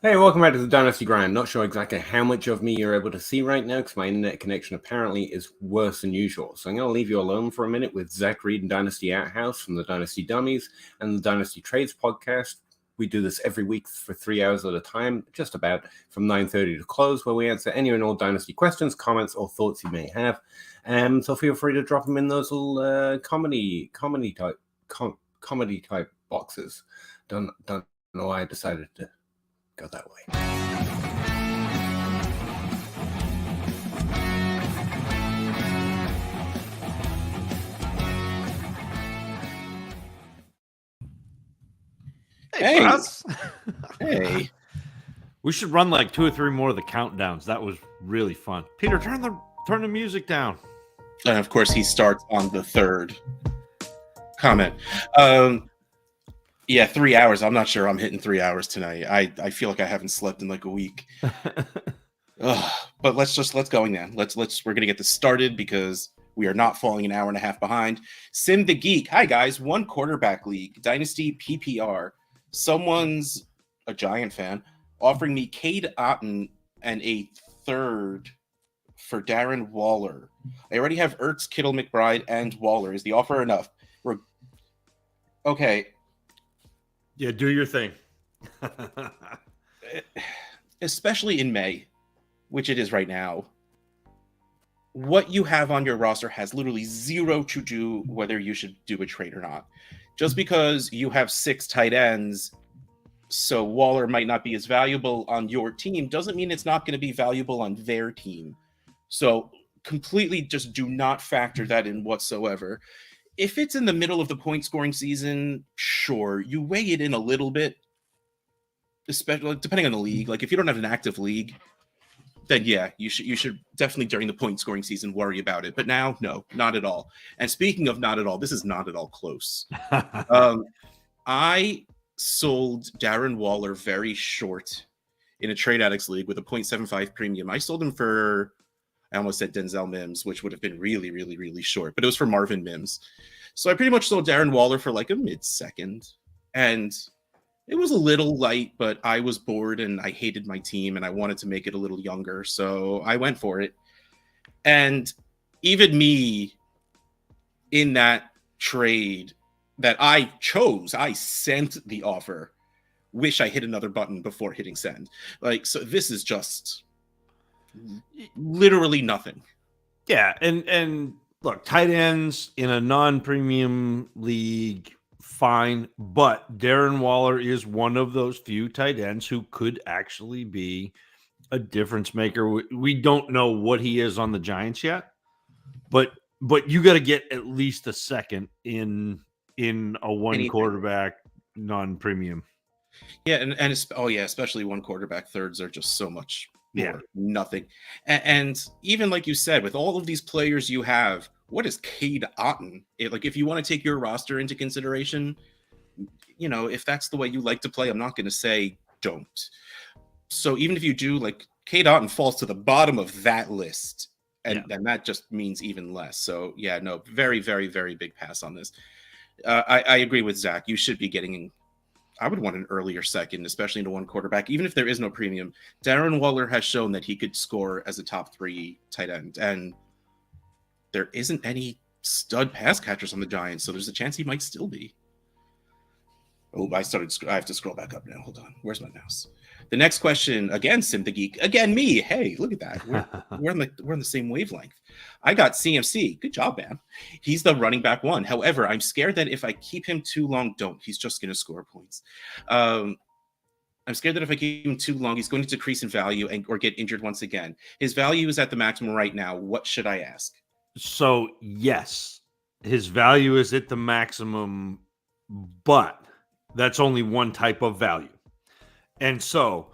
Hey, welcome back to the Dynasty Grind. Not sure exactly how much of me you're able to see right now because my internet connection apparently is worse than usual. So I'm going to leave you alone for a minute with Zach Reed and Dynasty Outhouse from the Dynasty Dummies and the Dynasty Trades podcast. We do this every week for 3 hours at a time, just about from 9:30 to close, where we answer any and all Dynasty questions, comments, or thoughts you may have. So feel free to drop them in those little comedy type boxes. Don't know why I decided to go that way. Hey, Russ. hey. We should run like 2 or 3 more of the countdowns. That was really fun. Peter, turn the music down. And of course, he starts on the third comment. Yeah, 3 hours. I'm not sure I'm hitting 3 hours tonight. I feel like I haven't slept in like a week. But let's go now. We're gonna get this started because we are not falling an hour and a half behind. Sim the Geek. Hi guys, 1 quarterback league, Dynasty PPR. Someone's a Giant fan offering me Cade Otton and a third for Darren Waller. I already have Ertz, Kittle, McBride, and Waller. Is the offer enough? Okay. Yeah, do your thing. Especially in May, which it is right now. What you have on your roster has literally zero to do whether you should do a trade or not. Just because you have 6 tight ends, so Waller might not be as valuable on your team, doesn't mean it's not going to be valuable on their team. So completely just do not factor that in whatsoever. If it's in the middle of the point scoring season, sure, you weigh it in a little bit, especially depending on the league. Like if you don't have an active league, then yeah, you should definitely during the point scoring season worry about it. But now, no, not at all. And speaking of not at all, this is not at all close. I sold Darren Waller very short in a trade addicts league with a 0.75 premium. I sold him for, I almost said Denzel Mims, which would have been really, really, really short, but it was for Marvin Mims. So I pretty much sold Darren Waller for like a mid-second. And it was a little light, but I was bored and I hated my team and I wanted to make it a little younger. So I went for it. And even me in that trade that I chose, I sent the offer. Wish I hit another button before hitting send. Like, so this is just literally nothing. Yeah, and look, tight ends in a non-premium league, fine, but Darren Waller is one of those few tight ends who could actually be a difference maker. We don't know what he is on the Giants yet, but you got to get at least a second in a 1 quarterback non-premium. Yeah, and especially 1 quarterback thirds are just so much more nothing. And even like you said, with all of these players you have, what is Cade Otton? If you want to take your roster into consideration, if that's the way you like to play, I'm not going to say don't. So even if you do, like, Cade Otton falls to the bottom of that list, and that just means even less. So yeah, no, very, very, very big pass on this. I agree with Zach. You should be getting I would want an earlier second, especially into 1 quarterback, even if there is no premium. Darren Waller has shown that he could score as a top 3 tight end, and there isn't any stud pass catchers on the Giants, so there's a chance he might still be. Oh, I have to scroll back up now. Hold on. Where's my mouse? The next question, again, Sim the Geek. Again, me. Hey, look at that. We're on the same wavelength. I got CMC. Good job, man. He's the running back 1. However, I'm scared that if I keep him too long, he's just going to score points. I'm scared that if I keep him too long, he's going to decrease in value or get injured once again. His value is at the maximum right now. What should I ask? So, yes, his value is at the maximum, but that's only one type of value. And so,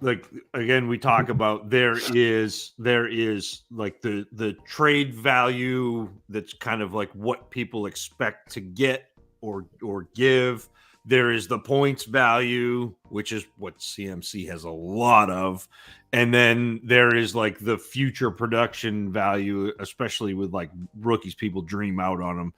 like, again, we talk about there is like the trade value that's kind of like what people expect to get or give. There is the points value, which is what CMC has a lot of. And then there is like the future production value, especially with like rookies, people dream out on them.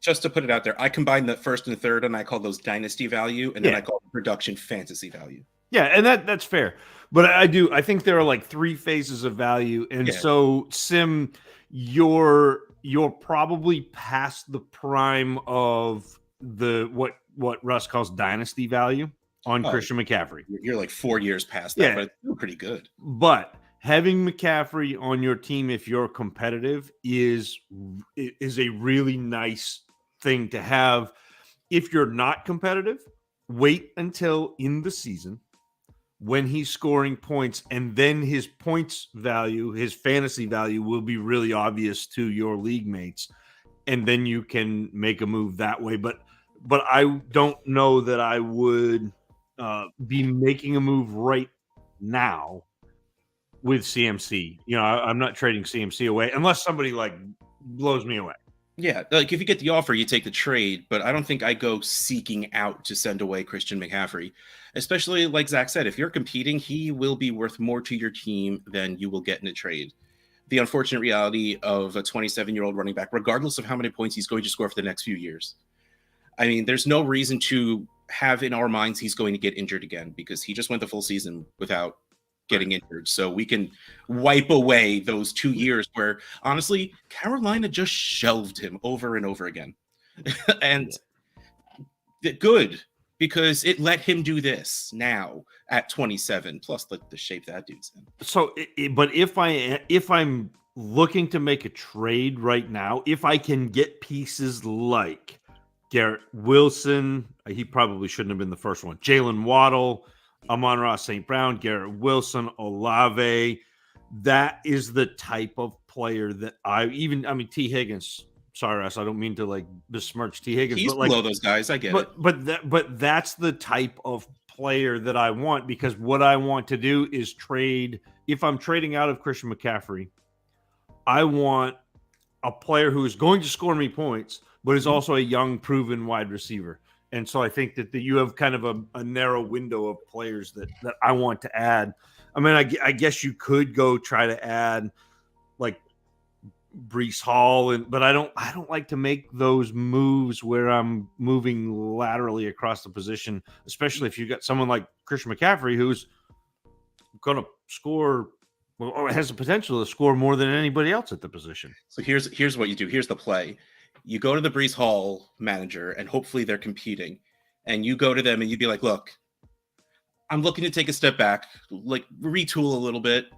Just to put it out there, I combine the first and third, and I call those dynasty value, and then I call production fantasy value. Yeah, and that's fair. But I think there are like 3 phases of value. And so Sim, you're probably past the prime of the what Russ calls dynasty value on Christian McCaffrey. You're like 4 years past that, but it's still pretty good. But having McCaffrey on your team, if you're competitive, is a really nice thing to have. If you're not competitive, wait until in the season when he's scoring points, and then his points value, his fantasy value will be really obvious to your league mates, and then you can make a move that way. But I don't know that I would be making a move right now with CMC. You know, I'm not trading CMC away unless somebody like blows me away. Yeah, like if you get the offer, you take the trade, but I don't think I go seeking out to send away Christian McCaffrey. Especially like Zach said, if you're competing, he will be worth more to your team than you will get in a trade. The unfortunate reality of a 27-year-old running back, regardless of how many points he's going to score for the next few years. I mean, there's no reason to have in our minds he's going to get injured again, because he just went the full season without getting injured. So we can wipe away those 2 years where, honestly, Carolina just shelved him over and over again. And good, because it let him do this now at 27, plus the shape that dude's in. So, but if I'm looking to make a trade right now, if I can get pieces like Garrett Wilson, he probably shouldn't have been the first one, Jalen Waddle, Amon-Ra St. Brown, Garrett Wilson, Olave. That is the type of player that T. Higgins. Sorry, Russ, I don't mean to like besmirch T. Higgins. He's below those guys. I get it. But that's the type of player that I want, because what I want to do is trade. If I'm trading out of Christian McCaffrey, I want a player who is going to score me points, but is also a young, proven wide receiver. And so I think that you have kind of a narrow window of players that I want to add. I mean, I guess you could go try to add like Breece Hall, but I don't like to make those moves where I'm moving laterally across the position, especially if you've got someone like Christian McCaffrey who's going to score, or has the potential to score more than anybody else at the position. So here's what you do. Here's the play. You go to the Breece Hall manager, and hopefully they're competing, and you go to them and you'd be like, look, I'm looking to take a step back, like retool a little bit.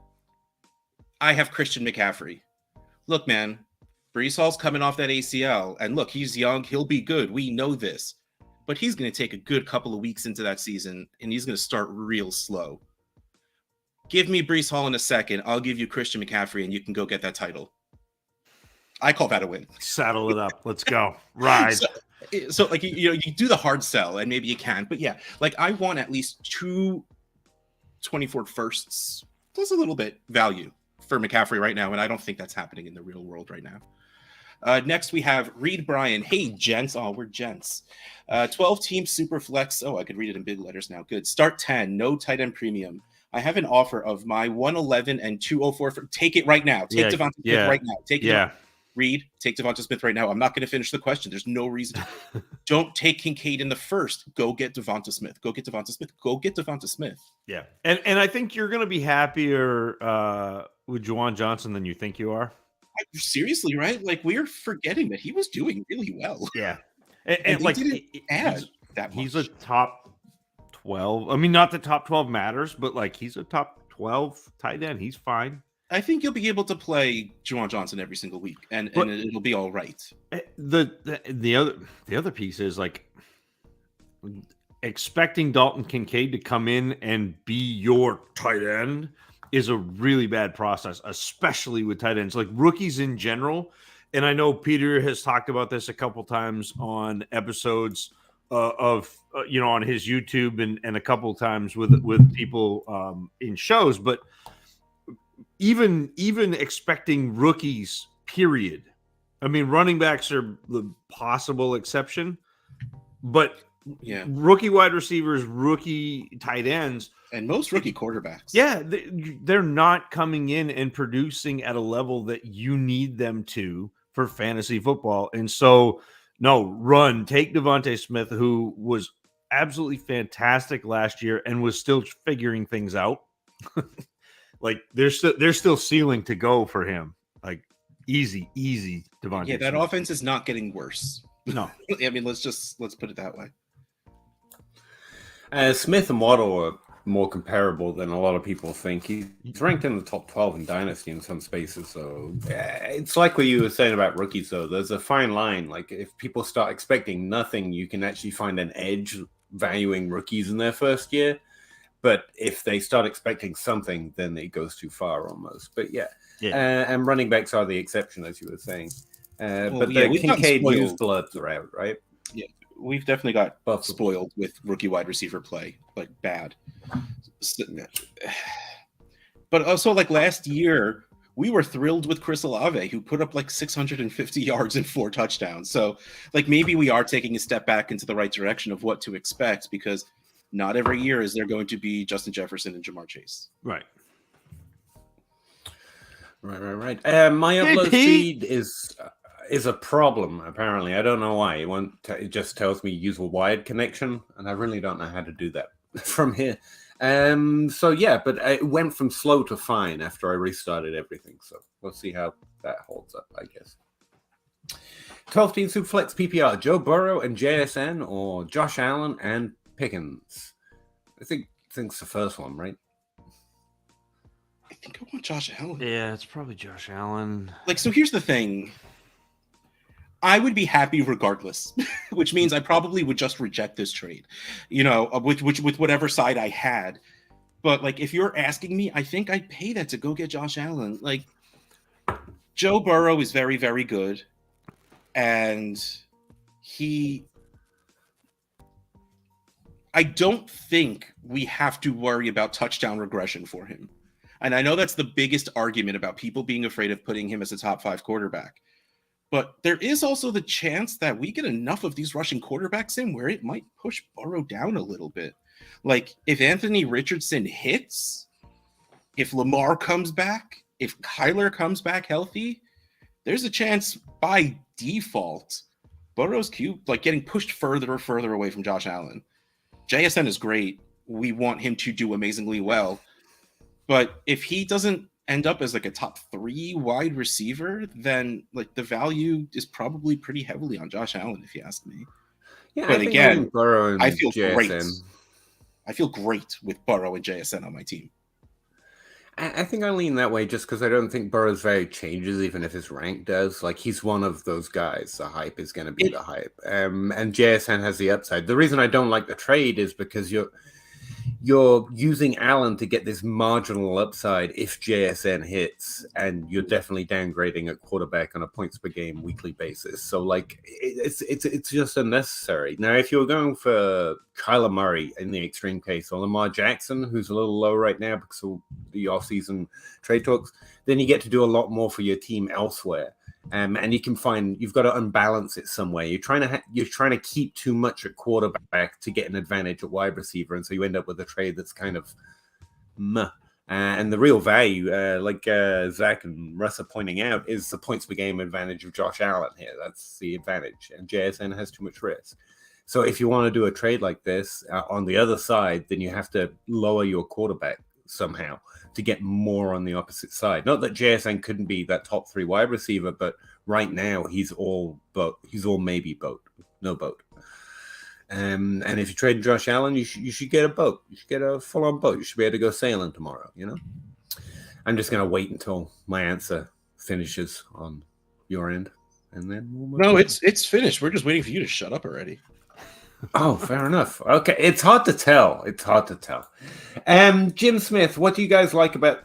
I have Christian McCaffrey. Look, man, Breece Hall's coming off that ACL, and look, he's young. He'll be good. We know this, but he's going to take a good couple of weeks into that season, and he's going to start real slow. Give me Breece Hall in a second. I'll give you Christian McCaffrey, and you can go get that title. I call that a win. Saddle it up. Let's go. Ride. So like, you do the hard sell, and maybe you can, but yeah, like I want at least 2 24 firsts plus a little bit value for McCaffrey right now, and I don't think that's happening in the real world right now. Next, we have Reed Bryan. Hey, gents. Oh, we're gents. 12-team super flex. Oh, I could read it in big letters now. Good. Start 10. No tight end premium. I have an offer of my 111 and 204. Take it right now. Take Devonta Smith right now. Take it. Reed, take Devonta Smith right now. I'm not going to finish the question. There's no reason. Don't take Kincaid in the first. Go get Devonta Smith. Go get Devonta Smith. Go get Devonta Smith. Yeah. And I think you're going to be happier with Juwan Johnson than you think you are. Seriously, right? Like, we're forgetting that he was doing really well. Yeah. And like, didn't add that much. He's a top 12. I mean, not the top 12 matters, but like he's a top 12 tight end. He's fine. I think you'll be able to play Juwan Johnson every single week, and it'll be all right. The other piece is like expecting Dalton Kincaid to come in and be your tight end is a really bad process, especially with tight ends, like rookies in general. And I know Peter has talked about this a couple times on episodes on his YouTube and a couple times with people in shows, but even expecting rookies, period. I mean, running backs are the possible exception, but rookie wide receivers, rookie tight ends, and most rookie quarterbacks. Yeah, they're not coming in and producing at a level that you need them to for fantasy football. And so, no, take Devonta Smith, who was absolutely fantastic last year and was still figuring things out. Like there's still ceiling to go for him. Like easy Devontae Yeah, that Smith. offense is not getting worse. No. I mean, let's put it that way. Smith and Waddle are more comparable than a lot of people think. He's ranked in the top 12 in Dynasty in some spaces. So it's like what you were saying about rookies, though. There's a fine line. Like if people start expecting nothing, you can actually find an edge valuing rookies in their first year. But if they start expecting something, then it goes too far almost. But yeah. And running backs are the exception, as you were saying. But the Kincaid news blurbs are out, right? Yeah, we've definitely got spoiled with rookie wide receiver play, like bad. But also, like last year, we were thrilled with Chris Olave, who put up like 650 yards and 4 touchdowns. So, like, maybe we are taking a step back into the right direction of what to expect, because not every year is there going to be Justin Jefferson and Jamar Chase. Right. My upload speed is a problem, apparently. I don't know why. It just tells me use a wired connection, and I really don't know how to do that from here. So yeah, but it went from slow to fine after I restarted everything. So we'll see how that holds up, I guess. 12-team Superflex PPR, Joe Burrow and JSN, or Josh Allen and Pickens? I think it's the first one, right? I think I want Josh Allen. Yeah, it's probably Josh Allen. Like, so here's the thing. I would be happy regardless, which means I probably would just reject this trade, you know, with whatever side I had. But like, if you're asking me, I think I'd pay that to go get Josh Allen. Like, Joe Burrow is very, very good. And I don't think we have to worry about touchdown regression for him. And I know that's the biggest argument about people being afraid of putting him as a top 5 quarterback. But there is also the chance that we get enough of these rushing quarterbacks in where it might push Burrow down a little bit. Like, if Anthony Richardson hits, if Lamar comes back, if Kyler comes back healthy, there's a chance by default Burrow's getting pushed further and further away from Josh Allen. JSN is great. We want him to do amazingly well. But if he doesn't end up as like a top 3 wide receiver, then like the value is probably pretty heavily on Josh Allen, if you ask me. Yeah, but again, Burrow and I feel JSN. great. I feel great with Burrow and JSN on my team. I think I lean that way just because I don't think Burrow's value changes, even if his rank does. Like, he's one of those guys. The hype is going to be the hype. And JSN has the upside. The reason I don't like the trade is because you're using Allen to get this marginal upside if JSN hits, and you're definitely downgrading at quarterback on a points per game weekly basis. So like it's just unnecessary. Now, if you're going for Kyler Murray in the extreme case, or Lamar Jackson, who's a little low right now because of the offseason trade talks, then you get to do a lot more for your team elsewhere. And you can find you've got to unbalance it some way. You're trying to keep too much at quarterback to get an advantage at wide receiver, and so you end up with a trade that's kind of meh. And the real value, like Zach and Russ are pointing out, is the points per game advantage of Josh Allen here. That's the advantage, and JSN has too much risk. So if you want to do a trade like this on the other side, then you have to lower your quarterback somehow to get more on the opposite side. Not that JSN couldn't be that top 3 wide receiver, but right now he's all maybe boat, no boat. And if you trade Josh Allen, you should get a boat. You should get a full-on boat. You should be able to go sailing tomorrow, you know? I'm just going to wait until my answer finishes on your end, and then we'll move on. It's finished. We're just waiting for you to shut up already. Oh, fair enough. Okay, it's hard to tell. Jim Smith, what do you guys like about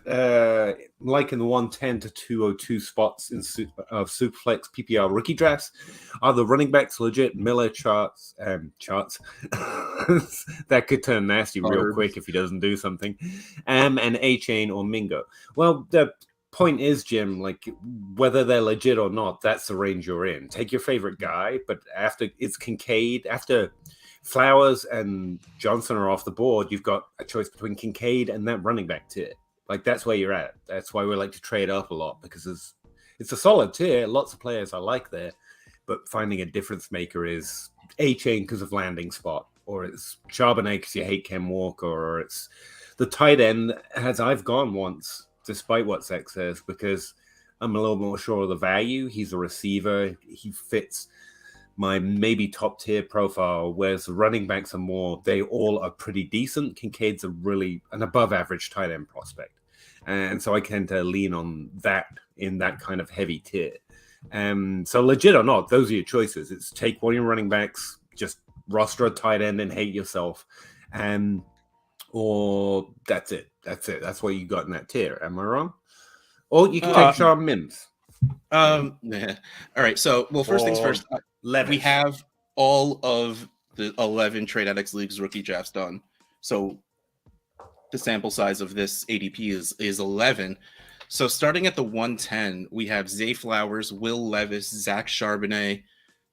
liking the 110 to 202 spots in Superflex PPR rookie drafts? Are the running backs legit? Miller charts that could turn nasty real quick if he doesn't do something. And A-Chain or Mingo. Well, the point is, Jim, like, whether they're legit or not, that's the range you're in. Take your favorite guy, but after it's Kincaid, after Flowers and Johnson are off the board, you've got a choice between Kincaid and that running back tier. Like, that's where you're at. That's why we like to trade up a lot, because it's a solid tier. Lots of players I like there, but finding a difference maker is A-Chain because of landing spot, or it's Charbonnet because you hate Ken Walker, or it's the tight end, as I've gone once, despite what Zach says, because I'm a little more sure of the value. He's a receiver. He fits my maybe top tier profile, whereas the running backs are more, they all are pretty decent. Kincaid's a really an above average tight end prospect. And so I tend to lean on that in that kind of heavy tier. So legit or not, those are your choices. It's take one of your running backs, just roster a tight end and hate yourself. Or that's it. That's it. That's what you got in that tier. Am I wrong? Or you can take Sharp Mims. All right. So, well, first things first. Levis. We have all of the 11 Trade Addicts League's rookie drafts done. So the sample size of this ADP is 11. So starting at the 110, we have Zay Flowers, Will Levis, Zach Charbonnet,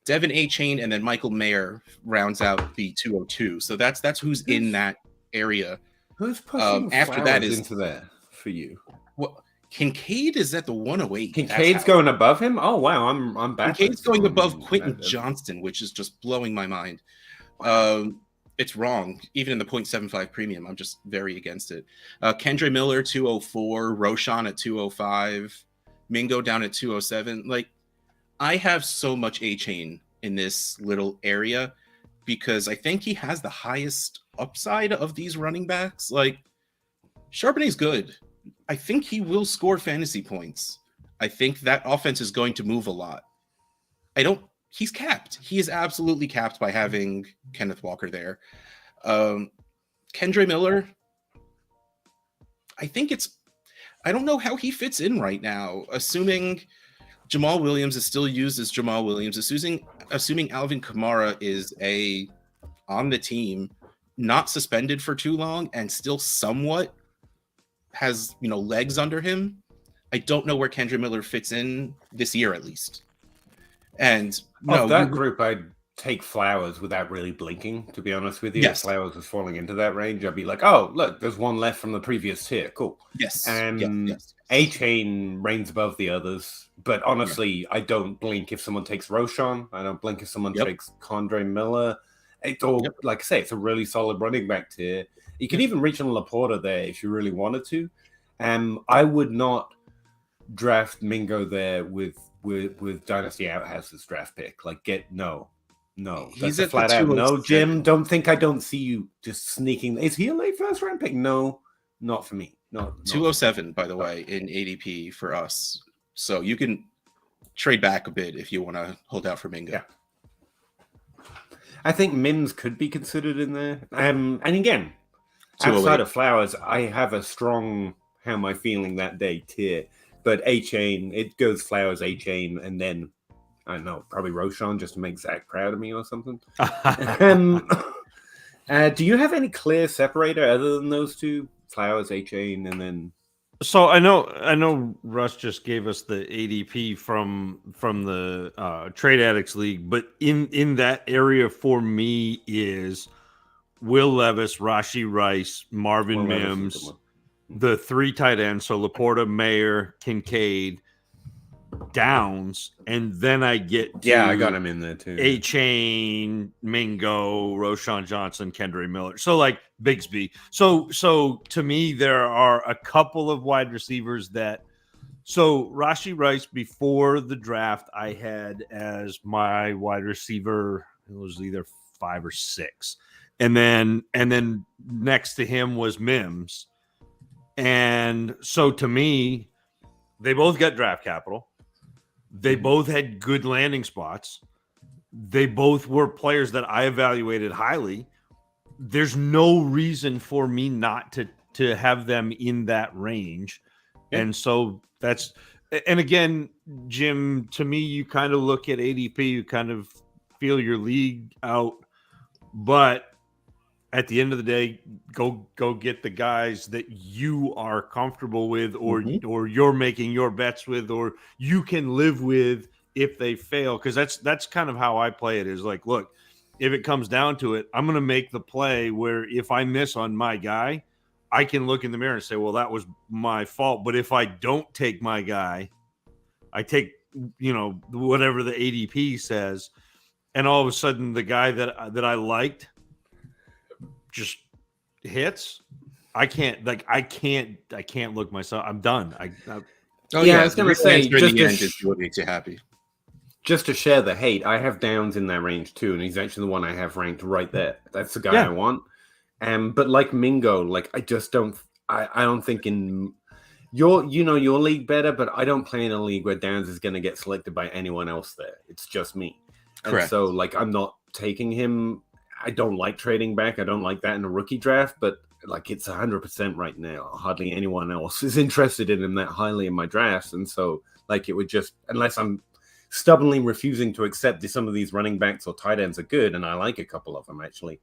Devin A-Chain, and then Michael Mayer rounds out the 202. So that's who's in that area. Who's pushing after Flowers that is into there for you? Well, Kincaid is at the 108. Kincaid's going above him? Oh wow, I'm back. Kincaid's going above Quentin Johnston, which is just blowing my mind. It's wrong. Even in the 0.75 premium, I'm just very against it. Kendre Miller 204, Roshan at 205, Mingo down at 207. Like, I have so much A-Chain in this little area because I think he has the highest upside of these running backs. Like, Charbonnet's good. I think he will score fantasy points. I think that offense is going to move a lot. He's capped. He is absolutely capped by having Kenneth Walker there. Kendre Miller, I don't know how he fits in right now. Assuming Jamal Williams is still used as Jamal Williams, assuming Alvin Kamara is on the team, not suspended for too long, and still somewhat has legs under him. I don't know where Kendre Miller fits in this year, at least. And of that group, I'd take Flowers without really blinking, to be honest with you. Yes. If Flowers was falling into that range, I'd be like, oh, look, there's one left from the previous tier. Cool. Yes. Yes. A-Chain reigns above the others. But honestly, I don't blink if someone takes Roshan. I don't blink if someone takes Kendre Miller. It's all, like I say, it's a really solid running back tier. You can even reach on Laporta there if you really wanted to. I would not draft Mingo there with Dynasty Outhouse's draft pick. Like, no. He's a flat out no, Jim. Don't think I don't see you just sneaking. Is he a late first round pick? No, not for me. No, 207, by the way, in ADP for us. So you can trade back a bit if you want to hold out for Mingo. Yeah. I think Mims could be considered in there. And again, outside of Flowers, I have a strong how am I feeling that day tier. But A-Chain, it goes Flowers, A-Chain, and then, I don't know, probably Roshan just to make Zach proud of me or something. Do you have any clear separator other than those two? Flowers, A-Chain, and then... So I know Russ just gave us the ADP from the Trade Addicts League, but in that area for me is Will Levis, Rashee Rice, Marvin Mims, the three tight ends, so Laporta, Mayer, Kincaid, Downs, and then I get to I got him in there too. A-Chain, Mingo, Roshan Johnson, Kendre Miller. So like Bigsby. So to me, there are a couple of wide receivers that. So Rashee Rice before the draft, I had as my wide receiver. It was either 5 or 6, and then next to him was Mims. And so to me, they both got draft capital. They both had good landing spots. They both were players that I evaluated highly. There's no reason for me not to have them in that range. Yeah. And so that's, and again, Jim, to me, you kind of look at ADP, you kind of feel your league out, but at the end of the day, go get the guys that you are comfortable with, or you're making your bets with, or you can live with if they fail. Because that's kind of how I play it. Is like, look, if it comes down to it, I'm going to make the play where if I miss on my guy, I can look in the mirror and say, well, that was my fault. But if I don't take my guy, I take whatever the ADP says, and all of a sudden the guy that I liked just hits, I can't look myself. I'm done. Oh Yeah, I was gonna the say, answer in just the to end is what makes you happy. Just to share the hate, I have Downs in that range too, and he's actually the one I have ranked right there. That's the guy Yeah. I want. But like Mingo, like I just don't. I don't think in your league better, but I don't play in a league where Downs is going to get selected by anyone else there. It's just me, and Correct. so like I'm not taking him. I don't like trading back. I don't like that in a rookie draft, but like it's 100% right now. Hardly anyone else is interested in him that highly in my drafts, and so like it would just, unless I'm stubbornly refusing to accept that some of these running backs or tight ends are good, and I like a couple of them actually,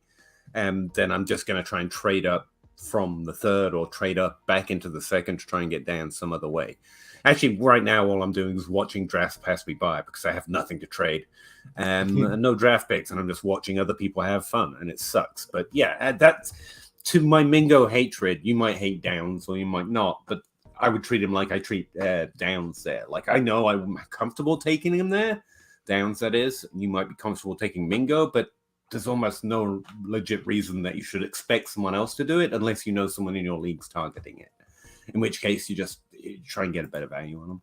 then I'm just going to try and trade up from the third or trade up back into the second to try and get down some other way. Actually, right now, all I'm doing is watching drafts pass me by because I have nothing to trade and no draft picks, and I'm just watching other people have fun, and it sucks. But yeah, that's to my Mingo hatred. You might hate Downs or you might not, but I would treat him like I treat Downs there. Like I know I'm comfortable taking him there, Downs that is. You might be comfortable taking Mingo, but there's almost no legit reason that you should expect someone else to do it unless you know someone in your league's targeting it. In which case, you try and get a better value on him.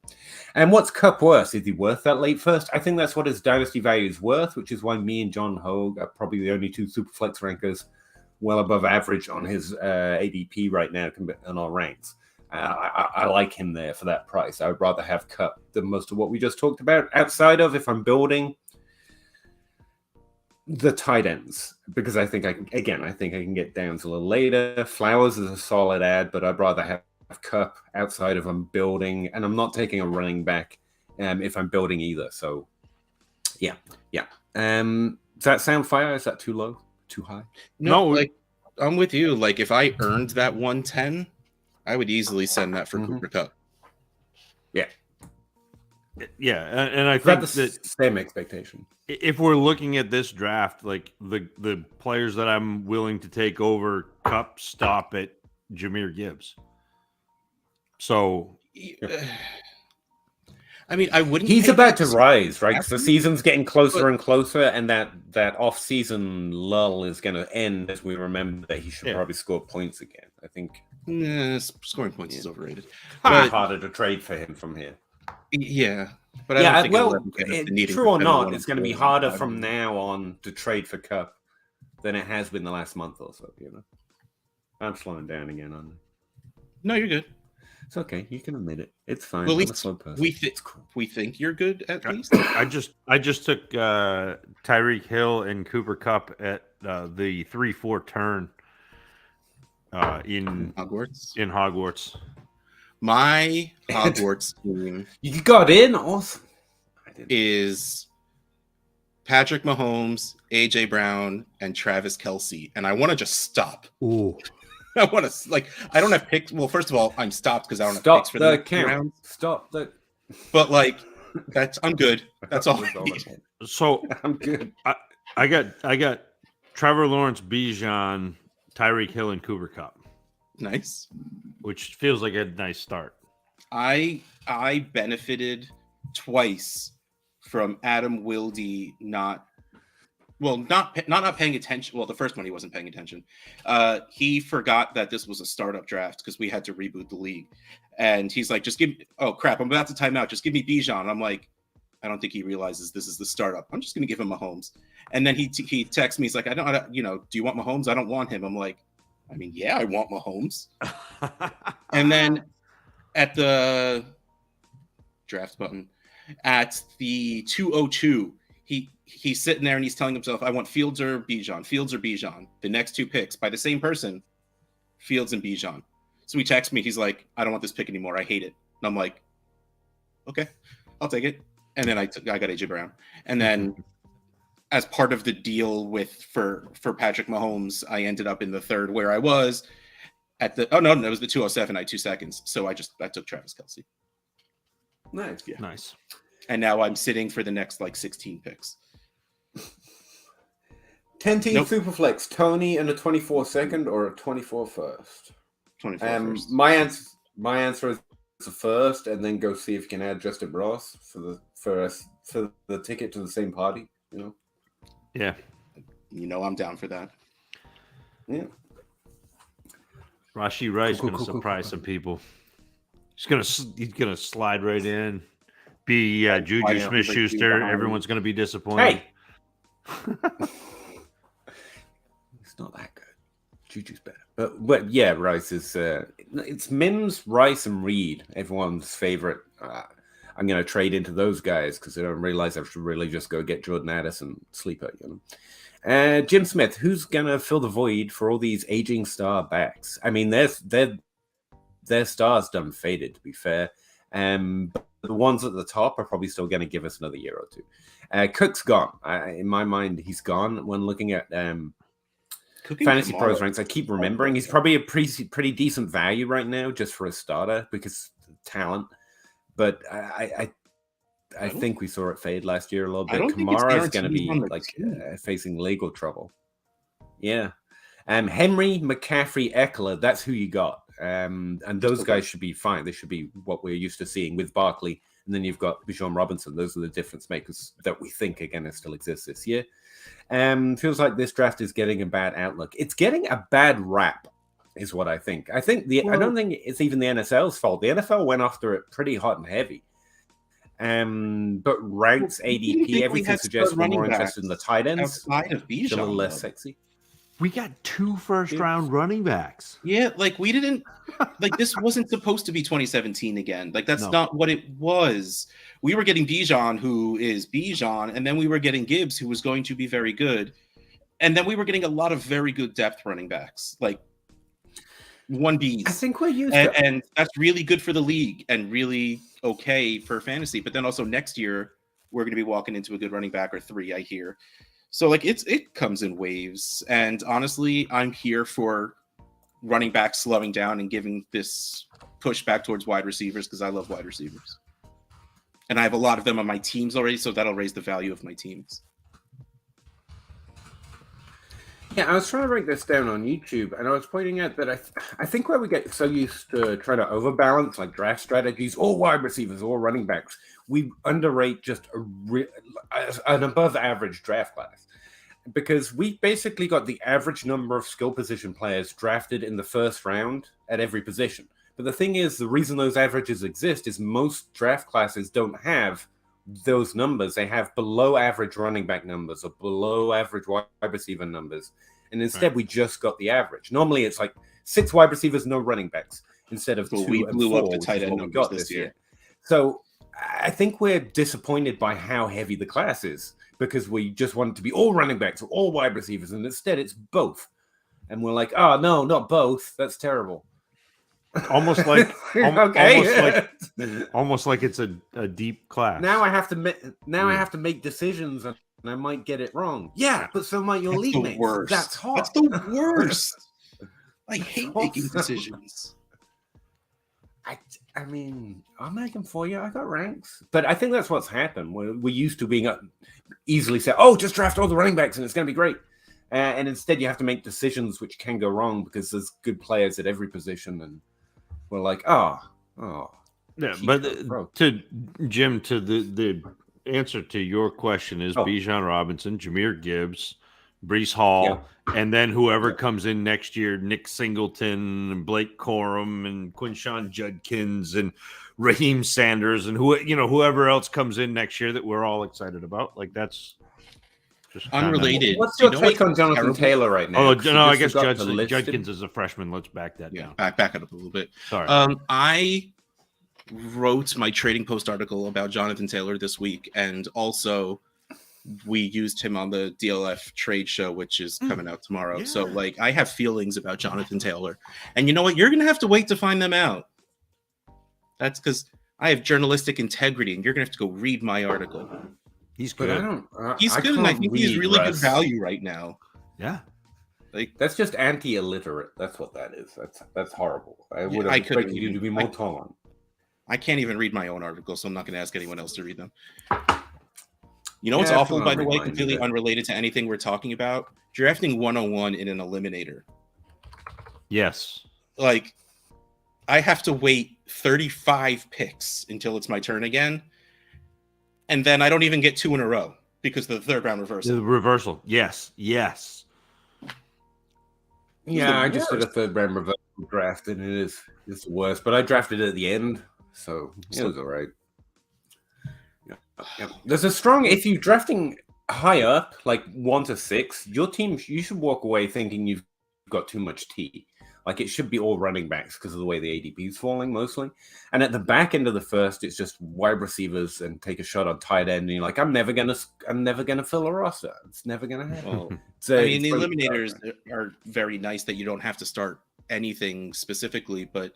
And what's Cup worth? Is he worth that late first? I think that's what his dynasty value is worth, which is why me and John Hogue are probably the only two Superflex rankers well above average on his ADP right now on our ranks. I like him there for that price. I would rather have Cup than most of what we just talked about. Outside of if I'm building the tight ends, because I think I can get Downs a little later. Flowers is a solid ad, but I'd rather have Cup outside of I'm building, and I'm not taking a running back if I'm building either. So yeah. Does that sound fire? Is that too low? Too high? No, like I'm with you. Like if I earned that 110, I would easily send that for Cooper Kupp. Yeah, and I think that same expectation. If we're looking at this draft, like the players that I'm willing to take over Kupp stop at Jahmyr Gibbs. So, I mean, I wouldn't. He's about to rise, right? Because the season's getting closer and closer, and that off-season lull is going to end as we remember that he should probably score points again. I think scoring points is overrated. But harder to trade for him from here. Yeah, but I don't think true or not, it's going to be harder from now on to trade for Kupp than it has been the last month or so. I'm slowing down again, aren't I? No, you're good. It's okay. You can admit it. It's fine. Well, at I'm least a slow person. we think you're good at least. I just took Tyreek Hill and Cooper Kupp at the 3-4 turn in Hogwarts. My Hogwarts team you got in? Awesome. Is Patrick Mahomes, AJ Brown, and Travis Kelce, and I want to just stop. Ooh. I want to I don't have picks. Well, first of all, I'm stopped because I don't have picks for the round. Stop the. But I'm good. That's all. So I'm good. I got Trevor Lawrence, Bijan, Tyreek Hill, and Cooper Kupp. Nice. Which feels like a nice start. I benefited twice from Adam Wilde not paying attention. Well, the first one he wasn't paying attention. He forgot that this was a startup draft because we had to reboot the league. And he's like, just give me, oh crap, I'm about to time out. Just give me Bijan. And I'm like, I don't think he realizes this is the startup. I'm just going to give him Mahomes. And then he texts me. He's like, I don't, do you want Mahomes? I don't want him. I'm like, I mean, yeah, I want Mahomes. And then at the draft button at the 202, he's sitting there and he's telling himself, I want Fields or Bijan. The next two picks by the same person, Fields and Bijan. So he texts me. He's like, I don't want this pick anymore. I hate it. And I'm like, okay, I'll take it. And then I got AJ Brown. And then as part of the deal for Patrick Mahomes, I ended up in the third where I was at the, it was the 207. I had 2 seconds. So I took Travis Kelce. Nice. Yeah. Nice. And now I'm sitting for the next 16 picks. 10-team Superflex, Tony and a 24 second or a 24 first? 24 first. My answer is a first, and then go see if you can add Justin Ross for the ticket to the same party. Yeah. I'm down for that. Yeah. Rashee Rice going to surprise some people. He's gonna slide right in. Be Juju Smith-Schuster. Everyone's going to be disappointed. Hey, it's not that good. Juju's better, but yeah, Rice is. It's Mims, Rice, and Reed. Everyone's favorite. I'm going to trade into those guys because I don't realize I should really just go get Jordan Addison sleeper. Jim Smith, who's going to fill the void for all these aging star backs? I mean, their stars done faded, to be fair. But the ones at the top are probably still going to give us another year or two. Cook's gone. In my mind, he's gone. When looking at Fantasy Pros ranks, I keep remembering he's probably a pretty decent value right now just for a starter because talent. But I think we saw it fade last year a little bit. Kamara's going to be facing legal trouble. Yeah. Henry, McCaffrey, Eckler, that's who you got. And those guys should be fine. They should be what we're used to seeing with Barkley. And then you've got Bijan Robinson. Those are the difference makers that we think are going to still exist this year. Feels like this draft is getting a bad outlook. It's getting a bad rap, is what I think. I don't think it's even the NFL's fault. The NFL went after it pretty hot and heavy. But ranks, ADP, everything suggests we're more interested in the tight ends. Outside of Bijan, a little less sexy. We got 2 first-round running backs. Yeah, we didn't this wasn't supposed to be 2017 again. That's not what it was. We were getting Bijan, who is Bijan, and then we were getting Gibbs, who was going to be very good, and then we were getting a lot of very good depth running backs, 1Bs. I think we're used to, and that's really good for the league and really okay for fantasy. But then also next year we're going to be walking into a good running back or 3, I hear. So it comes in waves, and honestly, I'm here for running back slowing down and giving this push back towards wide receivers because I love wide receivers, and I have a lot of them on my teams already, so that'll raise the value of my teams. Yeah, I was trying to break this down on YouTube, and I was pointing out that I think where we get so used to trying to overbalance draft strategies, or wide receivers, or running backs, we underrate just an above-average draft class. Because we basically got the average number of skill position players drafted in the first round at every position. But the thing is, the reason those averages exist is most draft classes don't have those numbers. They have below average running back numbers or below average wide receiver numbers. And instead, we just got the average. Normally, it's 6 wide receivers, no running backs, instead of 2 we and blew 4, up the tight end numbers this year. So I think we're disappointed by how heavy the class is because we just want it to be all running backs or all wide receivers. And instead, it's both. And we're like, oh, no, not both. That's terrible. Almost like almost like it's a deep class. Now I have to make decisions and I might get it wrong. Yeah, but so might your league mates. That's hard. That's the worst. I hate making decisions. I mean, I'll make them for you. I got ranks, but I think that's what's happened. We're used to being easily say, "Oh, just draft all the running backs and it's going to be great," and instead you have to make decisions which can go wrong because there's good players at every position, and we're like, "Oh." Yeah, but to Jim, to the answer to your question is Bijan Robinson, Jahmyr Gibbs, Breece Hall, and then whoever comes in next year, Nick Singleton and Blake Corum and Quinshawn Judkins and Raheem Sanders and whoever else comes in next year that we're all excited about. That's just unrelated. What's your take on Jonathan Taylor right now? Oh no, I guess Judkins is a freshman. Let's back that down. Back it up a little bit. Sorry. I wrote my Trading Post article about Jonathan Taylor this week, and also we used him on the DLF trade show, which is coming out tomorrow. Yeah. So I have feelings about Jonathan Taylor, and you know what? You're going to have to wait to find them out. That's because I have journalistic integrity, and you're going to have to go read my article. He's good. He's good, and I think he's really good value right now. Yeah. That's just anti-illiterate. That's what that is. That's horrible. I would have expected you to be more tolerant. I can't even read my own article, so I'm not going to ask anyone else to read them. You know what's awful, by the way, completely unrelated to anything we're talking about? Drafting 101 in an eliminator. Yes. I have to wait 35 picks until it's my turn again. And then I don't even get 2 in a row because of the third round reversal. The reversal. Yes. Yeah, I just did a third round reversal draft, and it's the worst. But I drafted it at the end, so it was all right. Yeah. There's a strong if you're drafting high up, like 1 to 6, your team you should walk away thinking you've got too much T. Like it should be all running backs because of the way the ADP is falling mostly. And at the back end of the first, it's just wide receivers and take a shot on tight end. And you're like, I'm never gonna fill a roster. It's never gonna happen. Well, So I mean, the really eliminators are very nice that you don't have to start anything specifically. But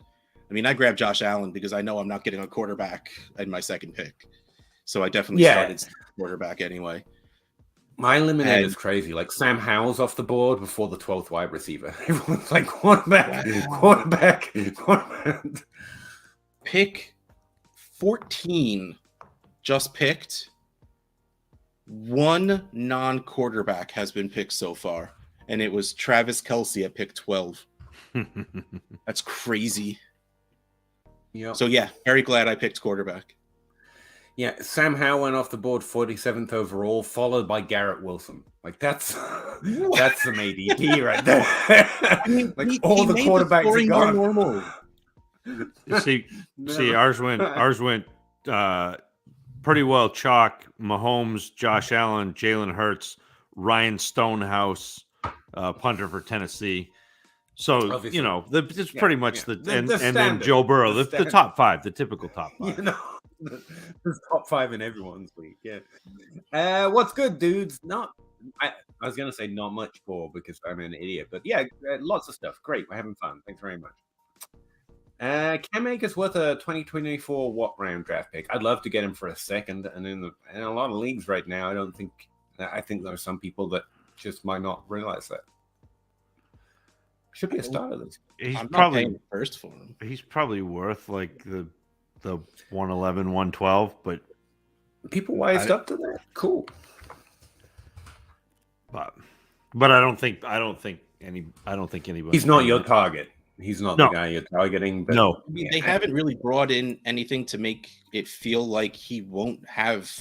I mean, I grabbed Josh Allen because I know I'm not getting a quarterback in my second pick. So I definitely started quarterback anyway. My eliminator is crazy. Like Sam Howell's off the board before the 12th wide receiver. Everyone's like quarterback. Pick 14 just picked. One non-quarterback has been picked so far, and it was Travis Kelce at pick 12. That's crazy. Yep. So yeah, very glad I picked quarterback. Yeah, Sam Howell went off the board 47th overall, followed by Garrett Wilson. Like that's some ADP right there. I mean, like all the quarterbacks are gone. Normal. See, ours went pretty well chalk. Mahomes, Josh Allen, Jalen Hurts, Ryan Stonehouse, punter for Tennessee. So obviously, it's pretty much the then Joe Burrow, the top 5, the typical top 5. The top 5 in everyone's league. Yeah. What's good, dudes? I was gonna say not much for because I'm an idiot, but yeah, lots of stuff. Great, we're having fun. Thanks very much. Cam Akers worth a 2024 what round draft pick? I'd love to get him for a second, and in a lot of leagues right now, I think there are some people that just might not realize that. Should be a starter this. I'm probably not paying first for him. He's probably worth like the 111, 112, but people wised up to that. Cool. But I don't think anybody. He's not your target. He's not the guy you're targeting. But no, they haven't really brought in anything to make it feel like he won't have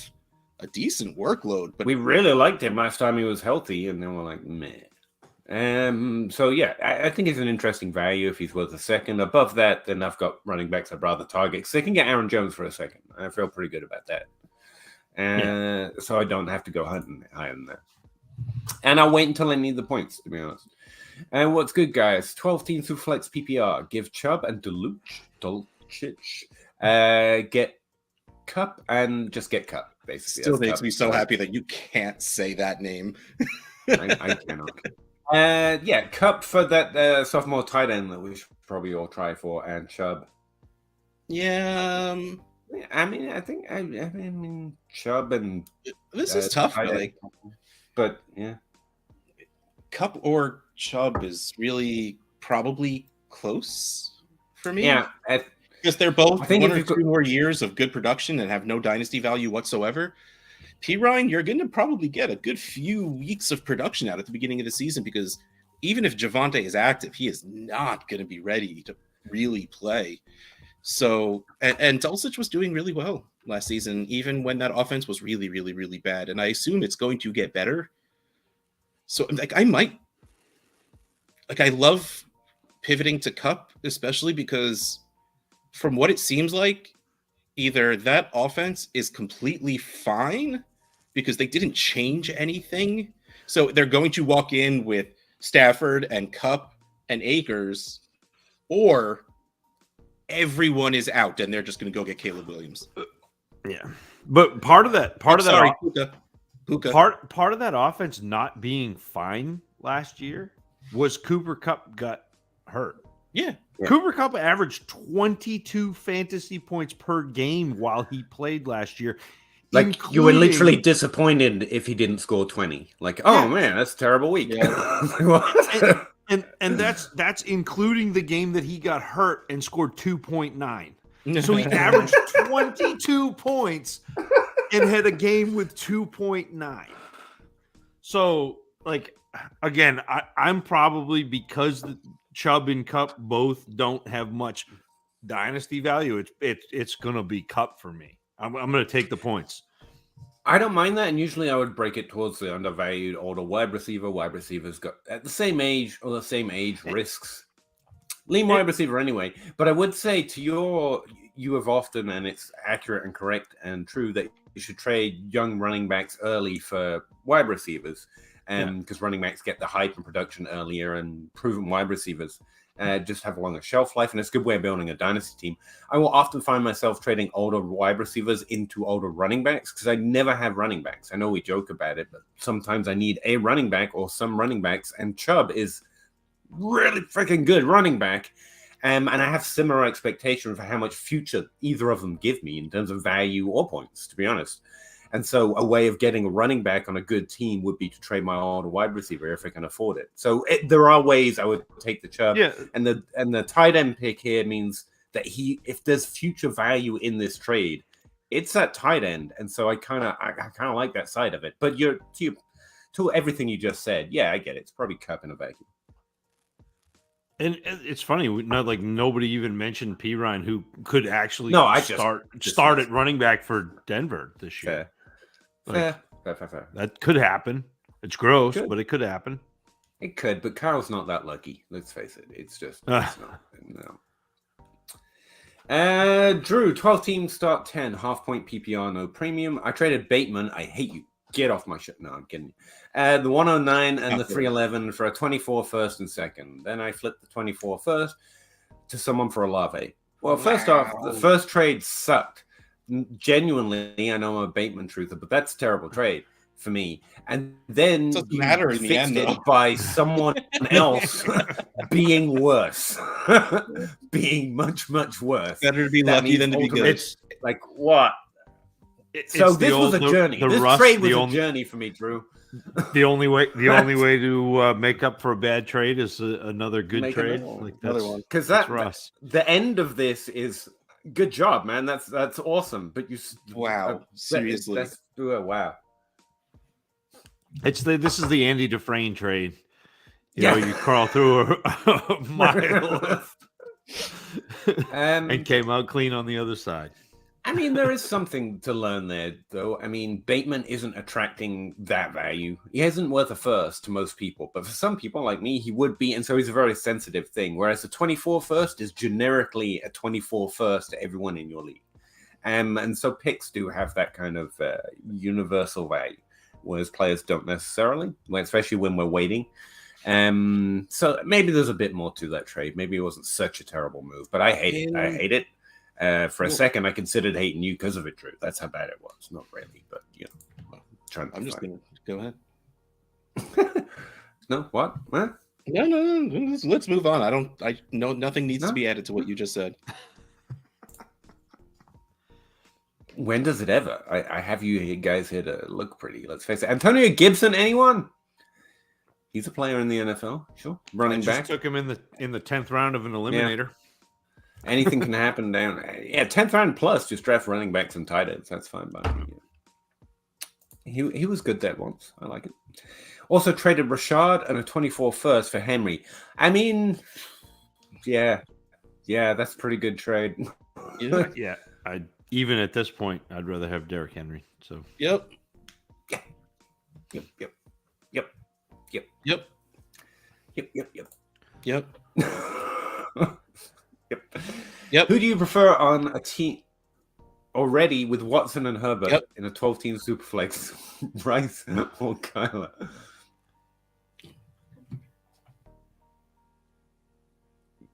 a decent workload. But we really liked him last time he was healthy, and then we're like, meh. So yeah, I think it's an interesting value if he's worth a second. Above that, then I've got running backs I'd rather target. So they can get Aaron Jones for a second. I feel pretty good about that. So I don't have to go hunting higher than that. And I'll wait until I need the points, to be honest. And what's good, guys? 12 teams who flex PPR. Give Chubb and Dulcich. Get Cup and just get Cup, basically. Still makes me so happy that you can't say that name. I cannot. Cup for that sophomore tight end that we should probably all try for, and Chubb. Yeah. I mean, Chubb and this is tough, but yeah, Cup or Chubb is really probably close for me. Yeah, because they're both 1 or 2 more years of good production and have no dynasty value whatsoever. P. Ryan, you're going to probably get a good few weeks of production out at the beginning of the season because even if Javonte is active, he is not going to be ready to really play. So, and Dulcich was doing really well last season, even when that offense was really, really, really bad. And I assume it's going to get better. So, I love pivoting to Cup, especially because from what it seems like, either that offense is completely fine because they didn't change anything. So they're going to walk in with Stafford and Cup and Akers, or everyone is out and they're just going to go get Caleb Williams. Yeah. But part of that offense not being fine last year was Cooper Kupp got hurt. Yeah. Cooper Kupp averaged 22 fantasy points per game while he played last year. Like you were literally disappointed if he didn't score 20. Like, oh man, that's a terrible week. Yeah. and that's including the game that he got hurt and scored 2.9. So he averaged 22 points and had a game with 2.9. So, again, I'm probably, because Chubb and Cup both don't have much dynasty value, it's going to be Cup for me. I'm going to take the points. I don't mind that, and usually I would break it towards the undervalued older wide receiver. Wide receivers got at the same age or the same age risks. Lean wide receiver anyway. But I would say you have often, and it's accurate and correct and true, that you should trade young running backs early for wide receivers. Because running backs get the hype and production earlier, and proven wide receivers just have a longer shelf life, and it's a good way of building a dynasty team. I will often find myself trading older wide receivers into older running backs because I never have running backs. I know we joke about it, but sometimes I need a running back or some running backs, and Chubb is really freaking good running back. And I have similar expectation for how much future either of them give me in terms of value or points, to be honest. And so a way of getting a running back on a good team would be to trade my older wide receiver if I can afford it. So there are ways I would take the Chubb. Yeah. And the tight end pick here means that if there's future value in this trade, it's that tight end. And so I kind of like that side of it. But to everything you just said, yeah, I get it. It's probably Cup in a vacuum. And it's funny, nobody even mentioned P. Ryan, who could actually start at running back for Denver this year. Fair. That could happen. It's gross, but it could happen. It could, but Kyle's not that lucky. Let's face it. It's just it's not. No. Drew, 12 teams, start 10, half-point PPR, no premium. I traded Bateman. I hate you. Get off my shit. No, I'm kidding you. The 109 and the 311 for a 24 first and second. Then I flipped the 24 first to someone for Olave. Well, first off, the first trade sucked. Genuinely, I know I'm a Bateman truther, but that's a terrible trade for me. And then you fixed it by someone else being worse, being much, much worse. Better to be lucky than to be good. It's like, what? So this was a journey. This trade was a journey for me, Drew. The only way to make up for a bad trade is another good trade. Another one. Because the end of this is good job, man. That's awesome. But seriously, wow. This is the Andy Dufresne trade. You know, you crawl through a mile and came out clean on the other side. I mean, there is something to learn there, though. I mean, Bateman isn't attracting that value. He isn't worth a first to most people, but for some people like me, he would be, and so he's a very sensitive thing. Whereas a 24 first is generically a 24 first to everyone in your league. And so picks do have that kind of universal value, whereas players don't necessarily, especially when we're waiting. So maybe there's a bit more to that trade. Maybe it wasn't such a terrible move, but I hate it. I hate it. For a second, I considered hating you because of it, Drew. That's how bad it was. Not really, but I'm just going to go ahead. No, what? Huh? No. Let's move on. I know nothing needs to be added to what you just said. When does it ever? I have you guys here to look pretty. Let's face it. Antonio Gibson, anyone? He's a player in the NFL, sure. Running back. Took him in the 10th round of an eliminator. Yeah. Anything can happen down. Yeah, 10th round plus, just draft running backs and tight ends. That's fine by me. He was good there once. I like it. Also traded Rashad and a 24 first for Henry. I mean, yeah, that's a pretty good trade. Yeah. Even at this point, I'd rather have Derrick Henry. So Yep. Yep. Who do you prefer on a team already with Watson and Herbert in a 12-team superflex? Bryce or Kyler?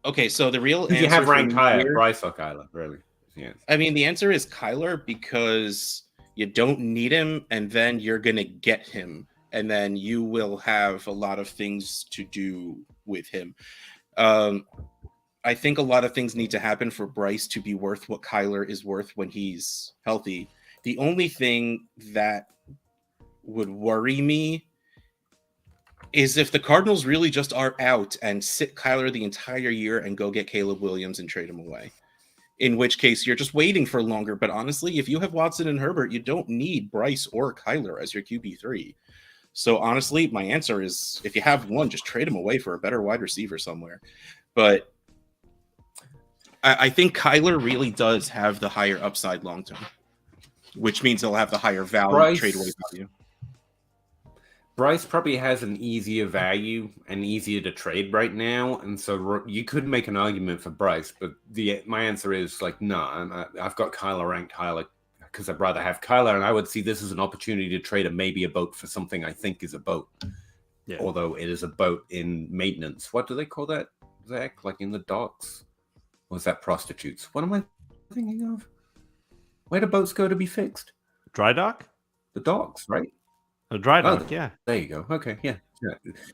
Okay, so the real answer you have ranked higher, Bryce or Kyler, really? Yes. I mean, the answer is Kyler because you don't need him, and then you're going to get him, and then you will have a lot of things to do with him. I think a lot of things need to happen for Bryce to be worth what Kyler is worth when he's healthy. The only thing that would worry me is if the Cardinals really just are out and sit Kyler the entire year and go get Caleb Williams and trade him away. In which case, you're just waiting for longer. But honestly, if you have Watson and Herbert, you don't need Bryce or Kyler as your QB3. So honestly, my answer is if you have one, just trade him away for a better wide receiver somewhere. But I think Kyler really does have the higher upside long term. which means he'll have the higher value, trade away value. Bryce probably has an easier value and easier to trade right now, and so you could make an argument for Bryce, but my answer is like, no, I've got Kyler ranked higher because I'd rather have Kyler, and I would see this as an opportunity to trade maybe a boat for something I think is a boat, although it is a boat in maintenance. What do they call that, Zach? Like in the docks? Or is that prostitutes? What am I thinking of? Where do boats go to be fixed? Dry dock? The docks, right? A dry dock, yeah. There you go. Okay, yeah.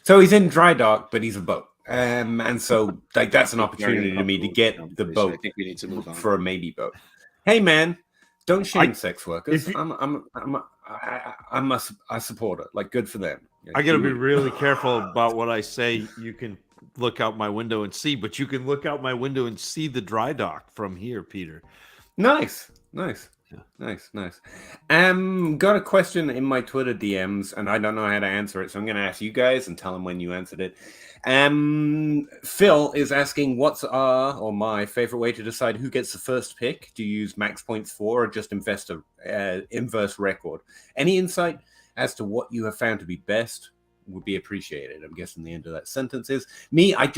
So he's in dry dock, but he's a boat, and so like that's an opportunity to me to get the boat. I think we need to move on for a maybe boat. Hey man, don't shame sex workers. I'm a supporter. Like, good for them. I got to be really careful about what I say. You can look out my window and see, but you can look out my window and see the dry dock from here, Peter. Nice. Nice. Got a question in my Twitter DMs, and I don't know how to answer it, so I'm going to ask you guys and tell them when you answered it. Phil is asking, what's my favorite way to decide who gets the first pick? Do you use max points for, or just inverse record? Any insight as to what you have found to be best would be appreciated. I'm guessing the end of that sentence is me. I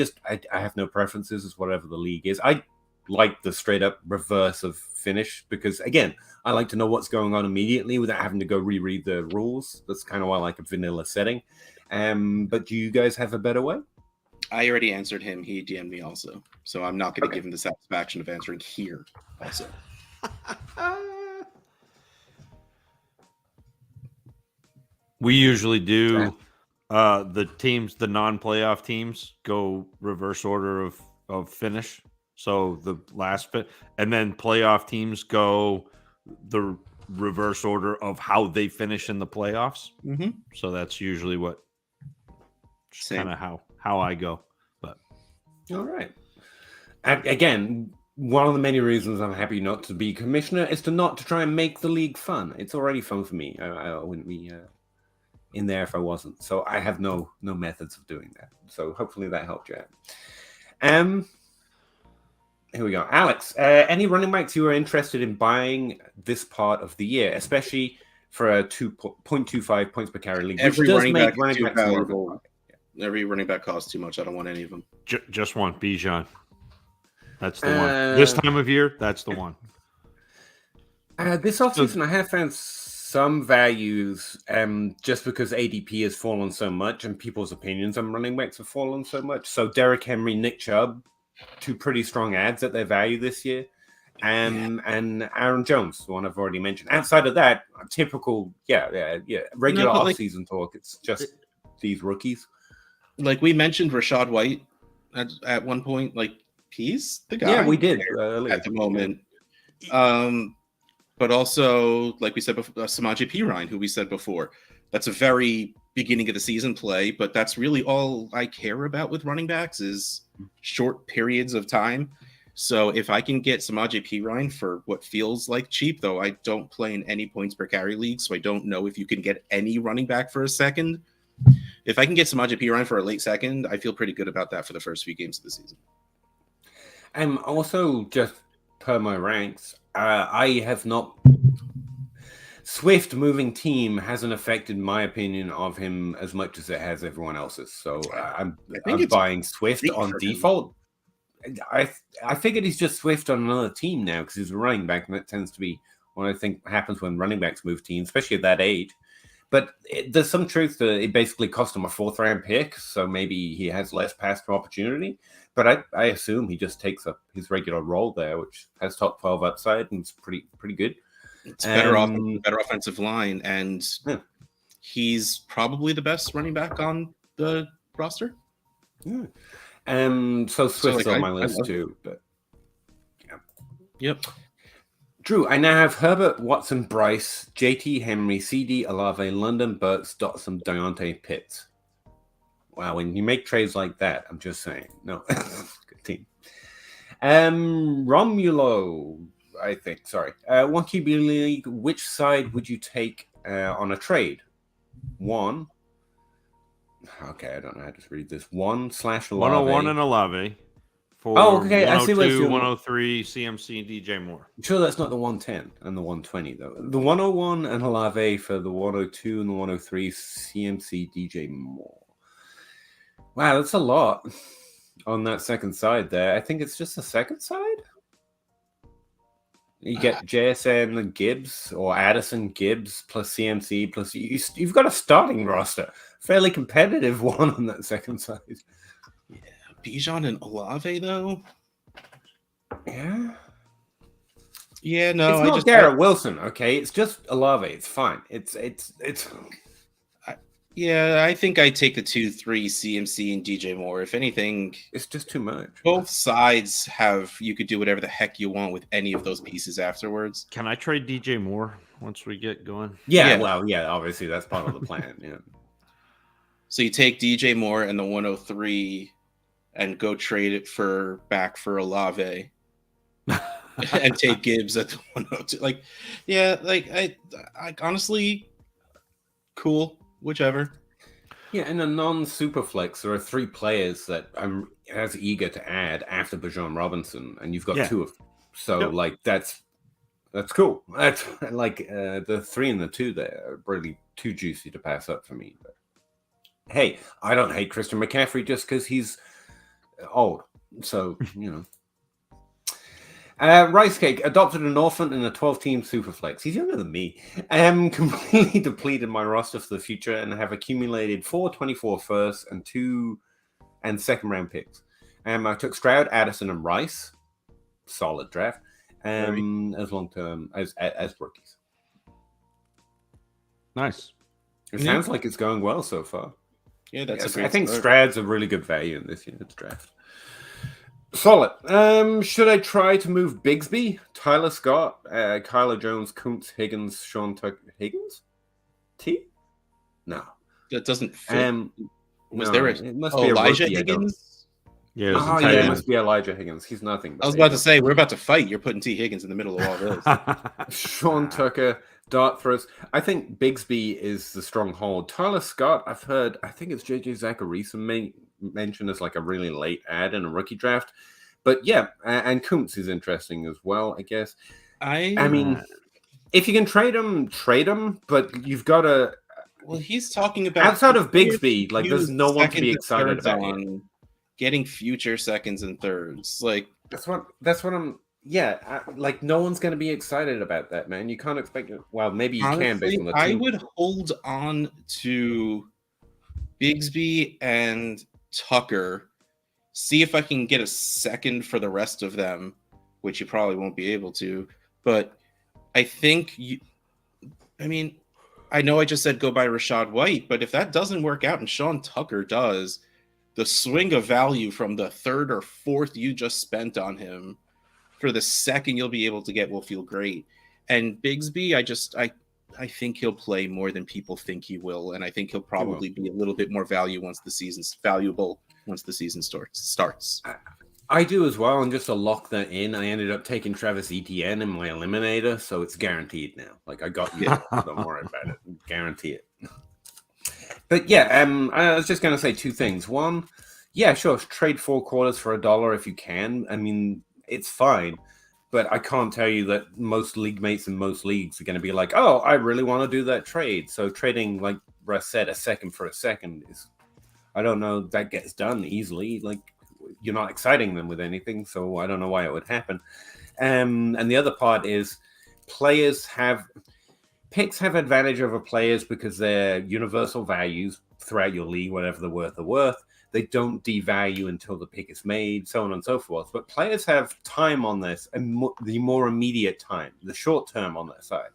have no preferences. It's whatever the league is. I like the straight up reverse of finish because, again, I like to know what's going on immediately without having to go reread the rules. That's kind of why I like a vanilla setting. But do you guys have a better way? I already answered him. He DM'd me also. So I'm not going to give him the satisfaction of answering here also. We usually do the non-playoff teams go reverse order of finish. So the last bit, and then playoff teams go the reverse order of how they finish in the playoffs. Mm-hmm. So that's usually kind of how I go. But all right. Again, one of the many reasons I'm happy not to be commissioner is to try and make the league fun. It's already fun for me. I wouldn't be in there if I wasn't. So I have no methods of doing that. So hopefully that helped you out. Here we go. Alex, any running backs you are interested in buying this part of the year, especially for a 2.25 points per carry league? Every running back is too valuable. Every running back costs too much. I don't want any of them. Just want Bijan. That's the one. This time of year, that's the one. This offseason, I have found some values just because ADP has fallen so much and people's opinions on running backs have fallen so much. So Derrick Henry, Nick Chubb, two pretty strong ads at their value this year. And Aaron Jones, the one I've already mentioned. Outside of that, typical, regular off-season talk. It's just these rookies. Like we mentioned Rachaad White at one point. Like, he's the guy. Yeah, we did. At the moment. But also, like we said before, Samaje Perine, who we said before. That's a very beginning of the season play, but that's really all I care about with running backs is short periods of time. So if I can get Samaje Perine for what feels like cheap, though I don't play in any points per carry league, so I don't know if you can get any running back for a second. If I can get Samaje Perine for a late second, I feel pretty good about that for the first few games of the season. Also, just per my ranks, I have not... Swift moving team hasn't affected my opinion of him as much as it has everyone else's. So I'm buying Swift on default. I figured he's just Swift on another team now because he's a running back, and that tends to be what I think happens when running backs move teams, especially at that age. But there's some truth that it basically cost him a 4th-round pick, so maybe he has less pass to opportunity. But I assume he just takes up his regular role there, which has top 12 upside and it's pretty good. It's better offensive line, and he's probably the best running back on the roster. Yeah. So Swift's on my list too. But yeah. Yep. Drew, I now have Herbert, Watson, Bryce, JT, Henry, CD, Olave, London, Burks, Dotson, Deontay, Pitts. Wow, when you make trades like that, I'm just saying. No, good team. Romulo, I think. Sorry. 1 QB league. Which side would you take on a trade? 1. Okay, I don't know how to read this. 1/Olave. 101 and Olave for okay. I see what 102, you're... 103, CMC, and DJ Moore. I'm sure that's not the 110 and the 120, though. The 101 and Olave for the 102 and the 103, CMC, DJ Moore. Wow, that's a lot on that second side there. I think it's just the second side. You get JSN Gibbs or Addison Gibbs plus CMC plus... You've got a starting roster. Fairly competitive one on that second side. Yeah, Bijan and Olave, though? Yeah. Yeah, no. It's not Garrett Wilson, okay? It's just Olave. It's fine. It's Yeah, I think I take the 2-3 CMC and DJ Moore. If anything, it's just too much. Both sides have... You could do whatever the heck you want with any of those pieces afterwards. Can I trade DJ Moore once we get going? Yeah, well, yeah, obviously that's part of the plan. Yeah. So you take DJ Moore and the 103 and go trade it back for Olave. And take Gibbs at the 102. Like, yeah, like I honestly, cool, whichever. Yeah, in a non-super flex, there are 3 players that I'm as eager to add after Bijan Robinson, and you've got 2 of them. So, like, that's cool. That's like the 3 and the 2 there are really too juicy to pass up for me. But hey, I don't hate Christian McCaffrey just because he's old. So, you know. Rice Cake adopted an orphan in a 12-team superflex. He's younger than me. I am completely depleted my roster for the future and have accumulated 4 24 firsts and 2 and second-round picks. I took Stroud, Addison, and Rice. Solid draft. As long-term as rookies. Nice. It sounds like it's going well so far. Yeah, that's a great I think start. Stroud's a really good value in this year's draft. Solid. Should I try to move Bigsby, Tyler Scott, Kyler Jones, Kuntz, Higgins, Sean Tucker? Higgins? T? No. That doesn't fit. Was there it must be Elijah rookie, Higgins? Yeah, it must be Elijah Higgins. He's nothing. I was about to say, we're about to fight. You're putting T. Higgins in the middle of all this. Sean Tucker, dart throws. I think Bigsby is the stronghold. Tyler Scott, I think it's JJ Zacharyson mentioned as like a really late ad in a rookie draft. But yeah, and Kuntz is interesting as well, I guess. I mean, if you can trade him, but you've got to... Well, he's talking about... Outside of Bigsby, like, there's no one to be excited about on getting future seconds and thirds. Like, that's what I'm... Yeah, like, no one's going to be excited about that, man. You can't expect it. Well, maybe you can based on the team. I would hold on to Bigsby and Tucker, see if I can get a second for the rest of them, which you probably won't be able to. But I think I know I just said go buy Rachaad White, but if that doesn't work out and Sean Tucker does, the swing of value from the 3rd or 4th you just spent on him for the second you'll be able to get will feel great. And Bigsby, I think he'll play more than people think he will, and I think he'll probably be a little bit more valuable once the season starts. I do as well, and just to lock that in, I ended up taking Travis Etienne in my eliminator, so it's guaranteed now. Like, I got you. Don't worry about it. Guarantee it. But yeah, I was just going to say 2 things. One, yeah, sure, trade 4 quarters for $1 if you can. I mean, it's fine. But I can't tell you that most league mates in most leagues are going to be like, oh, I really want to do that trade. So trading, like Russ said, a second for a second is, I don't know, that gets done easily. Like, you're not exciting them with anything, so I don't know why it would happen. And the other part is picks have advantage over players because they're universal values throughout your league, whatever they're worth. They don't devalue until the pick is made, so on and so forth. But players have time on this, and the more immediate time, the short term on their side.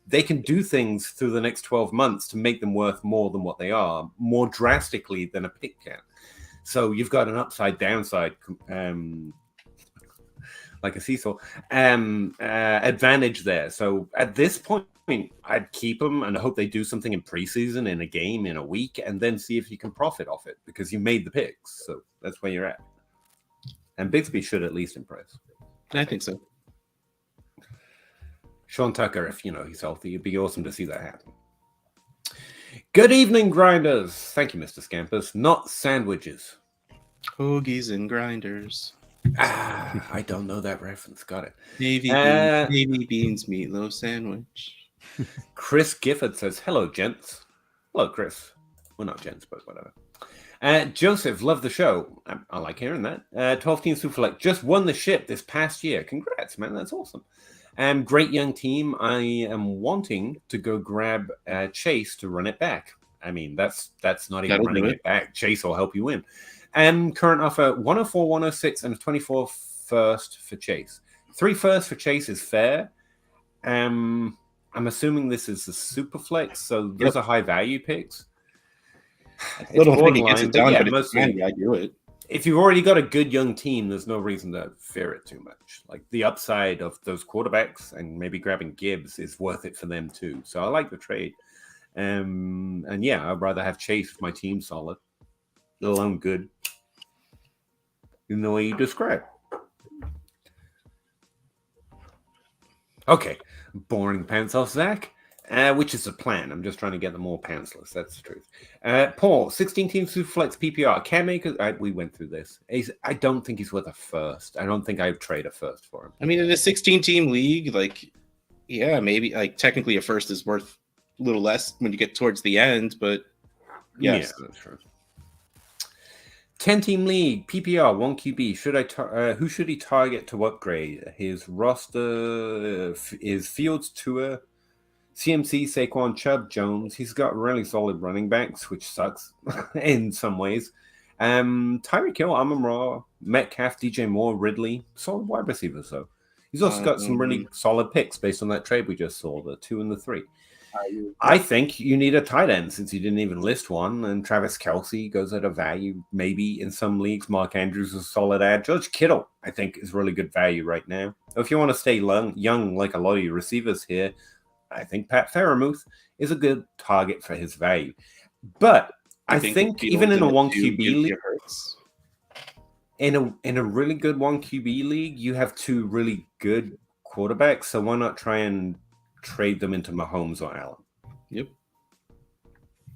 They can do things through the next 12 months to make them worth more than what they are, more drastically than a pick can. So you've got an upside downside, like a seesaw, advantage there. So at this point, I'd keep them and hope they do something in preseason, in a game, in a week, and then see if you can profit off it because you made the picks. So that's where you're at. And Bigsby should at least impress. I think so. Sean Tucker, if he's healthy, it'd be awesome to see that happen. Good evening, grinders. Thank you, Mr. Scampers. Not sandwiches. Hoagies and grinders. I don't know that reference. Got it. Navy beans, meatloaf sandwich. Chris Gifford says, hello, gents. Hello, Chris. Well, not gents, but whatever. Joseph, love the show. I like hearing that. 12 Team Superflex just won the ship this past year. Congrats, man. That's awesome. Great young team. I am wanting to go grab Chase to run it back. I mean, that's not even running it back. Chase will help you win. Current offer 104, 106, and a 24 first for Chase. 3 first for Chase is fair. I'm assuming this is the Superflex, so those are high value picks. I don't think it gets it done, but mostly, I do it. If you've already got a good young team, there's no reason to fear it too much. Like the upside of those quarterbacks and maybe grabbing Gibbs is worth it for them too. So I like the trade. And yeah, I'd rather have Chase if my team's solid, let alone good, in the way you describe. Okay, boring pants off, Zach. Which is the plan. I'm just trying to get them all pantsless. That's the truth. Paul, 16-team Superflex PPR. Can make we went through this. I don't think he's worth a first. I don't think I'd trade a first for him. I mean, in a 16-team league, like, yeah, maybe like technically a first is worth a little less when you get towards the end, but yes. Yeah, that's true. 10-team league PPR 1 QB. Who should he target to upgrade? His roster is Fields, Tua, CMC, Saquon, Chubb, Jones. He's got really solid running backs, which sucks in some ways. Tyreek Hill, Amon-Ra, Metcalf, DJ Moore, Ridley. Solid wide receivers, though. He's also got some really solid picks based on that trade we just saw, the 2 and the 3. I think you need a tight end since you didn't even list one. And Travis Kelce goes at a value, maybe in some leagues. Mark Andrews is a solid ad. George Kittle, I think, is really good value right now. If you want to stay young like a lot of your receivers here, I think Pat Freiermuth is a good target for his value. But I think even in a 1 QB league, in a really good 1 QB league, you have 2 really good quarterbacks. So why not try and trade them into Mahomes or Allen? Yep.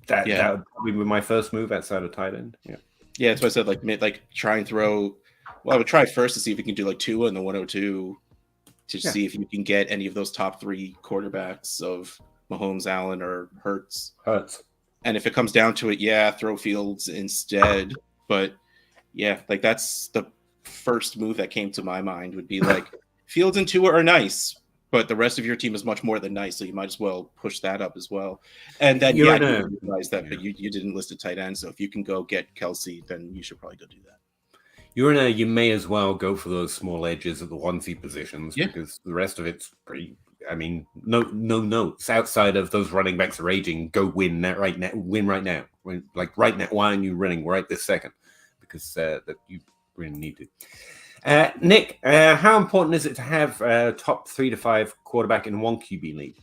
That would probably be my first move outside of tight end. Yeah, that's why I said like try and throw. Well, I would try first to see if we can do like Tua in the 102. To see if you can get any of those top 3 quarterbacks of Mahomes, Allen, or Hurts. And if it comes down to it, throw Fields instead. But yeah, like that's the first move that came to my mind would be like Fields and Tua are nice, but the rest of your team is much more than nice, so you might as well push that up as well. And then you realize that, but you didn't list a tight end, so if you can go get Kelce, then you should probably go do that. You may as well go for those small edges of the onesie positions because the rest of it's pretty. I mean, no notes outside of those running backs raging. Go win that right now. Win right now. Like right now. Why aren't you running right this second? Because that you really need to. Nick, how important is it to have a top 3 to 5 quarterback in 1 QB league?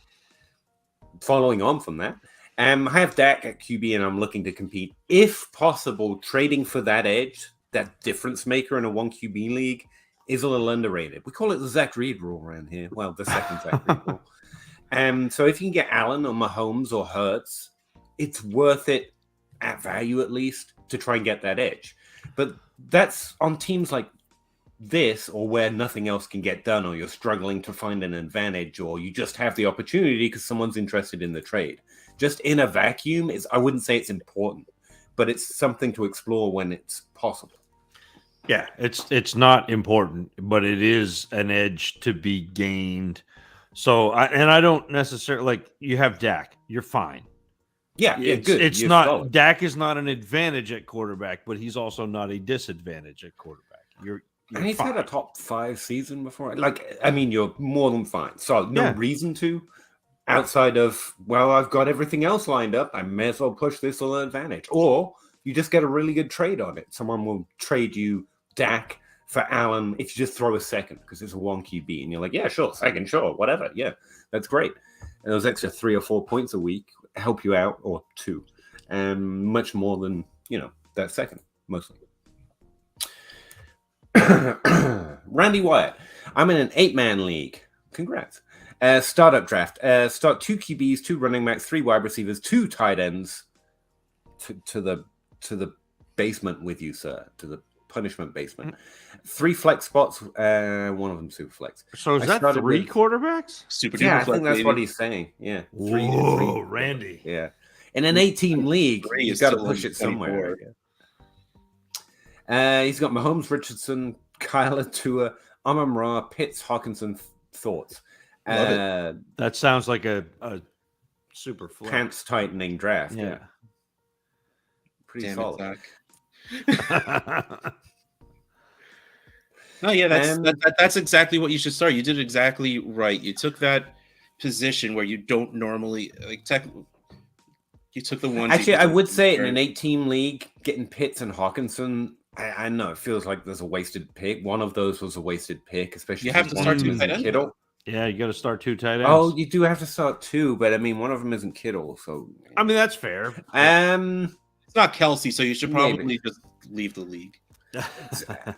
Following on from that, I have Dak at QB and I'm looking to compete. If possible, trading for that edge. That difference maker in a 1 QB league is a little underrated. We call it the Zach Reed rule around here. Well, the second Zach Reed rule. So if you can get Allen or Mahomes or Hurts, it's worth it at value at least to try and get that edge. But that's on teams like this or where nothing else can get done or you're struggling to find an advantage or you just have the opportunity because someone's interested in the trade. Just in a vacuum, I wouldn't say it's important, but it's something to explore when it's possible. Yeah, it's not important, but it is an edge to be gained. So, I don't necessarily like you have Dak, you're fine. Yeah, good. It's not solid. Dak is not an advantage at quarterback, but he's also not a disadvantage at quarterback. You're and he's fine. had a top 5 season before. Like, I mean, you're more than fine. So no reason to. Outside of, well, I've got everything else lined up. I may as well push this little advantage. Or you just get a really good trade on it. Someone will trade you Dak for Allen if you just throw a second because it's a 1 QB. And you're like, yeah, sure, second, sure, whatever. Yeah, that's great. And those extra 3 or 4 points a week help you out, or 2. And much more than, that second, mostly. Randy Wyatt. I'm in an 8-man league. Congrats. Startup draft. Start 2 QBs, 2 running backs, 3 wide receivers, 2 tight ends to the basement with you, sir. To the punishment basement. 3 flex spots, one of them super flex. So is I that started 3 with- quarterbacks? Super Yeah, I duper flex, think that's baby. what he's saying. Yeah. Whoa, Randy. Yeah. In an 8-team league, 3 you've is got to still push in it somewhere. 24. He's got Mahomes, Richardson, Kyler, Tua, Amon-Ra, Pitts, Hawkinson. Thoughts? Love it. That sounds like a super flex. Pants tightening draft. Yeah. Pretty Damn solid. it, Zach. No, yeah, that's exactly what you should start. You did exactly right. You took that position where you don't normally like you took the one. Actually, I would say in an 8-team league, getting Pitts and Hawkinson, I know it feels like there's a wasted pick. One of those was a wasted pick, especially you have to start 2 tight ends. Kittle. Yeah, you got to start 2 tight ends. Oh, you do have to start 2, but I mean, one of them isn't Kittle, so I mean that's fair. It's not Kelsey, so you should probably Maybe. just leave the league.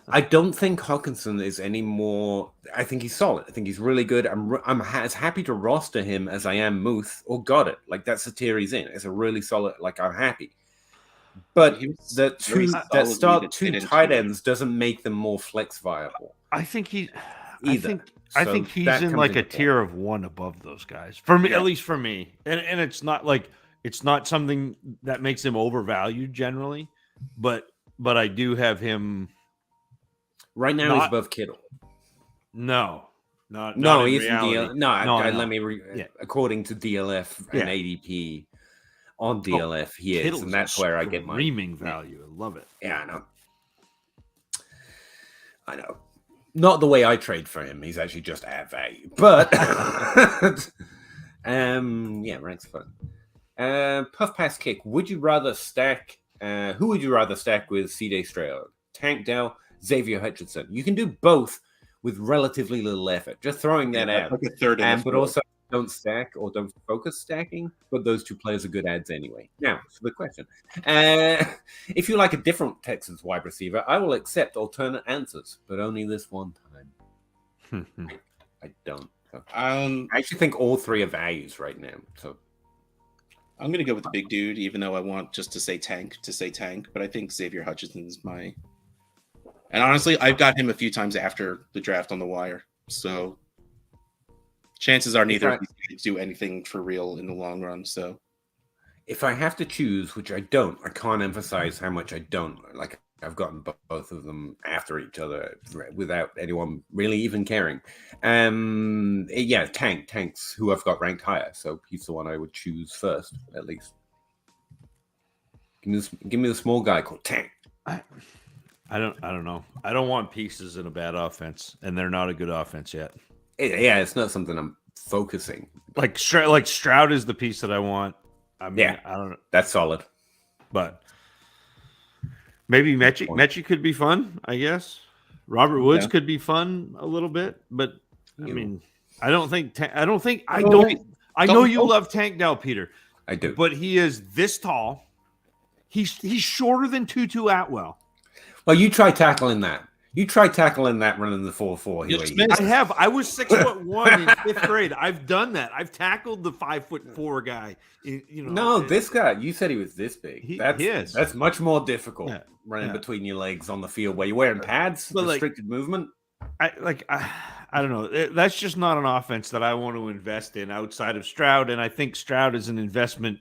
I don't think Hawkinson is any more. I think he's solid. I think he's really good. I'm as happy to roster him as I am Muth or Goddard. Like that's the tier he's in. It's a really solid. Like I'm happy. But that start 2 tight ends doesn't make them more flex viable. I think he. Either. I think he's in like a tier of 1 above those guys. For me, at least for me. And it's not like it's not something that makes him overvalued generally, but I do have him right now. He's above Kittle. No, he's in DLF. No. Let me according to DLF and ADP on DLF, he is, and that's where I get my streaming value. I love it. Yeah, I know. Not the way I trade for him. He's actually just at value. But rank's fun. Puff pass kick. Would you rather stack who would you rather stack with CJ Stroud? Tank Dell, Xavier Hutchinson. You can do both with relatively little effort. Just throwing that out. Like a third but also don't stack or don't focus stacking, but those 2 players are good ads anyway. Now, for the question. If you like a different Texans wide receiver, I will accept alternate answers, but only this one time. I don't. So. I actually think all 3 are values right now. So I'm going to go with the big dude, even though I want just to say tank, but I think Xavier Hutchinson's my... And honestly, I've got him a few times after the draft on the wire, so... Chances are neither of these guys do anything for real in the long run. So, if I have to choose, which I don't, I can't emphasize how much I don't. Like I've gotten both of them after each other without anyone really even caring. Tank's who I've got ranked higher, so he's the one I would choose first, at least. Give me the small guy called Tank. I don't know. I don't want pieces in a bad offense, and they're not a good offense yet. Yeah, it's not something I'm focusing. Like Stroud is the piece that I want. I mean, I don't know. That's solid. But maybe Mechie could be fun, I guess. Robert Woods could be fun a little bit, but I mean, I know you love Tank Dell, Peter. I do. But he is this tall. He's shorter than Tutu Atwell. Well, you try tackling that. You try tackling that running the 4.4. I have. I was 6'1" in 5th grade. I've done that. I've tackled the 5'4" guy. This guy. You said he was this big. He is. That's much more difficult running between your legs on the field where you're wearing pads, restricted movement. I don't know. That's just not an offense that I want to invest in outside of Stroud, and I think Stroud is an investment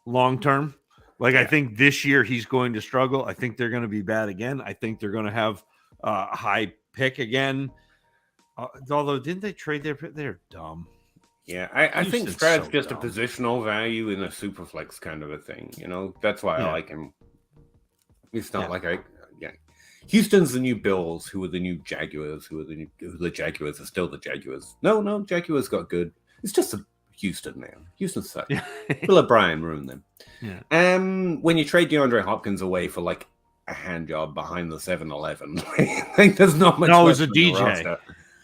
long term. I think this year he's going to struggle. I think they're going to be bad again. I think they're going to have a high pick again. Although, didn't they trade their pick? They're dumb. Yeah, I think Stroud's just dumb. A positional value in a super flex kind of a thing. That's why I like him. It's not like Houston's the new Bills, who are the new Jaguars, who the Jaguars are still the Jaguars. No, Jaguars got good. It's just a Houston now. Houston sucks. Bill O'Brien ruined them. Yeah. When you trade DeAndre Hopkins away for a hand job behind the 7-Eleven, I think there's not much. No, it was a DJ.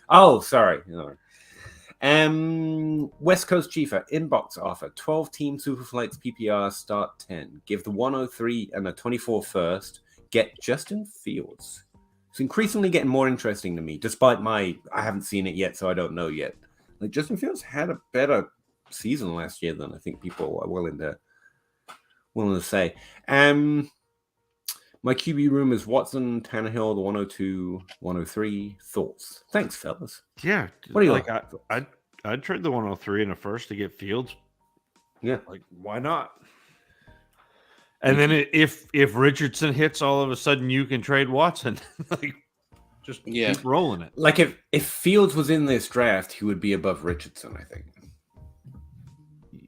Oh, sorry. West Coast Chiefer inbox offer 12-team Superflex PPR start 10. Give the 103 and a 24 first. Get Justin Fields. It's increasingly getting more interesting to me, despite I haven't seen it yet, so I don't know yet. Justin Fields had a better season last year than I think people are willing to say. My QB room is Watson, Tannehill, the 102, 103. Thoughts? Thanks, fellas. Yeah. What do you like? like? I'd trade the 103 in a first to get Fields. Yeah. Like, why not? And then if Richardson hits, all of a sudden you can trade Watson. Like, just keep rolling it. Like if Fields was in this draft, he would be above Richardson, I think.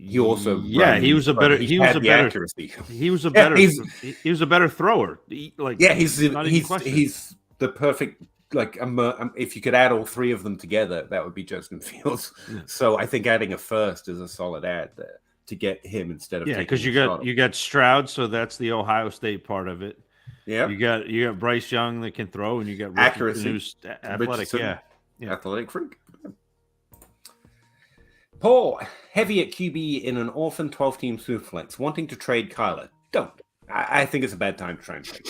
He also he was a better accuracy. He was a better thrower. He's the perfect if you could add all three of them together, that would be Justin Fields. Yeah. So I think adding a first is a solid add there to get him instead of because you got Stroud, so that's the Ohio State part of it. Yeah, you got Bryce Young that can throw, and you got accuracy, who's athletic, athletic freak. Paul, heavy at QB in an orphan 12-team superflex, wanting to trade Kyler. Don't. I think it's a bad time to try and trade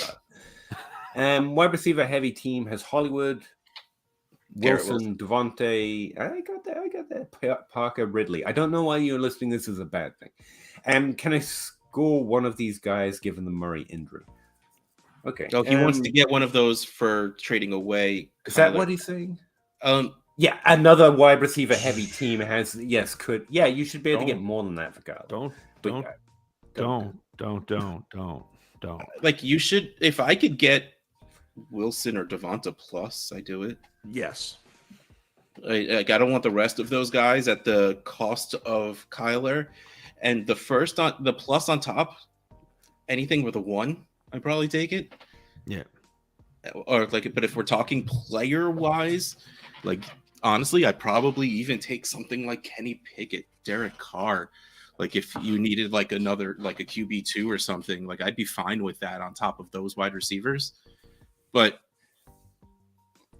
Kyler. Wide receiver heavy team has Hollywood, Wilson, Devontae. I got that. Parker, Ridley. I don't know why you're listing this as a bad thing. Can I score one of these guys given the Murray injury? Okay. Oh, he wants to get one of those for trading away. Is that what he's saying? Yeah, another wide receiver heavy team has you should be able to get more than that for Kyler. Don't. Like, you should, if I could get Wilson or Devonta plus, I do it. Yes. I don't want the rest of those guys at the cost of Kyler. And the plus on top, anything with a 1, I'd probably take it. Yeah. Or but if we're talking player wise, like, honestly, I'd probably even take something like Kenny Pickett, Derek Carr. Like, if you needed another a QB2 or something, I'd be fine with that on top of those wide receivers. But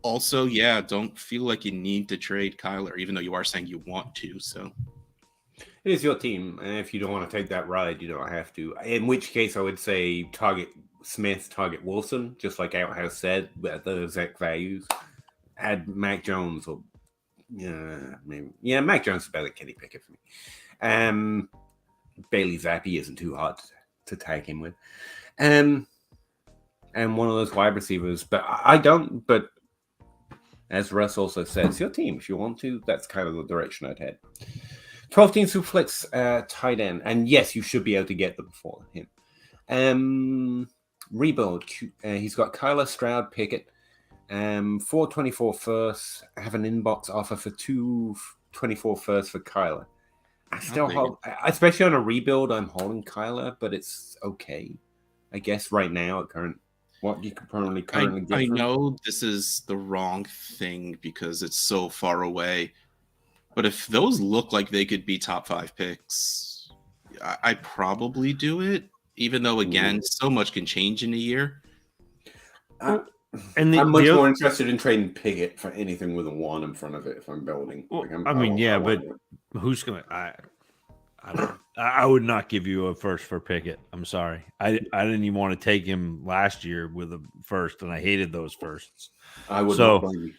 also, don't feel like you need to trade Kyler, even though you are saying you want to. So it is your team, and if you don't want to take that ride, you don't have to. In which case, I would say target Smith, target Wilson, just like Outhouse said, at the exact values. Add Mac Jones or maybe Mac Jones is better than Kenny Pickett for me. Bailey Zappi isn't too hard to tag him with. And one of those wide receivers, but I don't. But as Russ also said, it's your team. If you want to, that's kind of the direction I'd head. 12-team Superflex tight end, and yes, you should be able to get them for him. Rebuild. He's got Kyler, Stroud, Pickett. 424 first. I have an inbox offer for 224 first for Kyler. I still hold, especially on a rebuild, I'm holding Kyler, but it's okay, I guess, right now at current. What you can currently get. I know this is the wrong thing because it's so far away, but if those look like they could be top 5 picks, I probably do it. Even though, again, so much can change in a year. And I'm much more interested in trading Pickett for anything with a 1 in front of it if I'm building. Well, but who's going to... I would not give you a first for Pickett. I'm sorry. I didn't even want to take him last year with a first, and I hated those firsts. I would not blame you.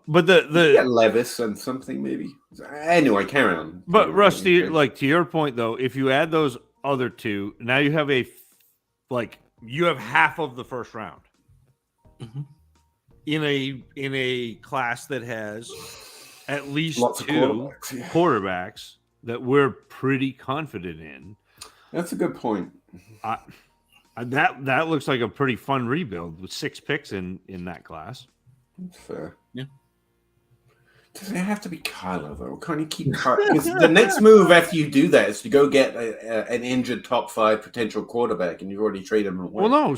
But the Levis and something maybe. Anyway, carry on. But Rusty, to your point though, if you add those other two, now you have you have half of the first round. Mm-hmm. In a class that has at least lots 2 quarterbacks that we're pretty confident in. That's a good point. That looks like a pretty fun rebuild with 6 picks in that class. That's fair. Yeah. Does it have to be Kyler though? Can't you keep Kyler? Because the next move after you do that is to go get an injured top 5 potential quarterback, and you've already traded him away. Well, no.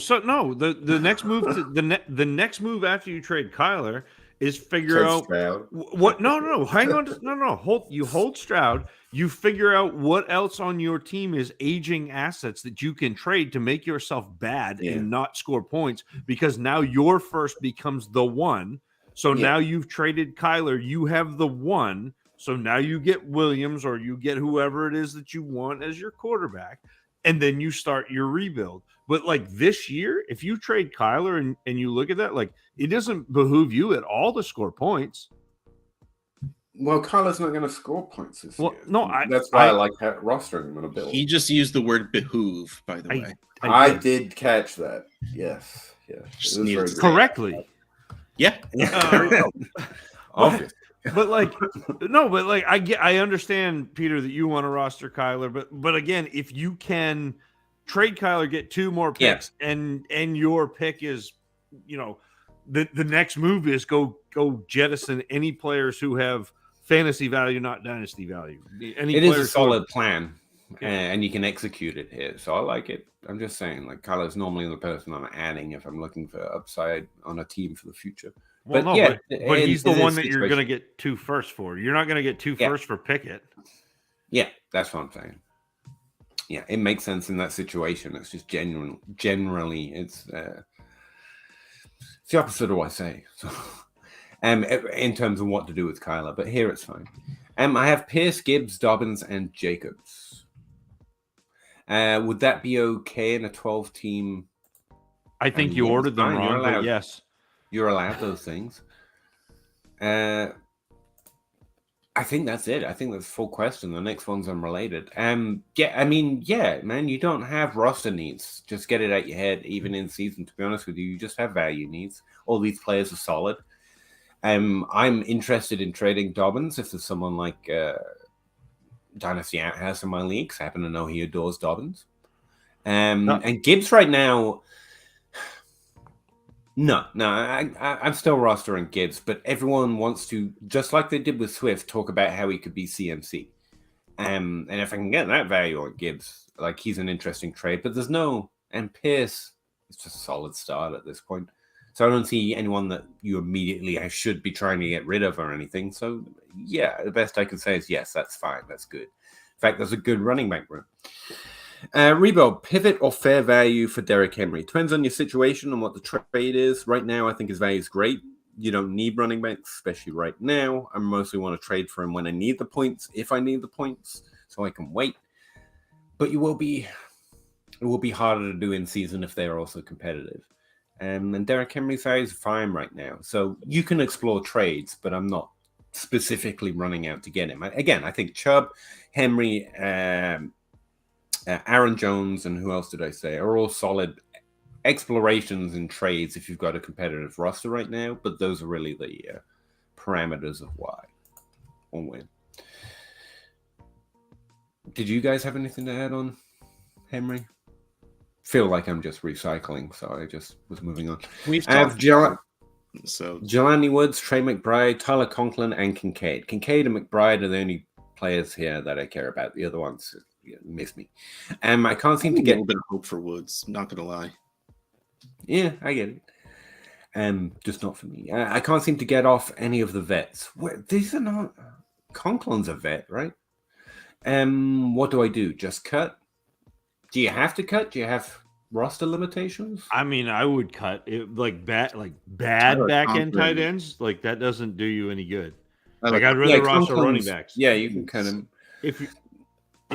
The next move the next move after you trade Kyler is figure out what. No. Hang on. No. Hold Stroud. You figure out what else on your team is aging assets that you can trade to make yourself bad and not score points, because now your first becomes the 1. So now you've traded Kyler. You have the 1. So now you get Williams or you get whoever it is that you want as your quarterback, and then you start your rebuild. But this year, if you trade Kyler and you look at that, it doesn't behoove you at all to score points. Well, Kyler's not going to score points this Well, year. no, That's why I like rostering him in a build. He just used the word behoove, by the way. I did catch that. Yes. Just It was needed very to good. correctly. Yeah. Obvious. But like, no, but like, I understand, Peter, that you want to roster Kyler, but again, if you can trade Kyler, get 2 more picks, and your pick is, the next move is go jettison any players who have fantasy value, not dynasty value. It is a solid plan, and you can execute it here. So I like it. I'm just saying, like, Kyler's normally the person I'm adding if I'm looking for upside on a team for the future. Well, but he's the one that you're going to get 2 firsts for. You're not going to get 2 firsts for Pickett. Yeah, that's what I'm saying. Yeah, it makes sense in that situation. It's just generally, it's the opposite of what I say. So, in terms of what to do with Kyler, but here it's fine. I have Pierce, Gibbs, Dobbins, and Jacobs. Would that be okay in a 12-team? I think you ordered them wrong, but yes. You're allowed those things. I think that's it. I think that's a full question. The next one's unrelated. Man, you don't have roster needs. Just get it out your head, even in season, to be honest with you. You just have value needs. All these players are solid. I'm interested in trading Dobbins if there's someone like Dynasty Outhouse in my leagues. I happen to know he adores Dobbins. And Gibbs right now... No, I'm still rostering Gibbs, but everyone wants to, just like they did with Swift, talk about how he could be CMC. And if I can get that value on Gibbs, like, he's an interesting trade, but there's no, and Pierce is just a solid start at this point. So I don't see anyone that you immediately I should be trying to get rid of or anything. So yeah, the best I can say is yes, that's fine. That's good. In fact, there's a good running back room. Rebuild, pivot or fair value for Derrick Henry. Depends on your situation and what the trade is. Right now, I think his value is great. You don't need running backs, especially right now. I mostly want to trade for him when I need the points, if I need the points, so I can wait. But it will be harder to do in season if they're also competitive. And Derrick Henry's value is fine right now. So you can explore trades, but I'm not specifically running out to get him. Again, I think Chubb, Henry, Aaron Jones, and who else did I say, are all solid explorations and trades if you've got a competitive roster right now, but those are really the parameters of why or when. Did you guys have anything to add on Henry? Feel like I'm just recycling, so I just was moving on. I have Jelani Woods, Trey McBride, Tyler Conklin, and Kincaid. Kincaid and McBride are the only players here that I care about. The other ones miss me. I can't seem to get a bit of hope for Woods. Not gonna lie. Yeah, I get it. Just not for me. I can't seem to get off any of the vets. These are not. Conklin's a vet, right? What do I do? Just cut? Do you have to cut? Do you have roster limitations? I mean, I would cut it bad back end tight ends. Like, that doesn't do you any good. Like, I'd rather roster running backs. Yeah, you can cut him. If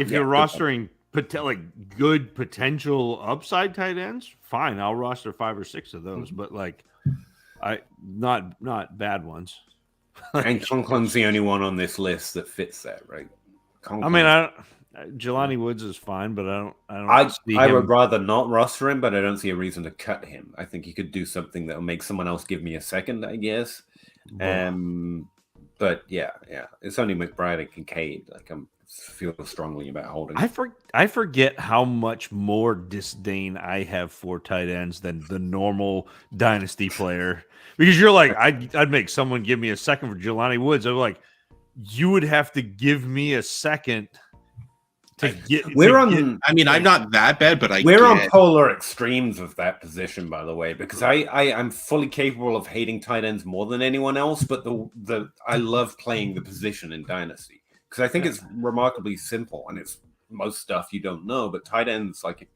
you're rostering good potential upside tight ends, fine, I'll roster 5 or 6 of those. But not bad ones. And Conklin's the only one on this list that fits that, right? Conklin. I mean, Jelani Woods is fine, but I would rather not roster him, but I don't see a reason to cut him. I think he could do something that will make someone else give me a second, I guess. But yeah, it's only McBride and Kincaid. Like, I feel strongly about holding. I forget how much more disdain I have for tight ends than the normal dynasty player. Because you're like, I'd make someone give me a second for Jelani Woods. I'm like, you would have to give me a second to get. I'm not that bad, but we're on polar extremes of that position, by the way, because I'm fully capable of hating tight ends more than anyone else. But I love playing the position in Dynasty because I think it's remarkably simple and it's most stuff you don't know. But tight ends, like, it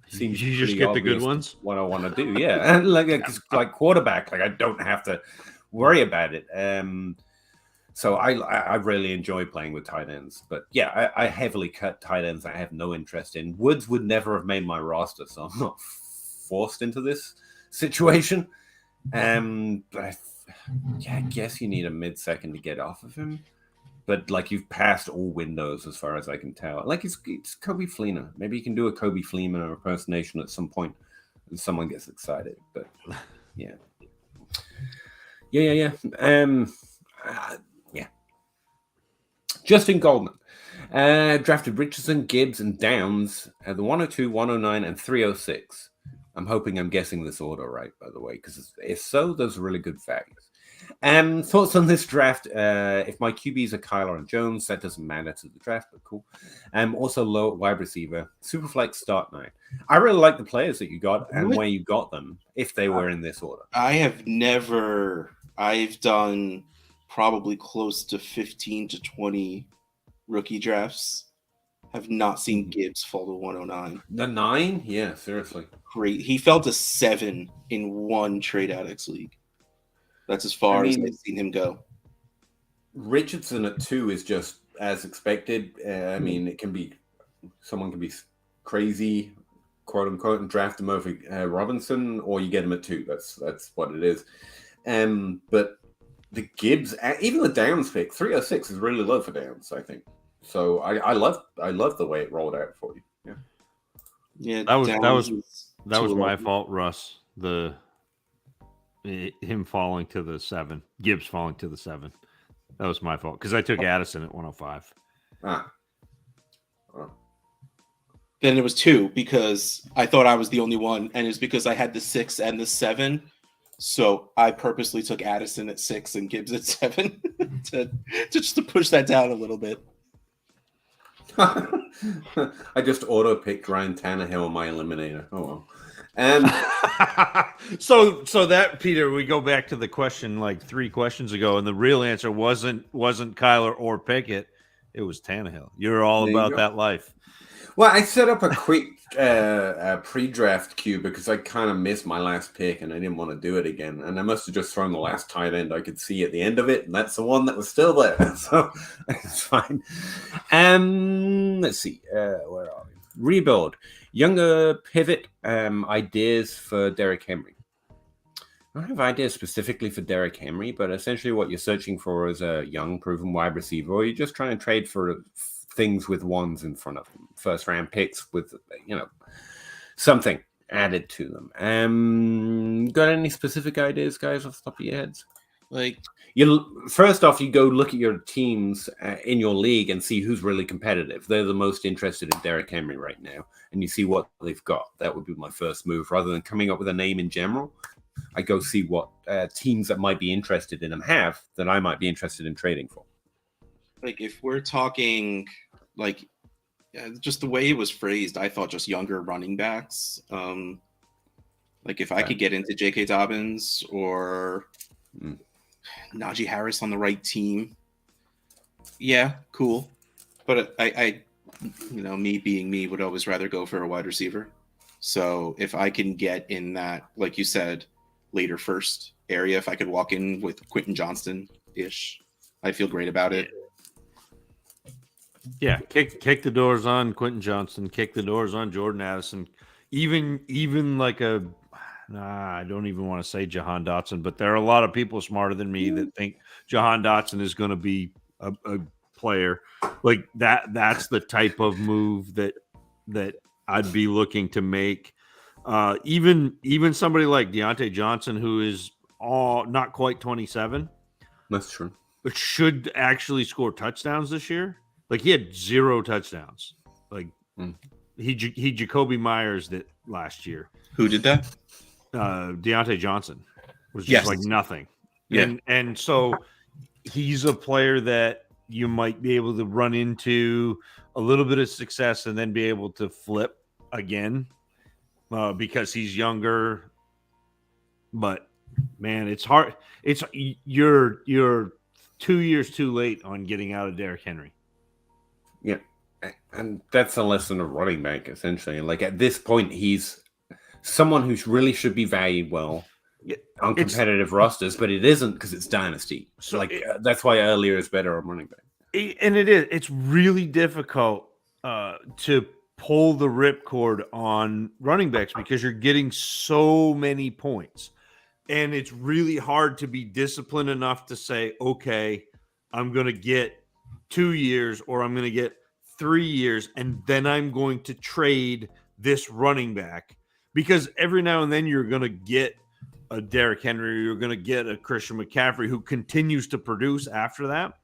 seems you just get the good ones. What I want to do, yeah, and like quarterback, like I don't have to worry about it. So I really enjoy playing with tight ends. But yeah, I heavily cut tight ends I have no interest in. Woods would never have made my roster, so I'm not forced into this situation. But I guess you need a mid-second to get off of him. but like you've passed all windows as far as I can tell. Like it's Kobe Fleener. Maybe you can do a Kobe Fleener impersonation at some point, and someone gets excited. But yeah. Yeah. Yeah. Justin Goldman drafted Richardson, Gibbs, and Downs at the 102, 109, and 306. I'm hoping I'm guessing this order right, by the way, because if so, those are really good values. Thoughts on this draft? If my QBs are Kyler and Jones, that doesn't matter to the draft, but cool. Also low wide receiver, Superflex start 9. I really like the players that you got and where you got them, if they were in this order. I've done probably close to 15 to 20 rookie drafts. Have not seen Gibbs fall to 109. The 9? Yeah, seriously. Great. He fell to 7 in one trade out X League. That's as far as I've seen him go. Richardson at 2 is just as expected. I mean, someone can be crazy, quote unquote, and draft him over Robinson, or you get him at 2. That's what it is. But the Gibbs, even the Downs pick, 306 is really low for Downs, I think. So I love the way it rolled out for you. Yeah, that was my fault, Russ. Him falling to the 7, Gibbs falling to the 7. That was my fault because I took Addison at 105. Then it was 2 because I thought I was the only one, and it's because I had the 6 and the 7. So I purposely took Addison at 6 and Gibbs at 7 just to push that down a little bit. I just auto picked Ryan Tannehill on my eliminator. Oh well. So that, Peter, we go back to the question like 3 questions ago, and the real answer wasn't Kyler or Pickett. It was Tannehill. You're all about that life. Well, I set up a quick pre-draft queue because I kind of missed my last pick and I didn't want to do it again. And I must have just thrown the last tight end I could see at the end of it, and that's the one that was still there. So it's fine. Let's see. Where are we? Rebuild. Younger pivot ideas for Derrick Henry. I don't have ideas specifically for Derrick Henry, but essentially what you're searching for is a young, proven wide receiver, or you're just trying to trade for things with ones in front of them. First round picks with, something added to them. Got any specific ideas, guys, off the top of your heads? First off, you go look at your teams in your league and see who's really competitive. They're the most interested in Derrick Henry right now, and you see what they've got. That would be my first move. Rather than coming up with a name in general, I go see what teams that might be interested in him have that I might be interested in trading for. Like if we're talking just the way it was phrased, I thought just younger running backs. Like if I could get into J.K. Dobbins or Najee Harris on the right team, yeah, cool. But I me being me, would always rather go for a wide receiver. So if I can get in that, like you said, later first area, if I could walk in with Quentin Johnston-ish, I feel great about it. Yeah, kick the doors on Quentin Johnston, kick the doors on Jordan Addison, even like I don't even want to say Jahan Dotson, but there are a lot of people smarter than me that think Jahan Dotson is going to be a player like that. That's the type of move that I'd be looking to make. Even somebody like Deontay Johnson, who is not quite 27. That's true. But should actually score touchdowns this year. Like he had 0 touchdowns. Like he Jacoby Myers did last year. Who did that? Deontay Johnson was just like nothing. Yeah. And so he's a player that you might be able to run into a little bit of success and then be able to flip again because he's younger. But man, it's hard. You're 2 years too late on getting out of Derrick Henry. Yeah, and that's a lesson of running back, essentially. Like at this point, he's someone who really should be valued well on competitive rosters, but it isn't because it's Dynasty. So that's why earlier is better on running back. And it is. It's really difficult to pull the ripcord on running backs because you're getting so many points. And it's really hard to be disciplined enough to say, okay, I'm going to get 2 years or I'm going to get 3 years, and then I'm going to trade this running back, because every now and then you're going to get a Derrick Henry, you're going to get a Christian McCaffrey who continues to produce after that.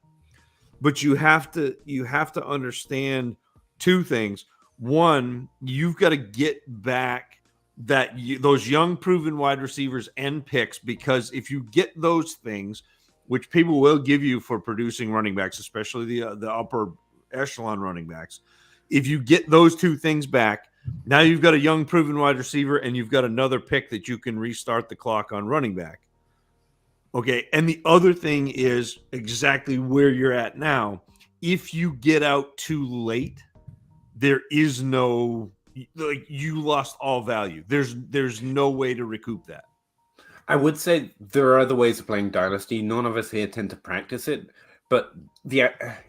But you have to understand two things. One, you've got to get back those young proven wide receivers and picks, because if you get those things, which people will give you for producing running backs, especially the upper echelon running backs, if you get those two things back, now you've got a young proven wide receiver and you've got another pick that you can restart the clock on running back. Okay, and the other thing is exactly where you're at now. If you get out too late, there is no, like, you lost all value. There's no way to recoup that. I would say there are other ways of playing Dynasty. None of us here tend to practice it, but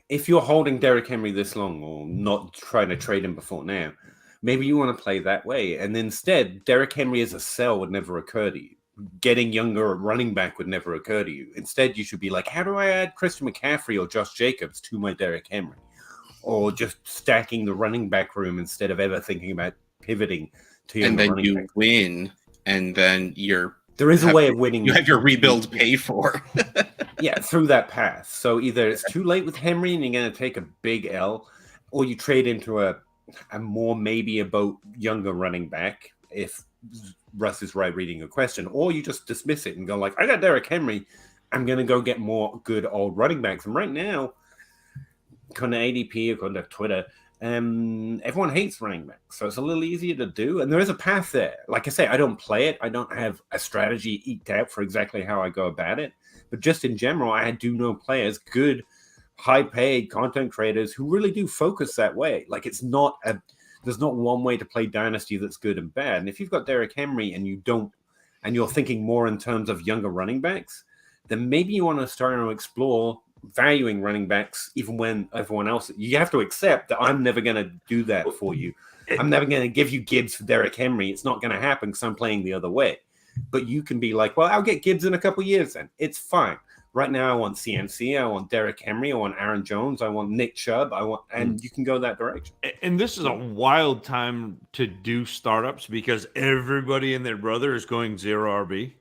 if you're holding Derrick Henry this long or not trying to trade him before now, maybe you want to play that way. And instead, Derrick Henry as a sell would never occur to you. Getting younger at running back would never occur to you. Instead, you should be like, how do I add Christian McCaffrey or Josh Jacobs to my Derrick Henry? Or just stacking the running back room instead of ever thinking about pivoting to and then you back. Win, and then there is a way of winning. You have your rebuild pay for. Yeah, through that path. So either it's too late with Henry and you're going to take a big L, or you trade into a more maybe about younger running back if Russ is right reading a question, or you just dismiss it and go like, I got Derrick Henry, I'm going to go get more good old running backs. And right now, according to ADP, according to Twitter, everyone hates running backs, so it's a little easier to do, and there is a path there. Like I say, I don't play it. I don't have a strategy eked out for exactly how I go about it, but just in general, I do know players, good, high-paid content creators who really do focus that way. Like there's not one way to play Dynasty that's good and bad. And if you've got Derrick Henry and you're thinking more in terms of younger running backs, then maybe you want to start to explore valuing running backs even when everyone else. You have to accept that I'm never going to do that for you. I'm never going to give you Gibbs for Derrick Henry. It's not going to happen because I'm playing the other way. But you can be like, well, I'll get Gibbs in a couple of years then. It's fine. Right now, I want CMC, I want Derrick Henry, I want Aaron Jones, I want Nick Chubb, and you can go that direction. And this is a wild time to do startups because everybody and their brother is going 0 RB.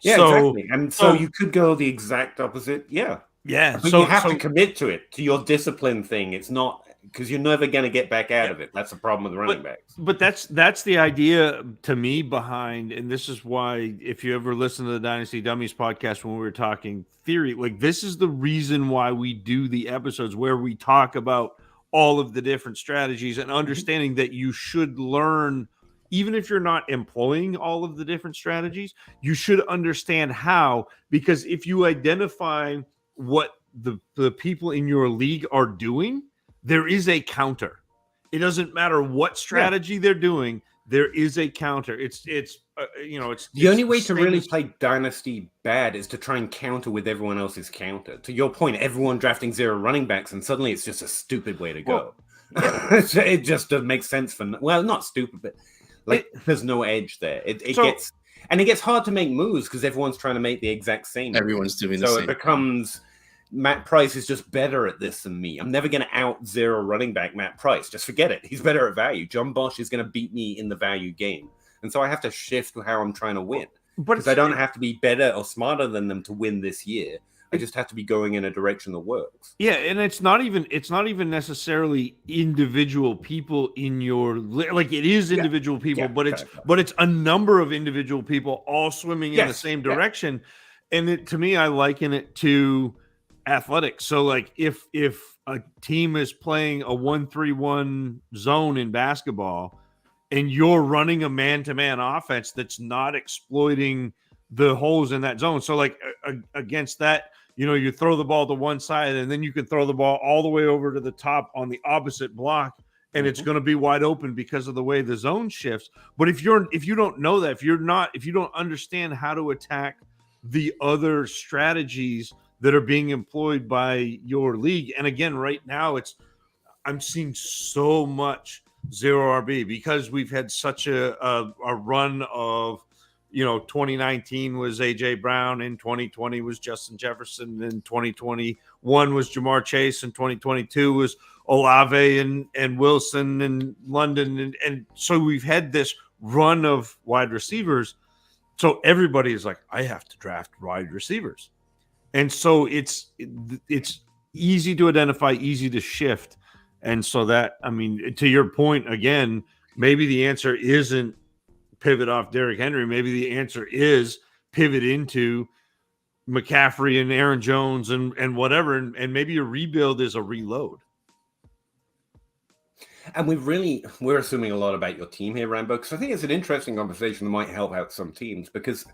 Yeah, exactly. And so you could go the exact opposite. Yeah. Yeah. But you have to commit to it, to your discipline thing. It's not because you're never going to get back out of it. That's the problem with running backs. But that's the idea to me behind, and this is why if you ever listen to the Dynasty Dummies podcast when we were talking theory, like this is the reason why we do the episodes where we talk about all of the different strategies and understanding that you should learn, even if you're not employing all of the different strategies, you should understand how, because if you identify what the people in your league are doing, there is a counter. It doesn't matter what strategy they're doing. There is a counter. It's the only way to really play Dynasty bad is to try and counter with everyone else's counter. To your point, everyone drafting 0 running backs, and suddenly it's just a stupid way to go. It just doesn't make sense not stupid, but there's no edge there. It gets hard to make moves because everyone's trying to make the exact same. Everyone's doing the same. So it becomes Matt Price is just better at this than me. I'm never going to out 0 running back Matt Price. Just forget it. He's better at value. John Bosch is going to beat me in the value game. And so I have to shift how I'm trying to win. Because I don't have to be better or smarter than them to win this year. I just have to be going in a direction that works. Yeah, and it's not even necessarily individual people in your like it is individual people, but it's a number of individual people all swimming in the same direction. And to me, I liken it to athletics. So like if a team is playing a 1-3-1 zone in basketball and you're running a man-to-man offense that's not exploiting the holes in that zone. So like against that, you throw the ball to one side and then you can throw the ball all the way over to the top on the opposite block and it's going to be wide open because of the way the zone shifts. But if you don't know that, if you don't understand how to attack the other strategies that are being employed by your league. And again, right now I'm seeing so much 0 RB because we've had such a run of 2019 was AJ Brown, in 2020 was Justin Jefferson, in 2021 was Jamar Chase, and 2022 was Olave and Wilson and London, and so we've had this run of wide receivers. So everybody is like, I have to draft wide receivers, and so it's easy to identify, easy to shift. And so that, I mean, to your point, again, maybe the answer isn't pivot off Derrick Henry. Maybe the answer is pivot into McCaffrey and Aaron Jones and whatever. And maybe a rebuild is a reload. And we're assuming a lot about your team here, Rambo, because I think it's an interesting conversation that might help out some teams because,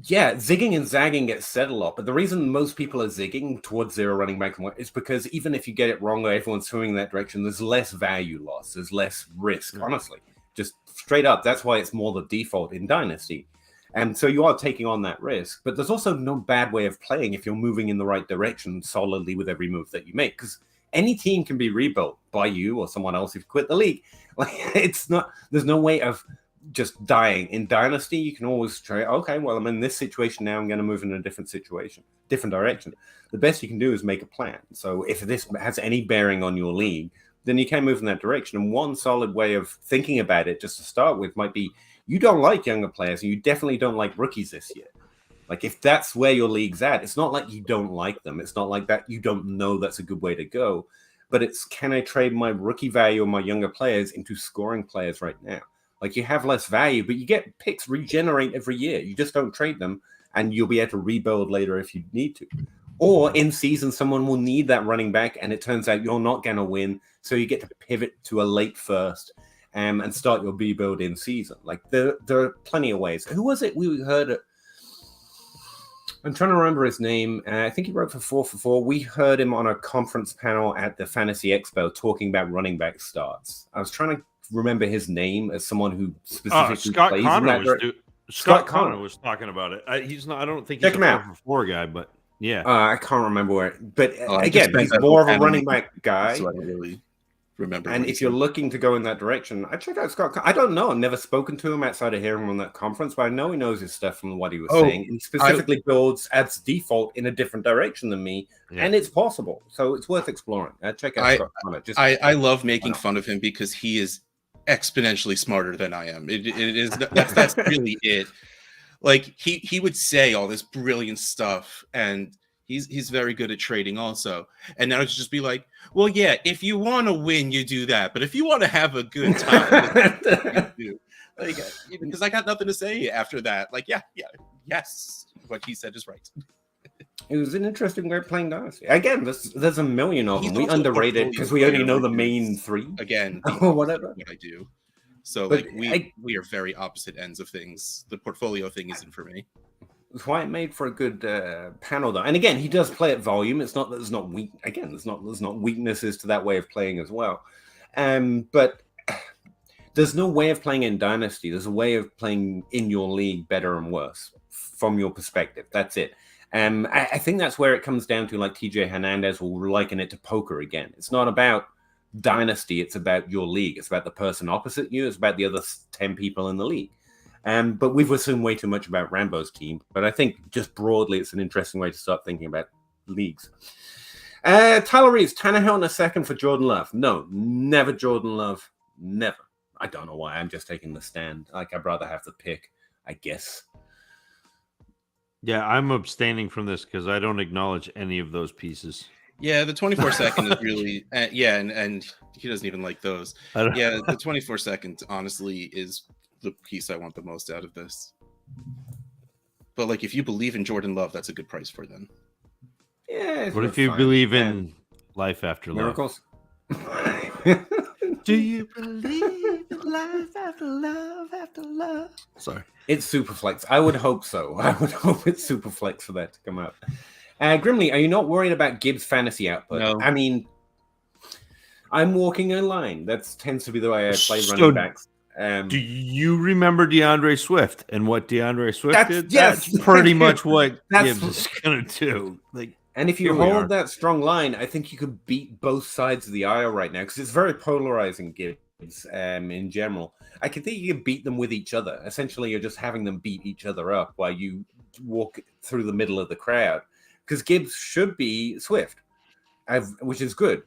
yeah, zigging and zagging gets said a lot, but the reason most people are zigging towards zero running back is because even if you get it wrong or everyone's swimming in that direction, there's less value loss, there's less risk, honestly. Just straight up, that's why it's more the default in Dynasty. And so you are taking on that risk, but there's also no bad way of playing if you're moving in the right direction solidly with every move that you make, because any team can be rebuilt by you or someone else if you quit the league. Like, there's no way of just dying. In Dynasty, you can always try, okay, well, I'm in this situation now, I'm going to move in a different direction. The best you can do is make a plan. So if this has any bearing on your league, then you can move in that direction. And one solid way of thinking about it, just to start with, might be you don't like younger players, and you definitely don't like rookies this year. Like, if that's where your league's at, it's not like you don't like them. It's not like that you don't know that's a good way to go. But it's, can I trade my rookie value or my younger players into scoring players right now? Like, you have less value, but you get picks regenerate every year. You just don't trade them, and you'll be able to rebuild later if you need to. Or in season, someone will need that running back, and it turns out you're not going to win, so you get to pivot to a late first and start your rebuild in season. Like, there are plenty of ways. Who was it we heard? I'm trying to remember his name. I think he wrote for 4 for 4. We heard him on a conference panel at the Fantasy Expo talking about running back starts. I was trying to remember his name as someone who specifically plays in that direction. Scott Connor was talking about it. He's not. I don't think he's a 4 for 4 guy, but yeah, I can't remember where. But again, he's more of a running back guy. So I don't really remember. And if you're looking to go in that direction, I check out Scott. I don't know. I've never spoken to him outside of hearing him on that conference, but I know he knows his stuff from what he was saying. And he specifically builds as default in a different direction than me, and it's possible. So it's worth exploring. Check out Scott Connor. I love making fun of him because he is exponentially smarter than I am. It is that's really it. Like, he would say all this brilliant stuff, and he's very good at trading also. And now it's just be like, well, yeah, if you want to win, you do that, but if you want to have a good time, you do. Like, because I got nothing to say after that. Like, yes, what he said is right. It was an interesting way of playing Dynasty. Again, there's a million of them. We underrate it because we only know the main 3. Again, or whatever. What I do. So, but like, we are very opposite ends of things. The portfolio thing isn't for me. That's why it made for a good panel, though. And again, he does play at volume. It's not that there's not weak. Again, there's not weaknesses to that way of playing as well. But there's no way of playing in Dynasty. There's a way of playing in your league better and worse from your perspective. That's it. I think that's where it comes down to, like TJ Hernandez will liken it to poker again. It's not about Dynasty. It's about your league. It's about the person opposite you. It's about the other 10 people in the league. But we've assumed way too much about Rambo's team. But I think just broadly, it's an interesting way to start thinking about leagues. Tyler Reeves, Tannehill in a second for Jordan Love. No, never Jordan Love. Never. I don't know why. I'm just taking the stand. Like, I'd rather have the pick, I guess. Yeah, I'm abstaining from this because I don't acknowledge any of those pieces. Yeah, the 24 second is really, and he doesn't even like those. Yeah, the 24 second, honestly, is the piece I want the most out of this. But, like, if you believe in Jordan Love, that's a good price for them. Yeah. What if you believe in life after miracles? Love? Do you believe in life after love after love? Sorry. It's Superflex. I would hope so. I would hope it's Superflex for that to come out. Grimly, are you not worried about Gibbs' fantasy output? No. I mean, I'm walking a line. That tends to be the way I play running backs. Do you remember DeAndre Swift and what DeAndre Swift did? Yes. That's pretty much what Gibbs is going to do. Like, and if you hold that strong line, I think you could beat both sides of the aisle right now because it's very polarizing, Gibbs. in general. I can think you can beat them with each other. Essentially, you're just having them beat each other up while you walk through the middle of the crowd. Because Gibbs should be swift, which is good.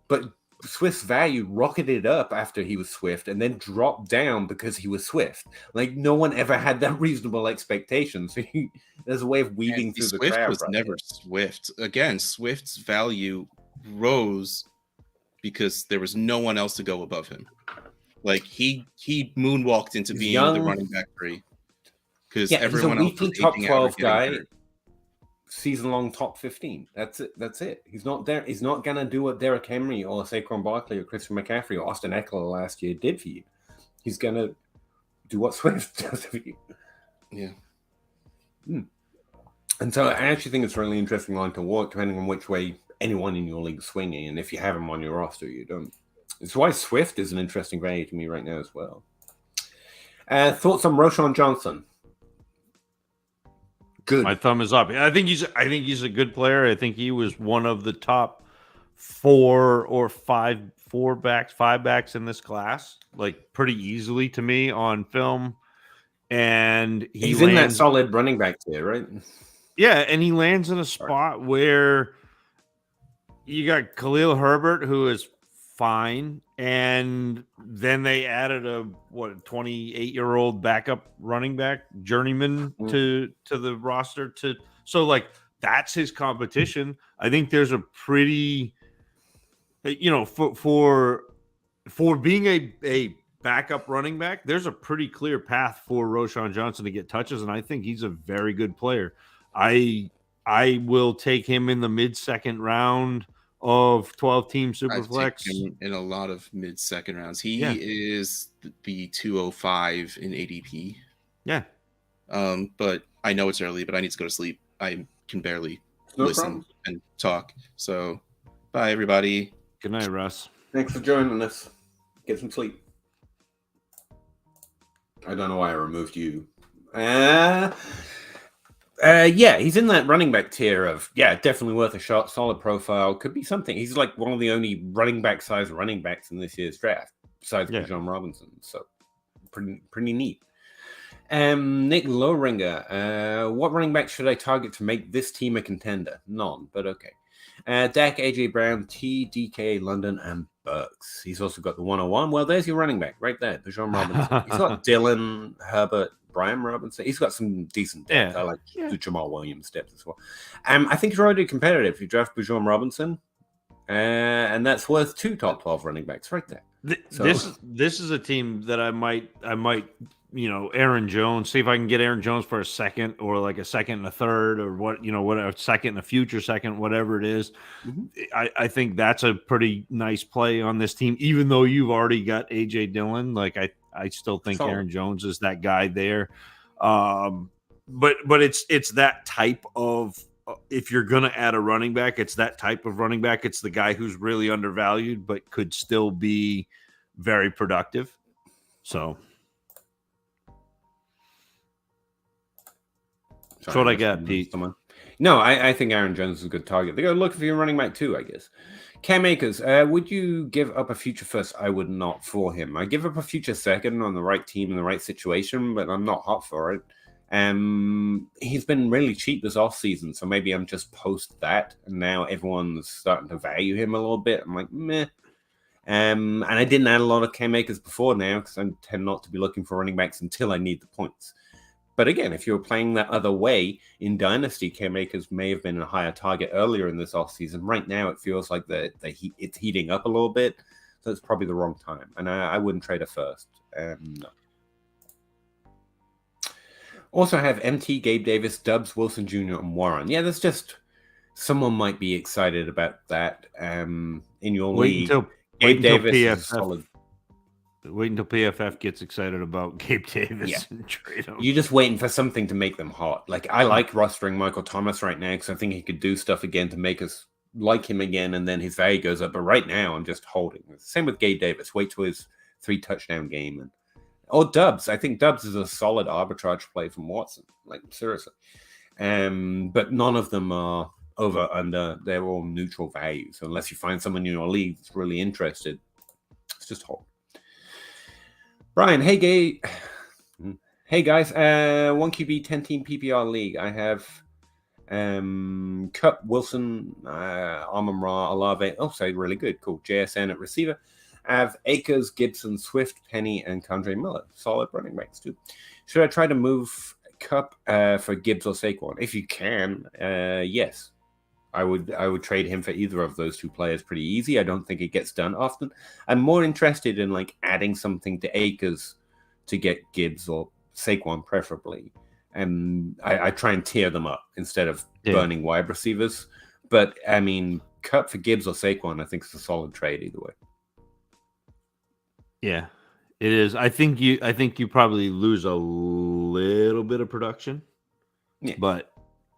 But Swift's value rocketed up after he was swift and then dropped down because he was swift. Like, no one ever had that reasonable expectation. So there's a way of weaving through the crowd. Swift was never swift. Again, Swift's value rose because there was no one else to go above him. Like, he moonwalked into being the running back 3 because everyone else was top 12 guy, season-long top 15. That's it. He's not there. He's not gonna do what Derrick Henry or Saquon Barkley or Christian McCaffrey or Austin Eckler last year did for you. He's gonna do what Swift does for you. Yeah. And so I actually think it's a really interesting line to walk, depending on which way anyone in your league is swinging, and if you have him on your roster, you don't. It's why Swift is an interesting value to me right now as well. Thoughts on Roschon Johnson? Good. My thumb is up. I think he's a good player. I think he was one of the top 4 or 5 backs in this class, like pretty easily to me on film. And he's in that solid running back tier, right? Yeah, and he lands in a spot where you got Khalil Herbert, who is fine, and then they added a 28-year-old backup running back journeyman to the roster. So like that's his competition. I think there's a pretty, for being a backup running back, there's a pretty clear path for Roschon Johnson to get touches, and I think he's a very good player. I will take him in the mid-second round of 12-team Superflex. In a lot of mid-second rounds. He is the 205 in ADP. Yeah. But I know it's early, but I need to go to sleep. I can barely listen and talk. So, bye, everybody. Good night, Russ. Thanks for joining us. Get some sleep. I don't know why I removed you. He's in that running back tier of, definitely worth a shot, solid profile. Could be something. He's like one of the only running back size running backs in this year's draft, besides Bijan Robinson. So pretty neat. Nick Lowringer, what running back should I target to make this team a contender? None, but okay. Dak, AJ Brown, DK, London, and Burks. He's also got the 101. Well, there's your running back right there, Bijan Robinson. He's got Dylan, Herbert, Brian Robinson. He's got some decent depth. I like the Jamal Williams depth as well. I think you're already competitive if you draft Bijan Robinson, and that's worth 2 top 12 running backs right there. This is a team that I might Aaron Jones, see if I can get Aaron Jones for a second or like a second and a third or what a second and a future second, whatever it is. Mm-hmm. I think that's a pretty nice play on this team, even though you've already got AJ Dillon. Like I still think Aaron Jones is that guy there. But it's that type of, if you're going to add a running back, it's that type of running back. It's the guy who's really undervalued, but could still be very productive. So that's what I got, Pete. No, I think Aaron Jones is a good target. They go look for your running back too, I guess. Cam Akers, would you give up a future first? I would not for him. I give up a future second on the right team in the right situation, but I'm not hot for it. He's been really cheap this offseason, so maybe I'm just post that, and now everyone's starting to value him a little bit. I'm like, meh. And I didn't add a lot of Cam Akers before now because I tend not to be looking for running backs until I need the points. But again, if you're playing that other way in Dynasty, Cam Akers may have been a higher target earlier in this offseason. Right now, it feels like it's heating up a little bit, so it's probably the wrong time. And I wouldn't trade a first. No. Also have MT, Gabe Davis, Dubs, Wilson Jr., and Warren. Yeah, there's just someone might be excited about that in your league. Gabe Davis is solid. Wait until PFF gets excited about Gabe Davis and trade him. You're just waiting for something to make them hot. Like, I like rostering Michael Thomas right now because I think he could do stuff again to make us like him again, and then his value goes up. But right now, I'm just holding. Same with Gabe Davis. Wait till his 3-touchdown game. Or Dubs. I think Dubs is a solid arbitrage play from Watson. Like, seriously. But none of them are over, under. They're all neutral value. So unless you find someone in your league that's really interested, It's just hold. Brian, hey guys, 1QB 10-team PPR league. I have Cup, Wilson, Amon-Ra, Olave. Oh, so really good. Cool. JSN at receiver. I have Akers, Gibson, Swift, Penny, and Kendre Miller. Solid running backs too. Should I try to move Cup for Gibbs or Saquon? If you can, yes. I would trade him for either of those two players pretty easy. I don't think it gets done often. I'm more interested in like adding something to Akers to get Gibbs or Saquon preferably. And I try and tear them up instead of burning wide receivers. But I mean, Cup for Gibbs or Saquon, I think is a solid trade either way. Yeah, it is. I think you probably lose a little bit of production, but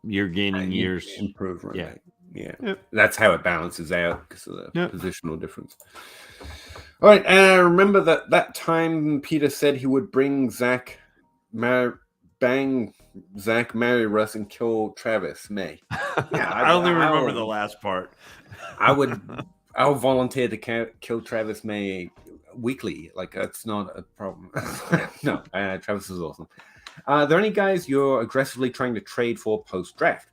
you're gaining years. Improve, right? Yeah. Yeah. Yep. That's how it balances out because of the positional difference. All right. Remember that time Peter said he would bring Zach, marry Russ, and kill Travis May. Yeah, I only remember the last part. I'll volunteer to kill Travis May weekly. Like, that's not a problem. No, Travis is awesome. Are there any guys you're aggressively trying to trade for post-draft?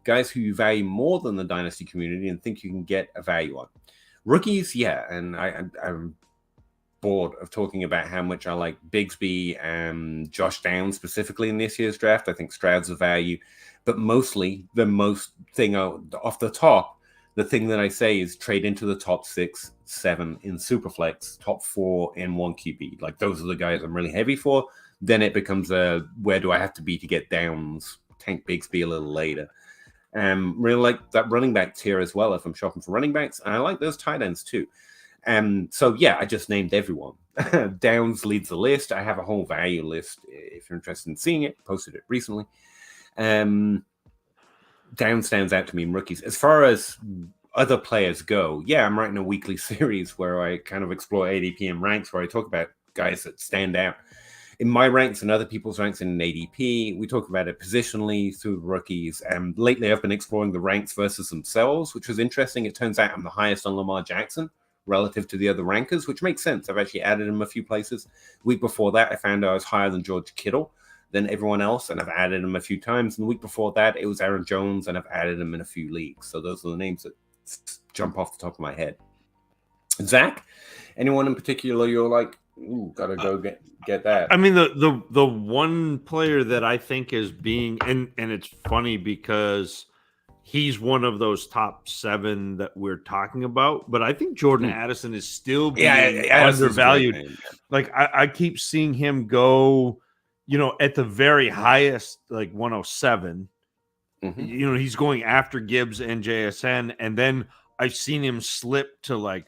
Guys who you value more than the Dynasty community and think you can get a value on? Rookies, yeah. And I'm bored of talking about how much I like Bigsby and Josh Downs specifically in this year's draft. I think Stroud's a value. But mostly, the most thing off the top, the thing that I say is trade into the top 6, 7 in Superflex, top 4 in 1QB. Like, those are the guys I'm really heavy for. Then it becomes where do I have to be to get Downs, Tank Bigsby a little later. Really like that running back tier as well if I'm shopping for running backs. And I like those tight ends too. So yeah, I just named everyone. Downs leads the list. I have a whole value list if you're interested in seeing it. Posted it recently. Downs stands out to me in rookies. As far as other players go, yeah, I'm writing a weekly series where I kind of explore ADP and ranks where I talk about guys that stand out in my ranks and other people's ranks in an ADP. We talk about it positionally through rookies. And lately I've been exploring the ranks versus themselves, which was interesting. It turns out I'm the highest on Lamar Jackson relative to the other rankers, which makes sense. I've actually added him a few places. The week before that, I found I was higher than George Kittle than everyone else, and I've added him a few times. And the week before that, it was Aaron Jones, and I've added him in a few leagues. So those are the names that jump off the top of my head. Zach, anyone in particular you're like, ooh, gotta go get that? I mean, the one player that I think is being, and it's funny because he's one of those top 7 that we're talking about, but I think Jordan Addison is still being undervalued. Like I keep seeing him go, at the very highest, like 107. Mm-hmm. He's going after Gibbs and JSN, and then I've seen him slip to like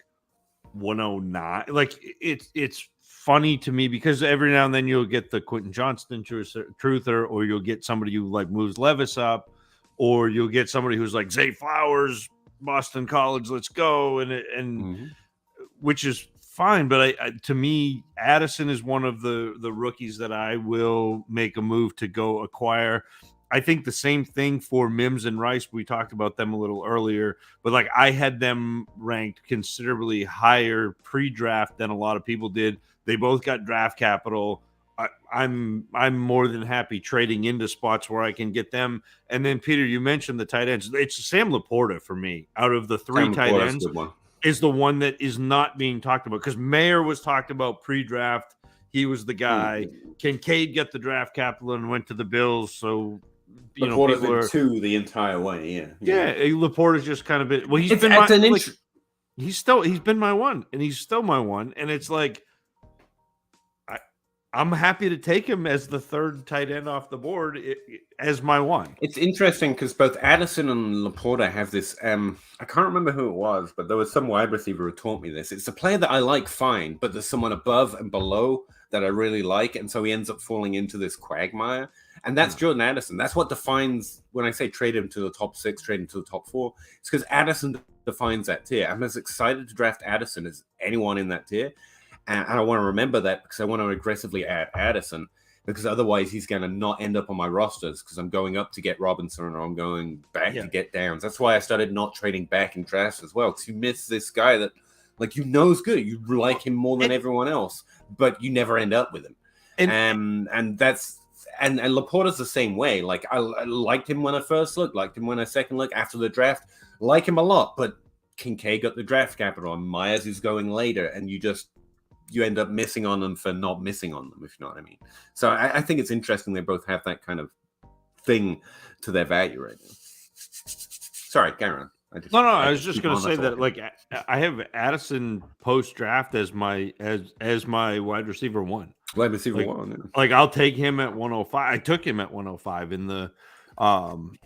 109. Like it's funny to me because every now and then you'll get the Quentin Johnston truther, or you'll get somebody who like moves Levis up, or you'll get somebody who's like Zay Flowers, Boston College, let's go, and mm-hmm. which is fine. But to me, Addison is one of the rookies that I will make a move to go acquire. I think the same thing for Mims and Rice. We talked about them a little earlier, but like I had them ranked considerably higher pre-draft than a lot of people did. They both got draft capital. I'm more than happy trading into spots where I can get them. And then Peter, you mentioned the tight ends. It's Sam Laporta for me. Out of the 3 tight ends, is the one that is not being talked about because Mayer was talked about pre-draft. He was the guy. Kincaid got the draft capital and went to the Bills. So Laporta's been 2 the entire way. Yeah. Laporta's just kind of been. Well, he's been he's been my one, and he's still my one. And it's like, I'm happy to take him as the 3rd tight end off the board as my one. It's interesting because both Addison and Laporta have this. I can't remember who it was, but there was some wide receiver who taught me this. It's a player that I like fine, but there's someone above and below that I really like, and so he ends up falling into this quagmire. And that's Jordan Addison. That's what defines when I say trade him to the top 6, trade him to the top 4. It's because Addison defines that tier. I'm as excited to draft Addison as anyone in that tier. And I want to remember that because I want to aggressively add Addison because otherwise he's going to not end up on my rosters because I'm going up to get Robinson or I'm going back to get Downs. That's why I started not trading back in drafts as well because you miss this guy that Like, you know he's good. You like him more than everyone else, but you never end up with him. And that's and Laporta's the same way. Like, I liked him when I first looked, liked him when I second look after the draft, like him a lot, but Kincaid got the draft capital and Myers is going later, and you end up missing on them for not missing on them, if you know what I mean. So I think it's interesting they both have that kind of thing to their value right now. Sorry, carry on. I was just going to say that, like, I have Addison post draft as my wide receiver one. Wide receiver like, one. Yeah. Like, I'll take him at 105. I took him at 105 in the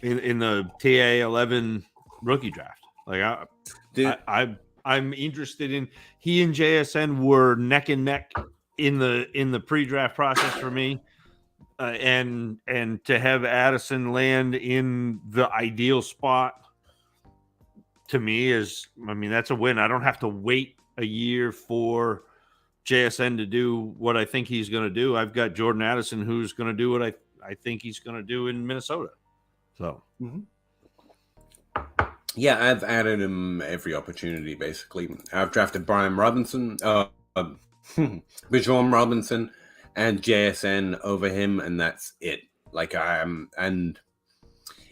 in the TA 11 rookie draft. Like, I'm interested in. He and JSN were neck and neck in the pre-draft process for me. And to have Addison land in the ideal spot to me that's a win. I don't have to wait a year for JSN to do what I think he's going to do. I've got Jordan Addison who's going to do what I think he's going to do in Minnesota. So, yeah, I've added him every opportunity, basically. I've drafted Brian Robinson, Bijan Robinson, and JSN over him, and that's it. Like, and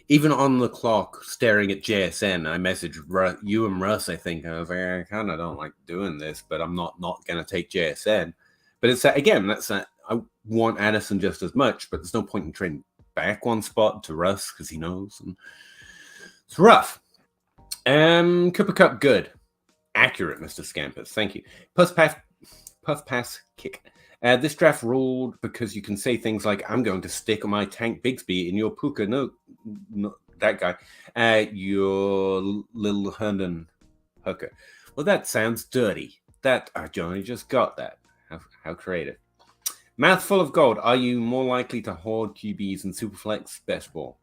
even on the clock, staring at JSN, I messaged you and Russ, I think. I was like, I kind of don't like doing this, but I'm not going to take JSN. But it's again, I want Addison just as much, but there's no point in trading back one spot to Russ because he knows. And it's rough. Cooper Cup, good. Accurate, Mr. Scampers. Thank you. Puff pass kick. This draft ruled because you can say things like, I'm going to stick my Tank Bigsby in your Puka. No, that guy. Your little Herndon hooker. Well, that sounds dirty. Johnny just got that. How creative. Mouthful of gold. Are you more likely to hoard QBs in Superflex? Best ball.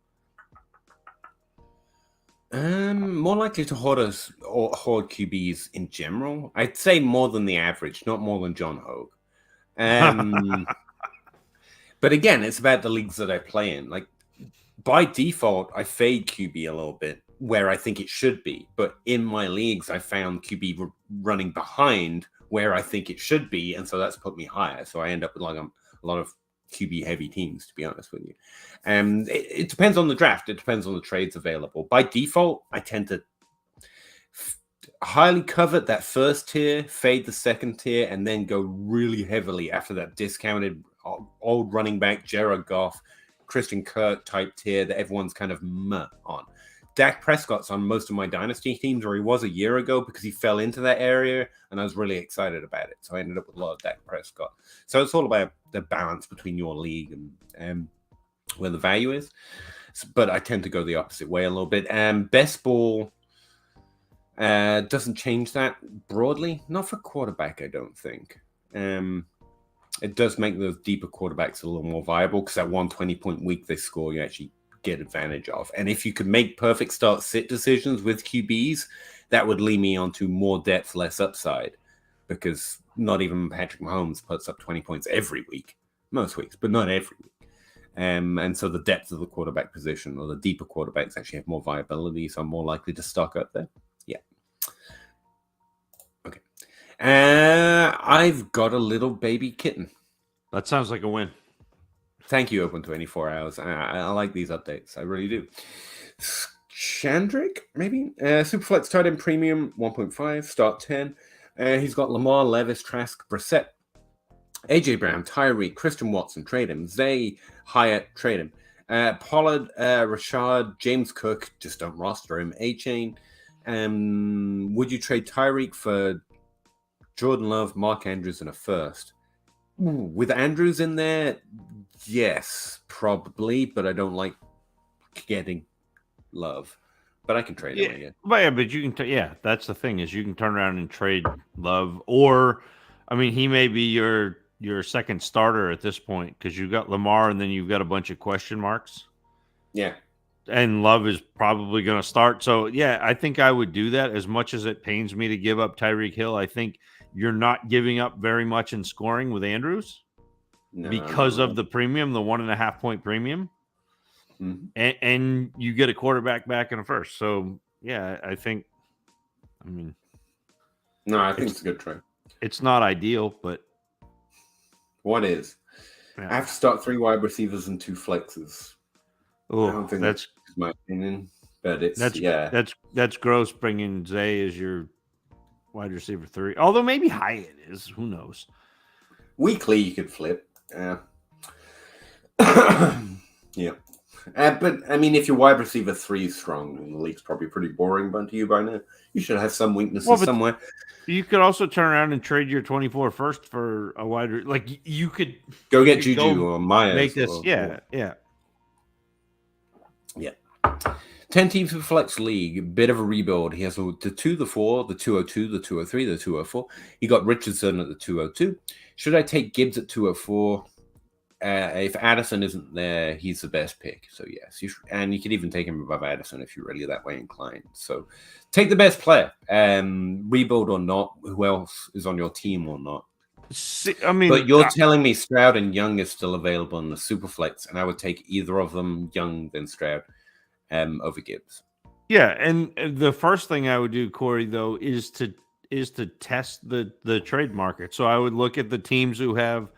More likely to hoard QBs in general. I'd say more than the average, not more than John Hogue. But again, it's about the leagues that I play in. Like, by default, I fade QB a little bit where I think it should be. But in my leagues, I found QB running behind where I think it should be, and so that's put me higher. So I end up with like a lot of QB heavy teams, to be honest with you. It depends on the draft. It depends on the trades available. By default, I tend to highly covet that first tier, fade the second tier, and then go really heavily after that discounted old running back Jared Goff, Christian Kirk type tier that everyone's kind of meh on. Dak Prescott's on most of my dynasty teams, where he was a year ago, because he fell into that area, and I was really excited about it. So I ended up with a lot of Dak Prescott. So it's all about the balance between your league and where the value is. But I tend to go the opposite way a little bit. Best ball doesn't change that broadly. Not for quarterback, I don't think. It does make those deeper quarterbacks a little more viable, because that 120-point week they score, you actually get advantage of. And if you could make perfect start sit decisions with QBs, that would lead me onto more depth, less upside, because not even Patrick Mahomes puts up 20 points every week. Most weeks, but not every week. And so the depth of the quarterback position, or the deeper quarterbacks, actually have more viability, so I'm more likely to stock up there. Yeah. Okay. I've got a little baby kitten. That sounds like a win. Thank you, Open 24 Hours. I like these updates. I really do. Chandrick, maybe? Superflex tight end premium, 1.5, start 10. He's got Lamar, Levis, Trask, Brissett, AJ Brown, Tyreek, Christian Watson, trade him. Zay, Hyatt, trade him. Pollard, Rashad, James Cook, just don't roster him. A-Chain. Would you trade Tyreek for Jordan Love, Mark Andrews, and a first? Ooh, with Andrews in there, yes, probably, but I don't like getting Love. But I can trade him again. But you can, that's the thing, is you can turn around and trade Love, or, I mean, he may be your second starter at this point, because you've got Lamar and then you've got a bunch of question marks. Yeah. And Love is probably going to start. So, yeah, I think I would do that. As much as it pains me to give up Tyreek Hill, I think you're not giving up very much in scoring with Andrews because of the premium, the 1.5 point premium. Mm-hmm. And you get a quarterback back in a first. So, yeah, I think, No, I think it's a good trade. It's not ideal, but What is? yeah. I have to start 3 wide receivers and 2 flexes. I Oh, don't think that's my opinion, but it's that's gross. Bringing Zay as your wide receiver 3, although maybe Hyatt is. Who knows? Weekly you could flip. Yeah. But I mean, if your wide receiver 3 is strong, the league's probably pretty boring to you by now. You should have some weaknesses somewhere. You could also turn around and trade your 24 first for a wide. Like you could go get Juju or Myers. Make this, yeah. 10 teams for Flex League, bit of a rebuild. He has the 2, the 4, the 202, the 203, the 204. He got Richardson at the 202. Should I take Gibbs at 204? If Addison isn't there, he's the best pick. So yes, and you could even take him above Addison if you're really that way inclined. So take the best player. Rebuild or not, who else is on your team or not? But you're telling me Stroud and Young is still available in the Superflex, and I would take either of them, Young then Stroud, over Gibbs. Yeah, and the first thing I would do, Corey, though, is to test the trade market. So I would look at the teams who have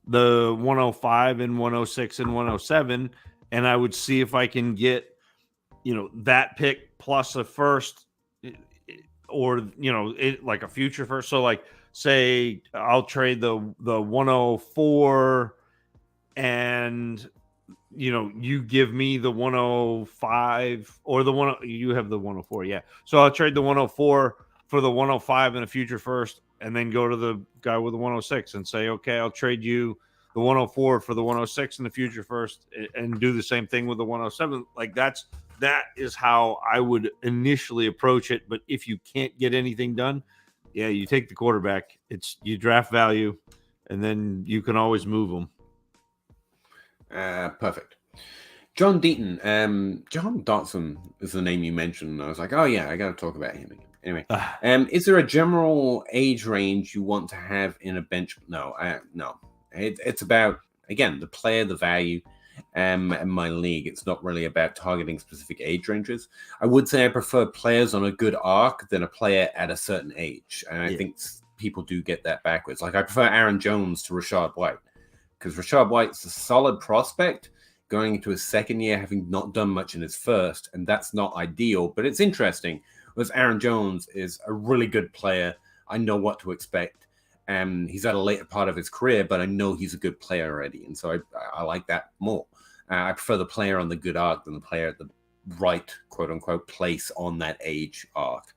the 105 and 106 and 107, and I would see if I can get, that pick plus a first, or like a future first. So like, say I'll trade the 104, and you give me the 105 or you have the 104. Yeah. So I'll trade the 104 for the 105 and a future first, and then go to the guy with the 106 and say, okay, I'll trade you the 104 for the 106 and the future first, and do the same thing with the 107. Like that is how I would initially approach it. But if you can't get anything done, yeah, you take the quarterback. You draft value, and then you can always move them. Perfect. John Deaton. John Dotson is the name you mentioned. I was like, oh yeah, I got to talk about him again. Anyway, is there a general age range you want to have in a bench? No. It's about, again, the player, the value, and my league. It's not really about targeting specific age ranges. I would say I prefer players on a good arc than a player at a certain age. And I think people do get that backwards. Like I prefer Aaron Jones to Rachaad White, because Rachaad White's a solid prospect going into his second year, having not done much in his first, and that's not ideal, but it's interesting. Whereas Aaron Jones is a really good player. I know what to expect. He's at a later part of his career, but I know he's a good player already, and so I like that more. I prefer the player on the good arc than the player at the right, quote-unquote, place on that age arc,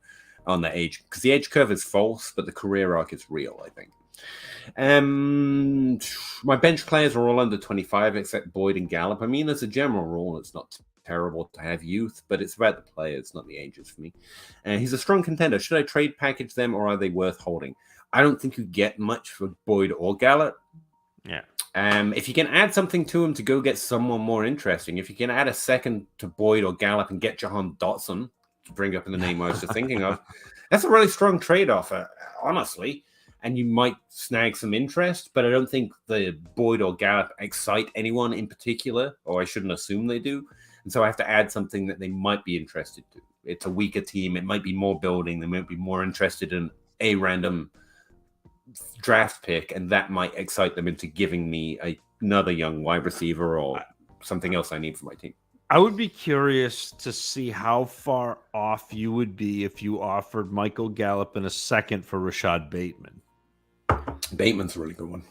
because the age curve is false, but the career arc is real, I think. My bench players are all under 25 except Boyd and Gallup. I mean, as a general rule, it's not terrible to have youth, but it's about the players, not the ages for me. He's a strong contender. Should I trade package them, or are they worth holding? I don't think you get much for Boyd or Gallup. Yeah. If you can add something to him to go get someone more interesting, if you can add a second to Boyd or Gallup and get Jahan Dotson, to bring up in the name I was just thinking of, that's a really strong trade offer, honestly. And you might snag some interest, but I don't think the Boyd or Gallup excite anyone in particular, or I shouldn't assume they do. And so I have to add something that they might be interested to. It's a weaker team. It might be more building. They might be more interested in a random draft pick, and that might excite them into giving me another young wide receiver or something else I need for my team. I would be curious to see how far off you would be if you offered Michael Gallup in a second for Rashad Bateman. Bateman's a really good one.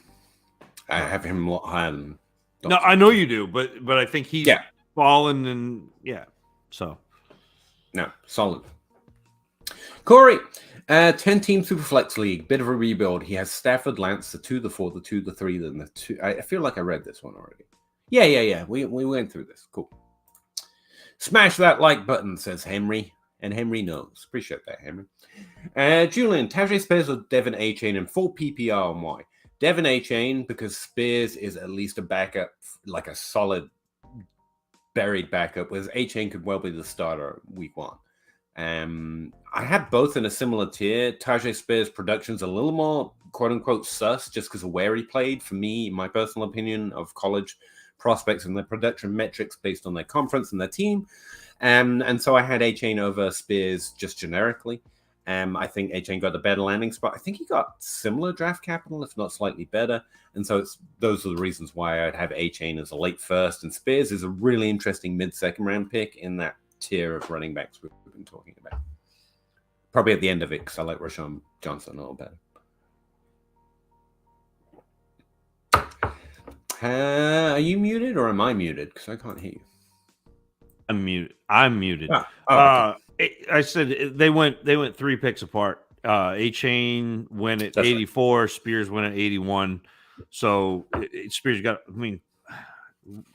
I have him a lot higher than Dotson. No, I know you do, but I think he's fallen, and so. No, solid. Corey, 10-team Superflex League, bit of a rebuild. He has Stafford, Lance, the 2, the 4, the 2, the 3, then the 2. I feel like I read this one already. Yeah. We went through this. Cool. Smash that like button, says Henry. And Henry knows. Appreciate that, Henry. Julian, Tajay Spears or Devin A-Chain in full PPR and why? Devin A-Chain, because Spears is at least a backup, like a solid buried backup, whereas A-Chain could well be the starter week 1. I had both in a similar tier. Tajay Spears' production's a little more quote-unquote sus just because of where he played. For me, my personal opinion of college prospects and their production metrics based on their conference and their team. And so I had A-Chain over Spears just generically. I think A-Chain got the better landing spot. I think he got similar draft capital, if not slightly better. And so those are the reasons why I'd have A-Chain as a late first. And Spears is a really interesting mid-second round pick in that tier of running backs we've been talking about. Probably at the end of it, because I like Rashawn Johnson a little better. Are you muted or am I muted? Because I can't hear you. I'm muted. Okay. I said they went 3 picks apart. A-Chain went at 84, right. Spears went at 81. So Spears got. I mean,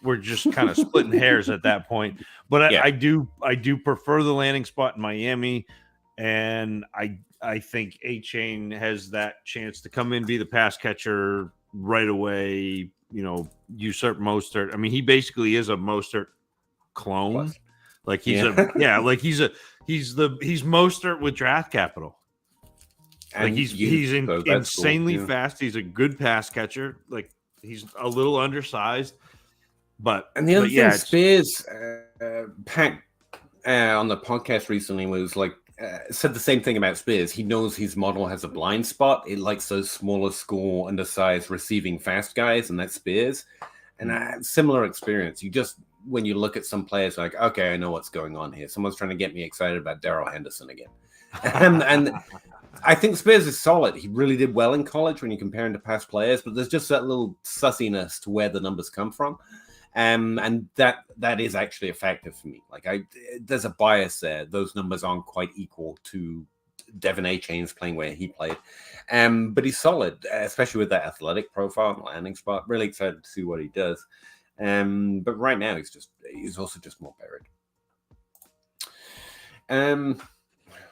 we're just kind of splitting hairs at that point. But I do prefer the landing spot in Miami, and I think A-Chain has that chance to come in, be the pass catcher right away. You know, usurp Mostert. I mean, he basically is a Mostert clone. Plus. Like he's he's Mostert with draft capital. And like he's insanely fast. He's a good pass catcher. Like he's a little undersized, and the other thing Spears Pat on the podcast recently was like said the same thing about Spears. He knows his model has a blind spot. It likes those smaller school, undersized, receiving fast guys, and that's Spears. And similar experience. You just when you look at some players, like, okay, I know what's going on here. Someone's trying to get me excited about Darrell Henderson again. And I think Spears is solid. He really did well in college when you compare him to past players, but there's just that little sussiness to where the numbers come from. And that is actually a factor for me. Like there's a bias there. Those numbers aren't quite equal to Devin A-Chain's playing where he played. But he's solid, especially with that athletic profile and landing spot. Really excited to see what he does. But right now he's also just more buried.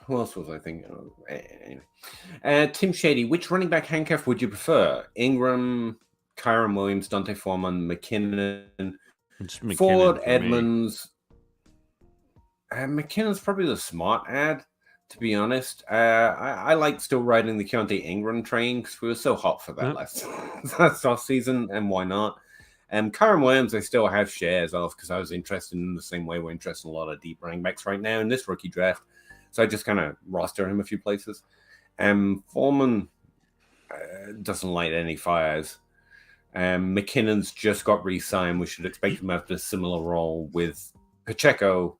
Who else was I thinking of? Anyway. Tim Shady, which running back handcuff would you prefer? Ingram, Kyron Williams, Dante Foreman, McKinnon, Ford, Edmonds. McKinnon's probably the smart ad, to be honest. I like still riding the Keontae Ingram train because we were so hot for that last off season, and why not? Kyron Williams, I still have shares of because I was interested in the same way we're interested in a lot of deep running backs right now in this rookie draft. So I just kind of roster him a few places. Foreman doesn't light any fires. McKinnon's just got re-signed. We should expect him to have a similar role with Pacheco.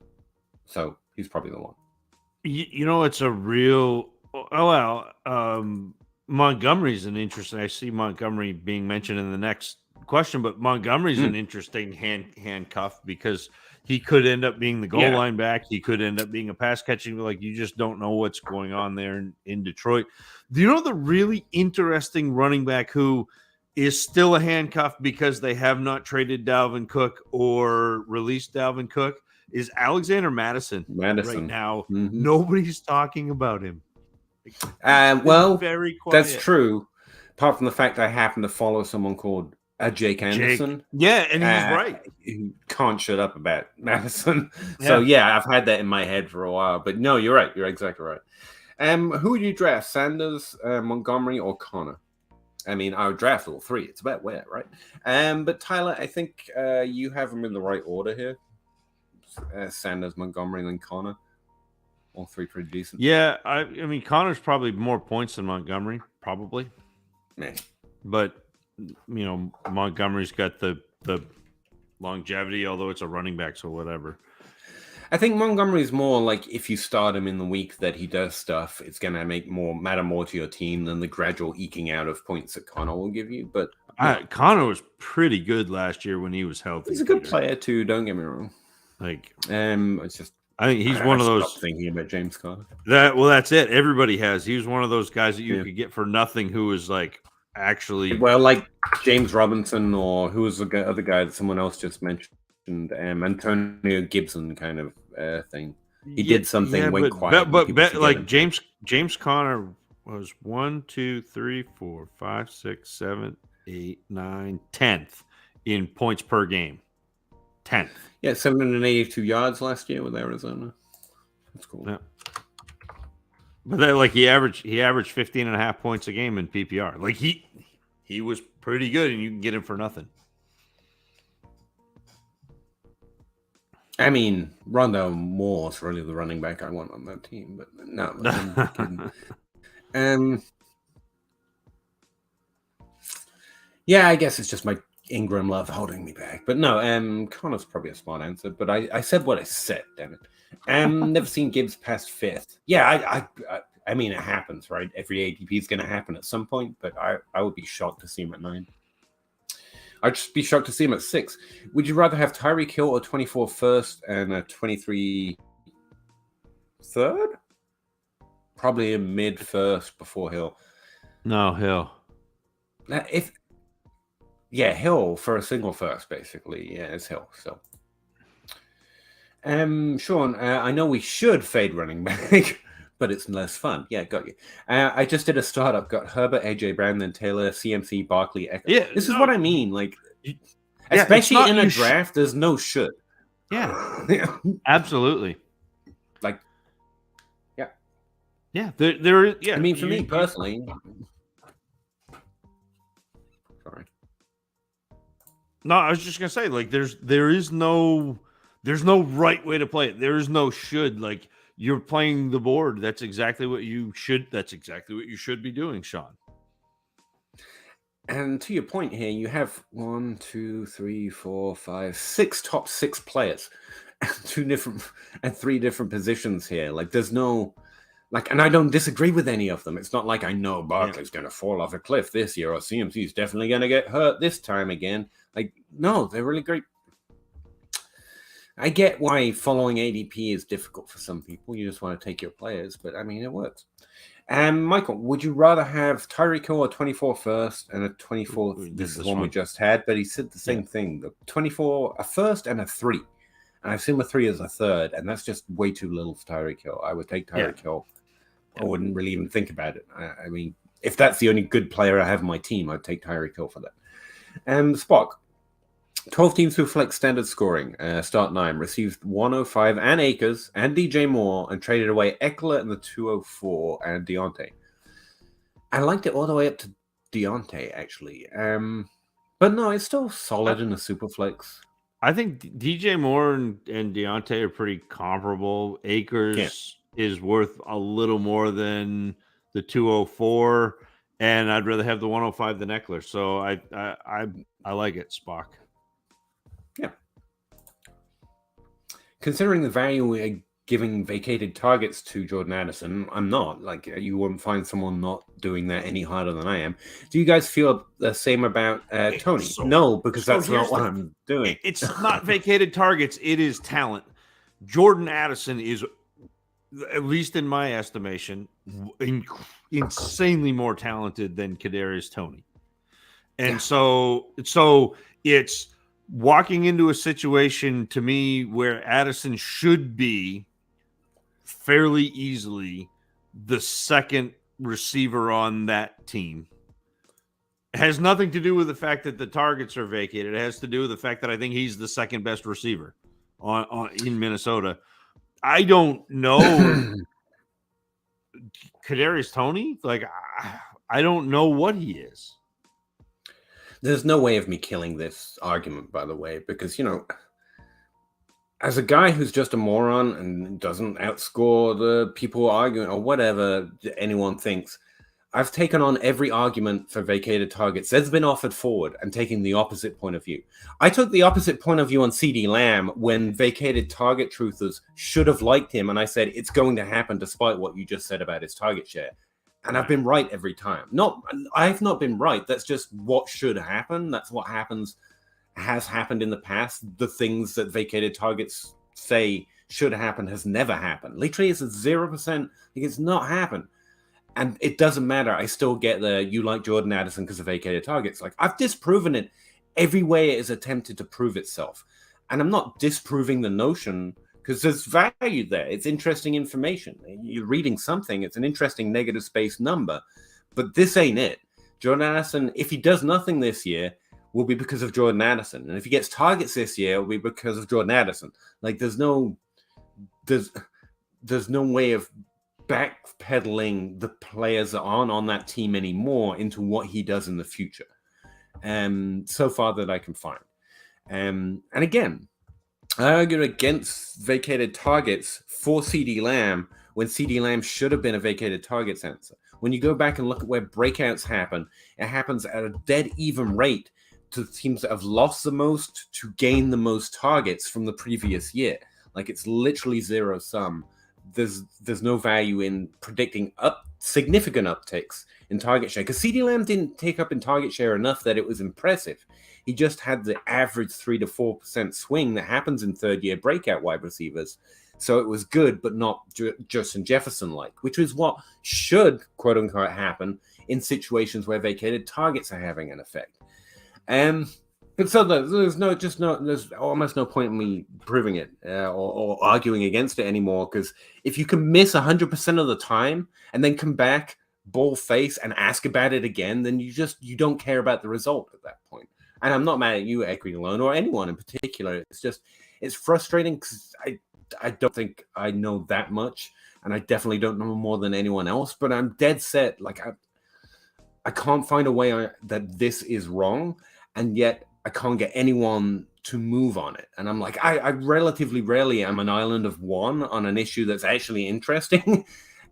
So he's probably the one. You know, it's a real... Montgomery's an interesting... I see Montgomery being mentioned in the next question, but Montgomery's an interesting handcuff because he could end up being the goal line back. He could end up being a pass catching. Like you just don't know what's going on there in Detroit. Do you know the really interesting running back who is still a handcuff because they have not traded Dalvin Cook or released Dalvin Cook is Alexander Madison. Right now, nobody's talking about him. Very quiet. That's true. Apart from the fact I happen to follow someone called Jake Anderson. Yeah, and he's right. He can't shut up about Madison. So, I've had that in my head for a while. But no, you're right. You're exactly right. Who would you draft? Sanders, Montgomery, or Connor? I mean, I would draft all three. It's about where, right? But Tyler, I think you have them in the right order here. Sanders, Montgomery, and then Connor. All three pretty decent. Yeah, I mean, Connor's probably more points than Montgomery, probably. Man. But you know, Montgomery's got the longevity, although it's a running back, so whatever. I think Montgomery's more like if you start him in the week that he does stuff, it's going to matter more to your team than the gradual eking out of points that Connor will give you. But Connor was pretty good last year when he was healthy. He's a good player too. Don't get me wrong. Like, it's just I think he's one of those thinking about James Conner. That's it. Everybody has. He was one of those guys that you could get for nothing. Who was like. Actually, like James Robinson, or who was the other guy that someone else just mentioned, Antonio Gibson kind of thing. He did something went quiet. But like James Conner was 1, 2, 3, 4, 5, 6, 7, 8, 9, 10th in points per game. 10th. Yeah, 782 yards last year with Arizona. That's cool. Yeah. But then, like he averaged 15.5 points a game in PPR. Like he was pretty good, and you can get him for nothing. I mean, Rondo Moore's really the running back I want on that team, but no, I'm kidding. Yeah, I guess it's just my Ingram love holding me back. But no, Connor's probably a smart answer. But I said what I said, damn it. Never seen Gibbs past fifth. Yeah, I mean, it happens, right? Every ADP is going to happen at some point, but I would be shocked to see him at 9. I'd just be shocked to see him at 6. Would you rather have Tyreek Hill or 24 first and a 23 third? Probably a mid first before Hill. No, Hill. Hill for a single first, basically. Yeah, it's Hill. So, Sean, I know we should fade running back, but it's less fun. Yeah, got you. I just did a startup. Got Herbert, AJ Brown, then Taylor, CMC, Barkley, Eckler. Yeah, this is what I mean. Like, especially in a draft, there's no should. Yeah, absolutely. Like, yeah, there is. Yeah, I mean, for me personally. Sorry. No, I was just gonna say, like, there is no right way to play it. There is no should. Like, you're playing the board. That's exactly what you should. That's exactly what you should be doing, Sean. And to your point here, you have 1, 2, 3, 4, 5, 6 top 6 players, and 3 different positions here. Like, there's no. Like, and I don't disagree with any of them. It's not like I know Barkley's going to fall off a cliff this year or CMC's definitely going to get hurt this time again. Like, no, they're really great. I get why following ADP is difficult for some people. You just want to take your players, but I mean, it works. And Michael, would you rather have Tyreek Hill or 24 first and a 24? This is one we just had, but he said the same thing. The 24, a first and a 3. And I've seen a 3 as a third, and that's just way too little for Tyreek Hill. I would take Tyreek Hill. I wouldn't really even think about it. I mean, if that's the only good player I have on my team, I'd take Tyreek Hill for that. Spock, 12 teams who flex standard scoring, start 9, received 105 and Akers and DJ Moore and traded away Eckler and the 204 and Deontay. I liked it all the way up to Deontay, actually. But no, it's still solid in a super flex. I think DJ Moore and Deontay are pretty comparable. Akers is worth a little more than the 204, and I'd rather have the 105 than Eckler. So I like it, Spock. Yeah. Considering the value we're giving vacated targets to Jordan Addison, I'm not. Like, you won't find someone not doing that any harder than I am. Do you guys feel the same about Tony? No, because that's not what I'm doing. It's not vacated targets. It is talent. Jordan Addison is, at least in my estimation, insanely more talented than Kadarius Toney. And so it's walking into a situation, to me, where Addison should be fairly easily the second receiver on that team. It has nothing to do with the fact that the targets are vacated. It has to do with the fact that I think he's the second best receiver in Minnesota. I don't know Kadarius Toney. Like, I don't know what he is. There's no way of me killing this argument, by the way, because, you know, as a guy who's just a moron and doesn't outscore the people arguing or whatever anyone thinks, I've taken on every argument for vacated targets that's been offered forward and taking the opposite point of view. I took the opposite point of view on CeeDee Lamb when vacated target truthers should have liked him, and I said it's going to happen despite what you just said about his target share. And I've been right every time. I've not been right. That's just what should happen. That's what has happened in the past. The things that vacated targets say should happen has never happened. Literally, it's a 0%. Like, it's not happened. And it doesn't matter. I still get you like Jordan Addison because of vacated targets. Like, I've disproven it every way it has attempted to prove itself. And I'm not disproving the notion because there's value there. It's interesting information. You're reading something. It's an interesting negative space number. But this ain't it. Jordan Addison, if he does nothing this year, will be because of Jordan Addison. And if he gets targets this year, it will be because of Jordan Addison. Like, there's no way of backpedaling the players that aren't on that team anymore into what he does in the future. So far that I can find. And again, I argued against vacated targets for CD Lamb when CD Lamb should have been a vacated targets answer. When you go back and look at where breakouts happen, it happens at a dead even rate to teams that have lost the most to gain the most targets from the previous year. Like it's literally zero sum. There's no value in predicting significant upticks in target share because CD Lamb didn't take up in target share enough that it was impressive. He just had the average 3 to 4% swing that happens in third-year breakout wide receivers. So it was good, but not Justin Jefferson-like, which is what should, quote-unquote, happen in situations where vacated targets are having an effect. But so there's almost no point in me proving it or arguing against it anymore, because if you can miss 100% of the time and then come back ball face and ask about it again, then you don't care about the result at that point. And I'm not mad at you, Equity Loan, or anyone in particular. It's frustrating because I don't think I know that much, and I definitely don't know more than anyone else. But I'm dead set. Like I can't find a way that this is wrong, and yet I can't get anyone to move on it. And I'm like, I relatively rarely am an island of one on an issue that's actually interesting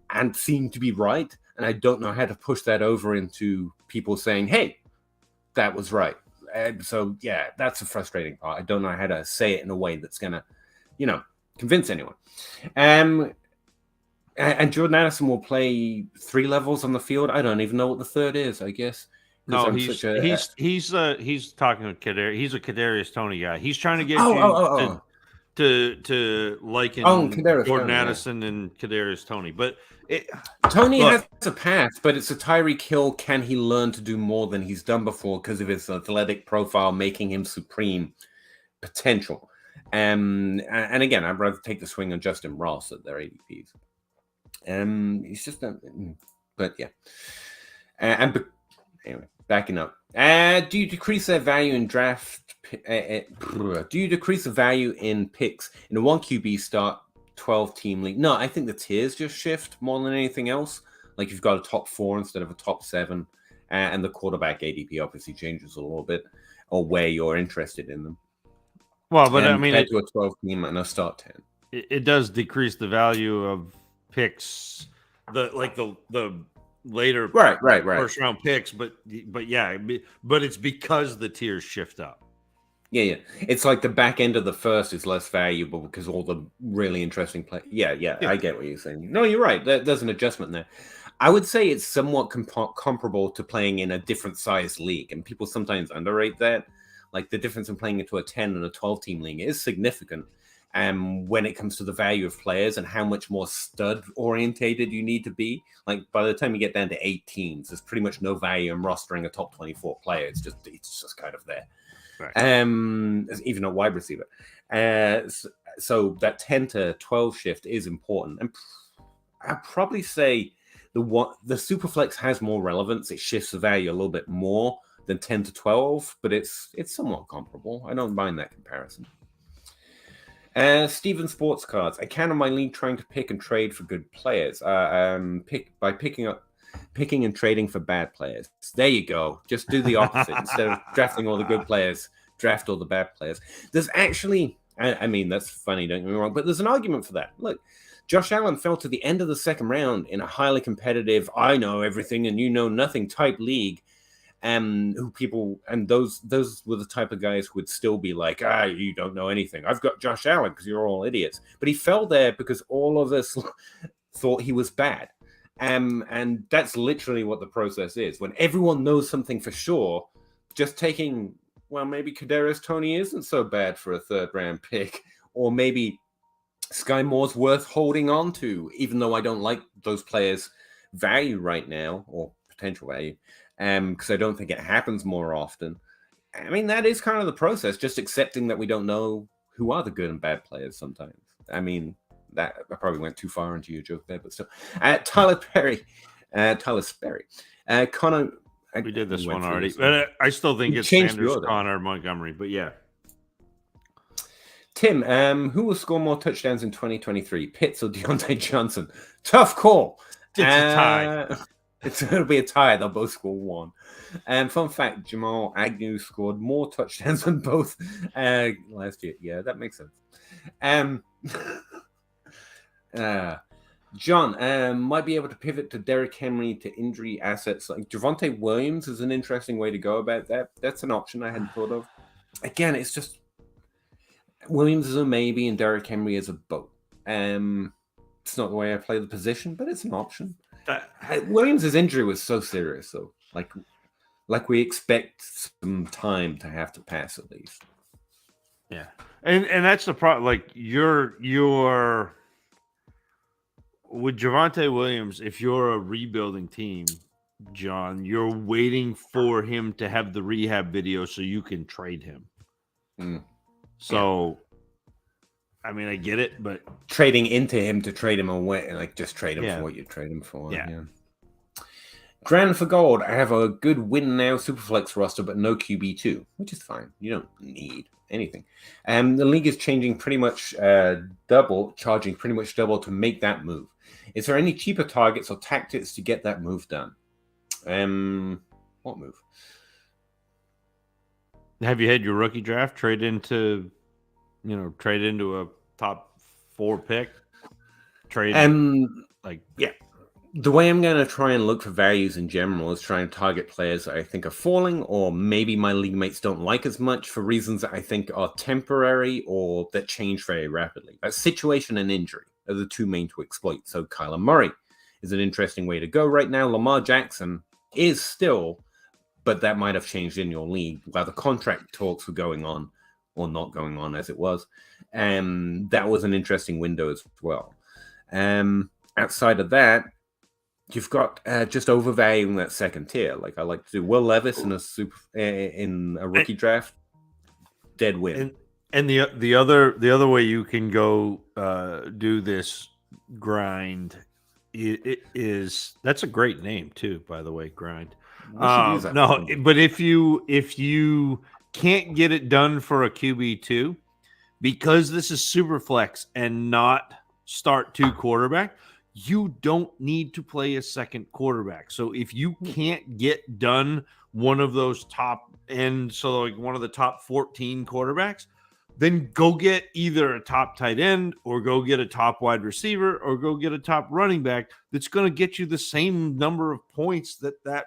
and seem to be right. And I don't know how to push that over into people saying, hey, that was right. And so, yeah, that's the frustrating part. I don't know how to say it in a way that's going to, convince anyone. And Jordan Addison will play 3 levels on the field. I don't even know what the third is, I guess. No, he's talking with Kadarius. He's a Kadarius Toney guy. He's trying to get to liken Jordan Addison and Kadarius Toney. But Tony has a path, but it's a Tyreek Hill. Can he learn to do more than he's done before because of his athletic profile, making him supreme potential? And again, I'd rather take the swing on Justin Ross at their ADPs. He's just, but yeah. Anyway, backing up. Do you decrease their value in draft? Do you decrease the value in picks in a 1 QB start 12 team league? No, I think the tiers just shift more than anything else. Like you've got a top 4 instead of a top 7, and the quarterback ADP obviously changes a little bit, or where you're interested in them. Well, but I mean, compared to a 12 team and a start 10, it does decrease the value of picks. The later right first round picks, but it's because the tiers shift up. Yeah. It's like the back end of the first is less valuable because all the really interesting play. Yeah. I get what you're saying. No, you're right. There's an adjustment there. I would say it's somewhat comparable to playing in a different size league, and people sometimes underrate that. Like the difference in playing into a 10 and a 12 team league is significant. When it comes to the value of players and how much more stud orientated you need to be. Like by the time you get down to 8 teams, there's pretty much no value in rostering a top 24 player. It's just kind of there. Right. Even a wide receiver. So that 10 to 12 shift is important. And I'd probably say the Superflex has more relevance. It shifts the value a little bit more than 10 to 12, but it's somewhat comparable. I don't mind that comparison. Steven Sports Cards. I count on my league trying to pick and trade for good players. Picking and trading for bad players. There you go. Just do the opposite. Instead of drafting all the good players, draft all the bad players. There's actually, I mean, that's funny, don't get me wrong, but there's an argument for that. Look, Josh Allen fell to the end of the second round in a highly competitive, I know everything and you know nothing type league. Those were the type of guys who would still be like, you don't know anything. I've got Josh Allen because you're all idiots. But he fell there because all of us thought he was bad. And that's literally what the process is. When everyone knows something for sure, just taking, well, maybe Kadarius Toney isn't so bad for a 3rd round pick, or maybe Sky Moore's worth holding on to, even though I don't like those players' value right now, or potential value. Because I don't think it happens more often. I mean, that is kind of the process, just accepting that we don't know who are the good and bad players sometimes. I mean, that I probably went too far into your joke there, but still. Tyler Sperry. Connor. We did this one already, but I still think it's Sanders, Connor, Montgomery, but yeah. Tim, who will score more touchdowns in 2023, Pitts or Deontay Johnson? Tough call. It's a tie. It'll be a tie. They'll both score 1. Fun fact, Jamal Agnew scored more touchdowns than both last year. Yeah, that makes sense. John might be able to pivot to Derrick Henry to injury assets. Like Javonte Williams is an interesting way to go about that. That's an option I hadn't thought of. Again, it's just Williams is a maybe and Derrick Henry is a boat. It's not the way I play the position, but it's an option. Williams' injury was so serious, though. Like we expect some time to have to pass at least. Yeah, and that's the problem. Like you're with Javonte Williams, if you're a rebuilding team, John, you're waiting for him to have the rehab video so you can trade him. So, I mean, I get it, but trading into him to trade him away, like just trade him for what you trade him for. Yeah. Grand for gold. I have a good win now Superflex roster, but no QB2, which is fine. You don't need anything. The league is changing pretty much charging pretty much double to make that move. Is there any cheaper targets or tactics to get that move done? What move? Have you had your rookie draft trade into a top 4 pick? Trade The way I'm going to try and look for values in general is try and target players that I think are falling, or maybe my league mates don't like as much for reasons that I think are temporary or that change very rapidly. That situation and injury are the two main to exploit. So Kyler Murray is an interesting way to go right now. Lamar Jackson is still, but that might have changed in your league while the contract talks were going on, or not going on as it was. That was an interesting window as well. Outside of that, you've got just overvaluing that second tier. Like I like to do Will Levis in a rookie draft, dead win. And the other way you can go do this grind is that's a great name too, by the way, grind. But if you can't get it done for a QB2 because this is super flex and not start 2 quarterback. You don't need to play a second quarterback. So if you can't get done one of those top end, so like one of the top 14 quarterbacks, then go get either a top tight end or go get a top wide receiver or go get a top running back that's going to get you the same number of points that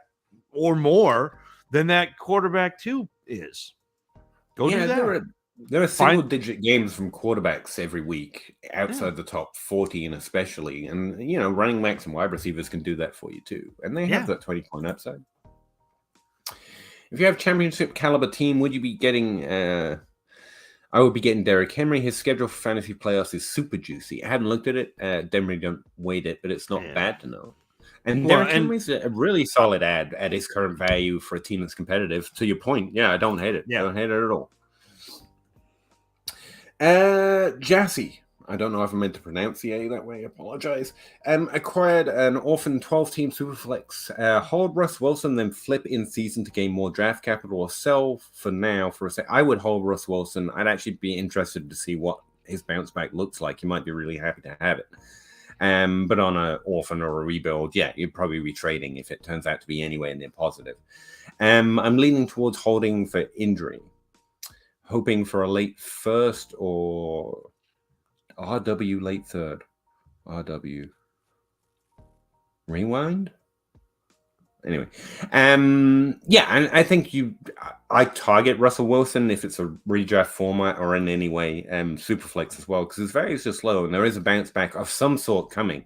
or more than that quarterback 2 is. Go do that. There are single-digit games from quarterbacks every week outside the top 40, and especially, and running backs and wide receivers can do that for you too, and they have that 20-point upside. If you have championship caliber team, would you be getting? I would be getting Derrick Henry. His schedule for fantasy playoffs is super juicy. I hadn't looked at it. Denver don't weight it, but it's not bad to know. And Derrick Henry's a really solid ad at his current value for a team that's competitive. To your point, I don't hate it. I don't hate it at all. Jassy, I don't know if I meant to pronounce the A that way, I apologize. Acquired an orphan 12-team Superflex. Hold Russ Wilson, then flip in season to gain more draft capital, or sell for now for a sec. I would hold Russ Wilson. I'd actually be interested to see what his bounce back looks like. You might be really happy to have it. But on an orphan or a rebuild, you'd probably be trading if it turns out to be anywhere near positive. I'm leaning towards holding for injury. Hoping for a late first or RW late third. RW. Rewind? Anyway. And I think I target Russell Wilson if it's a redraft format or in any way, Superflex as well, because his value is just low and there is a bounce back of some sort coming.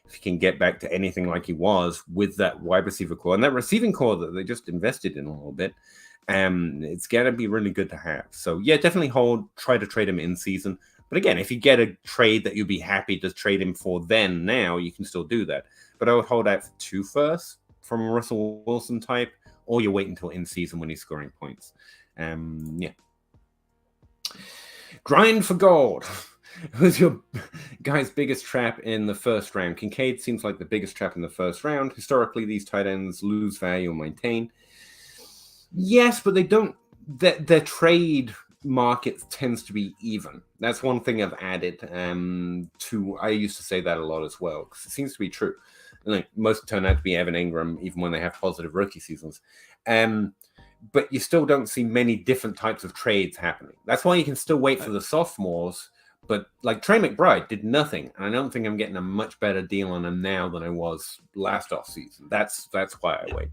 If he can get back to anything like he was with that wide receiver core and that receiving core that they just invested in a little bit. It's gonna be really good to have. So definitely hold. Try to trade him in season. But again, if you get a trade that you'd be happy to trade him for, now you can still do that. But I would hold out for 2 first from a Russell Wilson type, or you wait until in season when he's scoring points. Grind for gold. Who's your guy's biggest trap in the first round? Kincaid seems like the biggest trap in the first round. Historically, these tight ends lose value and maintain. Yes, but they don't. Their trade market tends to be even. That's one thing I've added to. I used to say that a lot as well because it seems to be true. Like most turn out to be Evan Ingram, even when they have positive rookie seasons. But you still don't see many different types of trades happening. That's why you can still wait for the sophomores, But like Trey McBride did nothing, and I don't think I'm getting a much better deal on him now than I was last offseason. That's why I wait.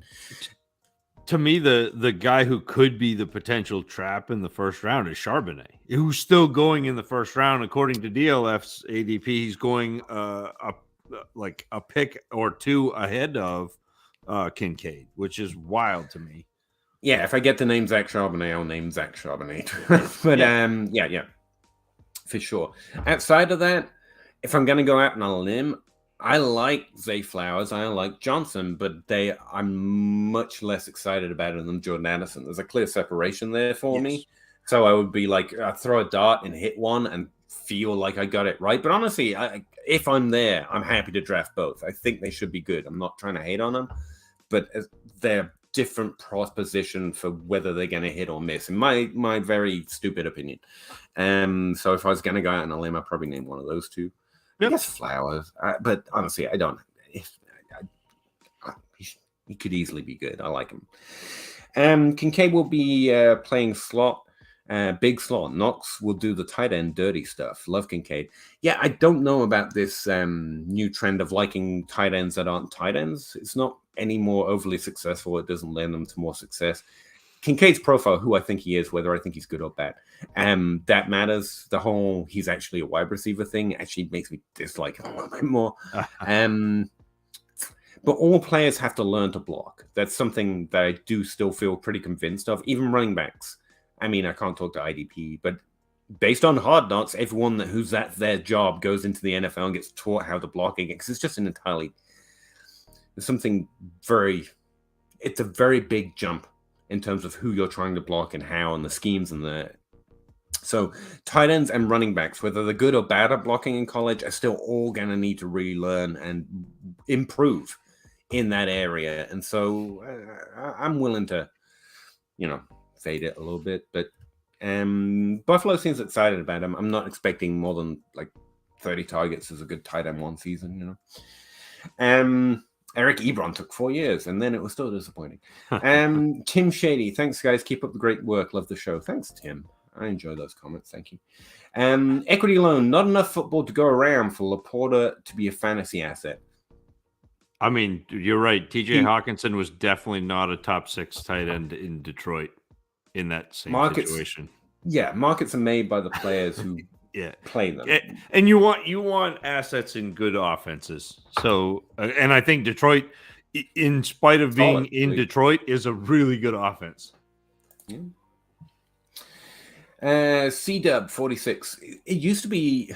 To me, the guy who could be the potential trap in the first round is Charbonnet, who's still going in the first round. According to DLF's ADP, he's going like a pick or two ahead of Kincaid, which is wild to me. Yeah, if I get the name Zach Charbonnet, I'll name Zach Charbonnet. But yeah, for sure. Outside of that, if I'm going to go out on a limb, I like Zay Flowers, I like Johnson, but I'm much less excited about it than Jordan Addison. There's a clear separation there for me. So I would be like, I throw a dart and hit one and feel like I got it right. But honestly, if I'm there, I'm happy to draft both. I think they should be good. I'm not trying to hate on them, but they're different proposition for whether they're going to hit or miss, in my very stupid opinion. So if I was going to go out on a limb, I'd probably name one of those two. I guess Flowers, but honestly, I don't. He could easily be good. I like him. Kincaid will be playing slot, big slot. Knox will do the tight end dirty stuff. Love Kincaid. Yeah, I don't know about this new trend of liking tight ends that aren't tight ends. It's not any more overly successful. It doesn't lend them to more success. Kincaid's profile, who I think he is, whether I think he's good or bad, that matters. The whole he's actually a wide receiver thing actually makes me dislike him a little bit more. But all players have to learn to block. That's something that I do still feel pretty convinced of. Even running backs. I mean, I can't talk to IDP, but based on Hard Knocks, everyone who's at their job goes into the NFL and gets taught how to block again, because it's just it's a very big jump in terms of who you're trying to block and how, and the schemes and so tight ends and running backs, whether they're good or bad at blocking in college, are still all going to need to relearn and improve in that area. And so I'm willing to, fade it a little bit, but Buffalo seems excited about him. I'm not expecting more than like 30 targets as a good tight end one season, Eric Ebron took 4 years, and then it was still disappointing. Tim Shady, thanks, guys. Keep up the great work. Love the show. Thanks, Tim. I enjoy those comments. Thank you. Equity loan. Not enough football to go around for Laporta to be a fantasy asset. I mean, you're right. TJ Hawkinson was definitely not a top 6 tight end in Detroit in that same situation. Yeah, markets are made by the players who play them. And you want assets in good offenses. So, and I think Detroit, in spite of being in Detroit, is a really good offense. Yeah. C-Dub 46. It used to be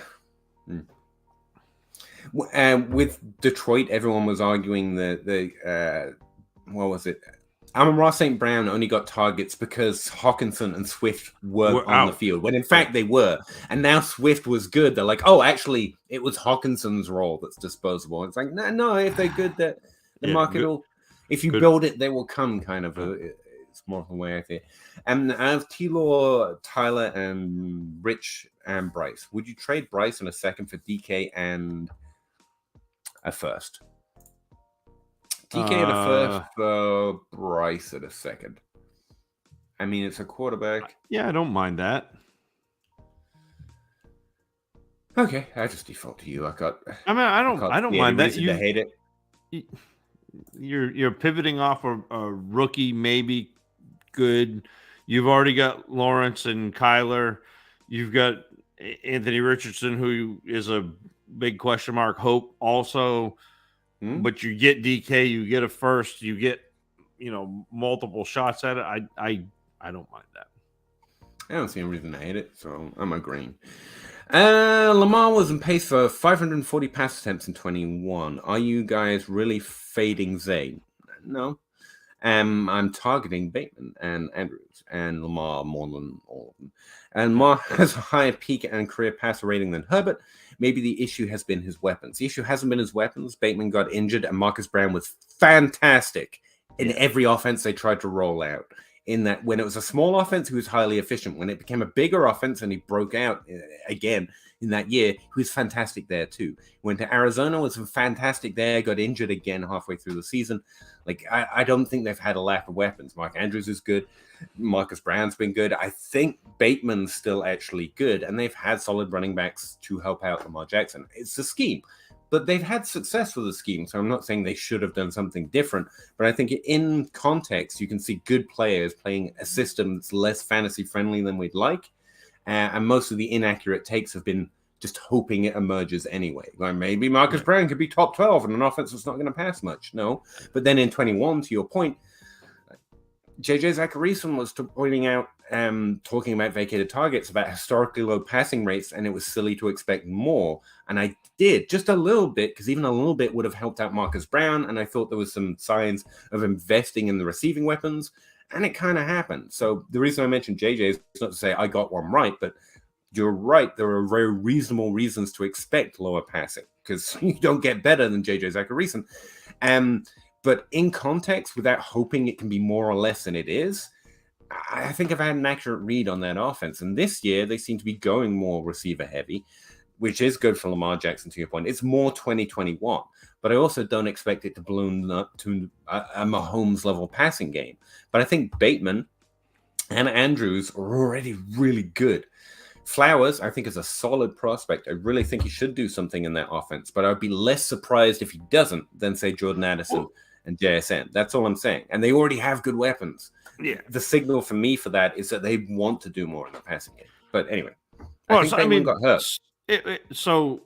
with Detroit, everyone was arguing that what was it? Amon-Ra St. Brown only got targets because Hawkinson and Swift were on the field, when in fact they were. And now Swift was good. They're like, oh, actually, it was Hawkinson's role that's disposable. It's like, no, if they're good, the market will, if you build it, they will come, kind of. It's more of the way I see it. And I have T-Law, Tyler, and Rich, and Bryce. Would you trade Bryce in a second for DK and a first? DK at a first, Bryce at a second. I mean, it's a quarterback. Yeah, I don't mind that. Okay, I just default to you. I don't mind that. You hate it. You're pivoting off a rookie, maybe good. You've already got Lawrence and Kyler. You've got Anthony Richardson, who is a big question mark. Hope also. But you get DK, you get a first, you get multiple shots at it. I don't mind that. I don't see any reason to hate it, so I'm agreeing. Lamar was on pace for 540 pass attempts in 21. Are you guys really fading Zay? No. I'm targeting Bateman and Andrews and Lamar more than all of them. And Lamar has a higher peak and career passer rating than Herbert. Maybe the issue has been his weapons. The issue hasn't been his weapons. Bateman got injured, and Marcus Brown was fantastic in every offense they tried to roll out. in that when it was a small offense, he was highly efficient. When it became a bigger offense and he broke out again in that year, he was fantastic there too. Went to Arizona, was fantastic there, got injured again halfway through the season. Like, I don't think they've had a lack of weapons. Mark Andrews is good. Marcus Brown's been good. I think Bateman's still actually good, and they've had solid running backs to help out Lamar Jackson. It's the scheme. But they've had success with the scheme, so I'm not saying they should have done something different. But I think in context, you can see good players playing a system that's less fantasy-friendly than we'd like. And most of the inaccurate takes have been just hoping it emerges anyway. Like, maybe Marcus Brown could be top 12 and an offense that's not going to pass much. No. But then in 21, to your point, JJ Zacharyson was pointing out, talking about vacated targets, about historically low passing rates, and it was silly to expect more. And I did just a little bit, because even a little bit would have helped out Marcus Brown. And I thought there was some signs of investing in the receiving weapons, and it kind of happened. So the reason I mentioned JJ is not to say I got one right, but you're right. There are very reasonable reasons to expect lower passing, because you don't get better than JJ Zacharyson. But in context, without hoping it can be more or less than it is, I think I've had an accurate read on that offense. And this year, they seem to be going more receiver heavy, which is good for Lamar Jackson, to your point. It's more 2021. But I also don't expect it to balloon up to a Mahomes-level passing game. But I think Bateman and Andrews are already really good. Flowers, I think, is a solid prospect. I really think he should do something in that offense. But I'd be less surprised if he doesn't than, say, Jordan Addison and JSN. That's all I'm saying. And they already have good weapons. Yeah. The signal for me for that is that they want to do more in the passing game. But anyway, I think Bateman got hurt. So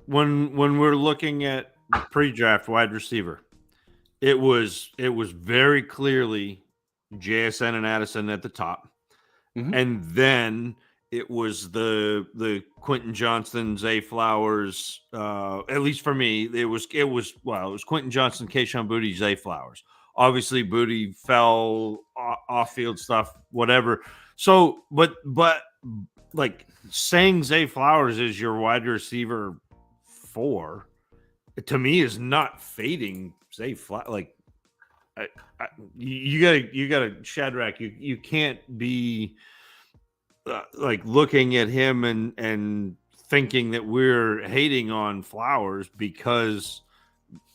when we're looking at pre-draft wide receiver, it was very clearly JSN and Addison at the top. Mm-hmm. And then it was the Quentin Johnston, Zay Flowers. At least for me, it was Quentin Johnston, Kayshon Boutte, Zay Flowers. Obviously, Boutte fell off-field stuff, whatever. So, but like saying Zay Flowers is your wide receiver 4, to me is not fading Zay Flowers. Like, you gotta Shadrach. You can't be like looking at him and thinking that we're hating on Flowers because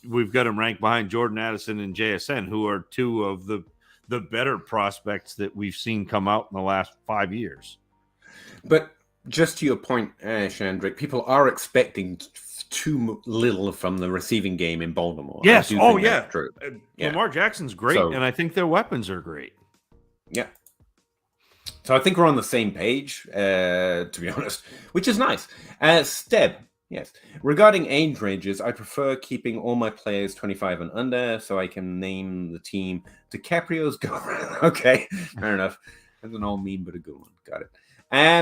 we've got him ranked behind Jordan Addison and JSN, who are two of the better prospects that we've seen come out in the last 5 years. But just to your point, Shandrick, people are expecting too little from the receiving game in Baltimore. Yes. Oh, yeah. True. Lamar Jackson's great, and I think their weapons are great. Yeah. So I think we're on the same page, to be honest, which is nice. Steb, yes. Regarding age ranges, I prefer keeping all my players 25 and under so I can name the team DiCaprio's girlfriend. Okay, fair enough. That's an old meme, but a good one. Got it.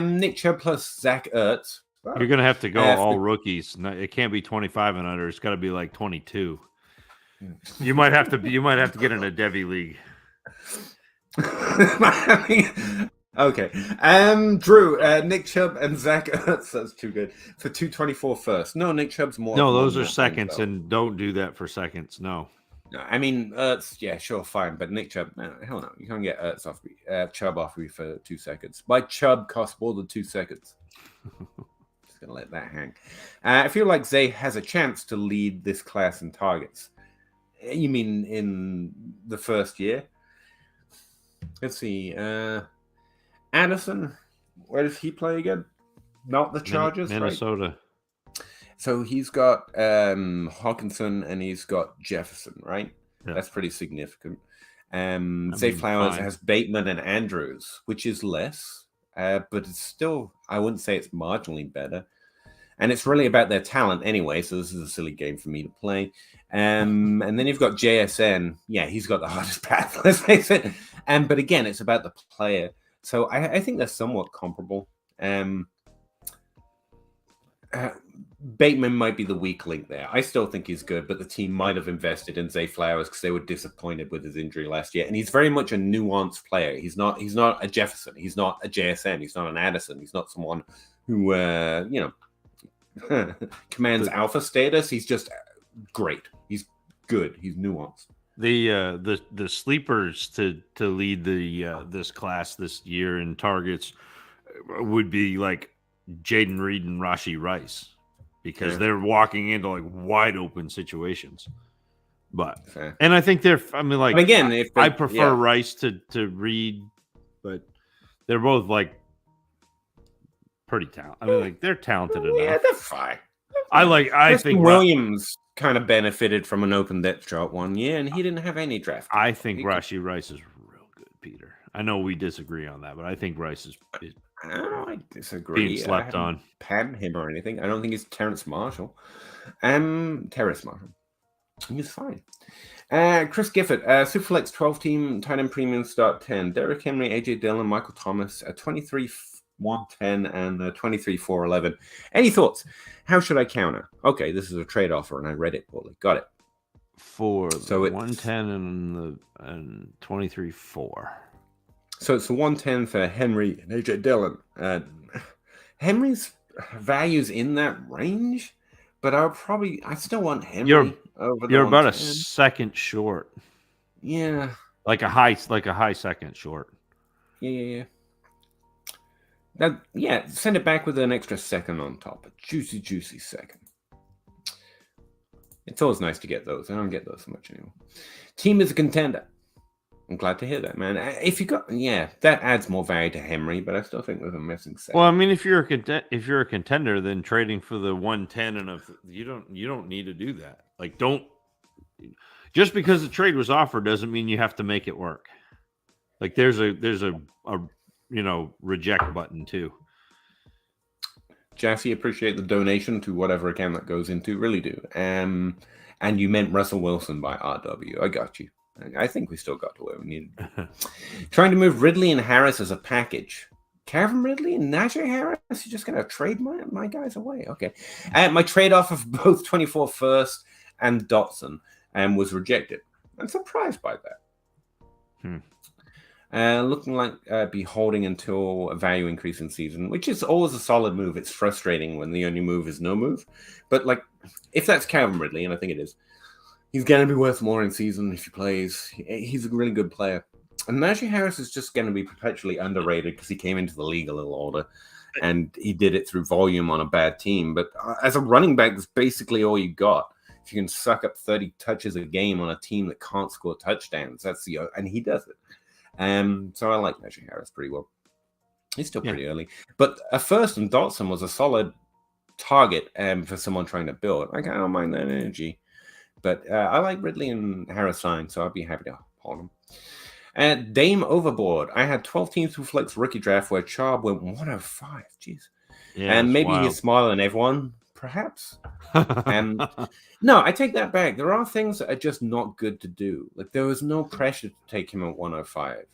Nick Chubb plus Zach Ertz. Wow. You're going to have to go all rookies. No, it can't be 25 and under. It's got to be like 22. You might have to get in a Devy league. Okay. Drew, Nick Chubb and Zach Ertz. That's too good. For 224 first. No, Nick Chubb's more. No, those are seconds, and don't do that for seconds. No. I mean, Ertz, yeah, sure, fine. But Nick Chubb, hell no. You can't get Ertz off me, Chubb off me for 2 seconds. My Chubb costs more than 2 seconds. Just going to let that hang. I feel like Zay has a chance to lead this class in targets. You mean in the first year? Let's see. Addison, where does he play again? Not the Chargers, Minnesota. Right? So he's got Hawkinson and he's got Jefferson, right? Yeah. That's pretty significant. Zay Flowers has Bateman and Andrews, which is less, but it's still, I wouldn't say it's marginally better. And it's really about their talent anyway, so this is a silly game for me to play. And then you've got JSN. Yeah, he's got the hardest path, let's face it. But again, it's about the player. So I think they're somewhat comparable. Bateman might be the weak link there. I still think he's good, but the team might have invested in Zay Flowers because they were disappointed with his injury last year. And he's very much a nuanced player. He's not a Jefferson. He's not a JSN. He's not an Addison. He's not someone who, commands alpha status. He's just great. He's good. He's nuanced. The sleepers to lead the this class this year in targets would be like Jaden Reed and Rashi Rice, because they're walking into like wide open situations. But Fair. and I think I mean, like, But again, I prefer Rice to Reed, but they're both like pretty talented. I mean, like, they're talented enough. Yeah, they're fine. I think Williams kind of benefited from an open depth chart 1 year, and he didn't have any draft. I think Rashi Rice is real good, Peter. I know we disagree on that, but I think Rice is I disagree. being slept on. Pad him or anything. I don't think he's Terrence Marshall. Terrace Marshall. He's fine. Chris Gifford, Superflex 12 team, tight end premium start 10. Derrick Henry, AJ Dillon, Michael Thomas, 23 110 and 23 411. Any thoughts? How should I counter? Okay, this is a trade offer, and I read it poorly. Got it. So it's 110 and 23 4. So it's the 110 for Henry and AJ Dillon. Henry's value's in that range, but I still want Henry over the You're about 110. a second short. Yeah. Like a high second short. Yeah. Send it back with an extra second on top. A juicy second. It's always nice to get those. I don't get those so much anymore. Team is a contender. I'm glad to hear that, man. If you got, that adds more value to Henry, but I still think there's a missing second. Well, I mean, if you're a contender, then trading for the 110 and you don't need to do that. Like, just because the trade was offered doesn't mean you have to make it work. Like, there's a reject button too. Jassy, appreciate the donation to whatever account that goes into. Really do. And you meant Russell Wilson by RW. I got you. I think we still got to where we needed. Trying to move Ridley and Harris as a package. Calvin Ridley and Najee Harris? You're just going to trade my guys away? Okay. My trade-off of both 24 first and Dotson was rejected. I'm surprised by that. Looking like be holding until a value increase in season, which is always a solid move. It's frustrating when the only move is no move. But, like, if that's Calvin Ridley, and I think it is, he's going to be worth more in season if he plays. He's a really good player. And Najee Harris is just going to be perpetually underrated because he came into the league a little older, and he did it through volume on a bad team. But as a running back, that's basically all you got. If you can suck up 30 touches a game on a team that can't score touchdowns, and he does it. So I like Najee Harris pretty well. He's still pretty early. But a first and Dotson was a solid target for someone trying to build. Like, I don't mind that energy. But I like Ridley and Harris signed, so I'd be happy to hold them. Dame Overboard. I had 12 teams who flex rookie draft where Chubb went 105. Jeez. Yeah, and maybe he's smiling everyone, perhaps. No, I take that back. There are things that are just not good to do. Like, there was no pressure to take him at 105.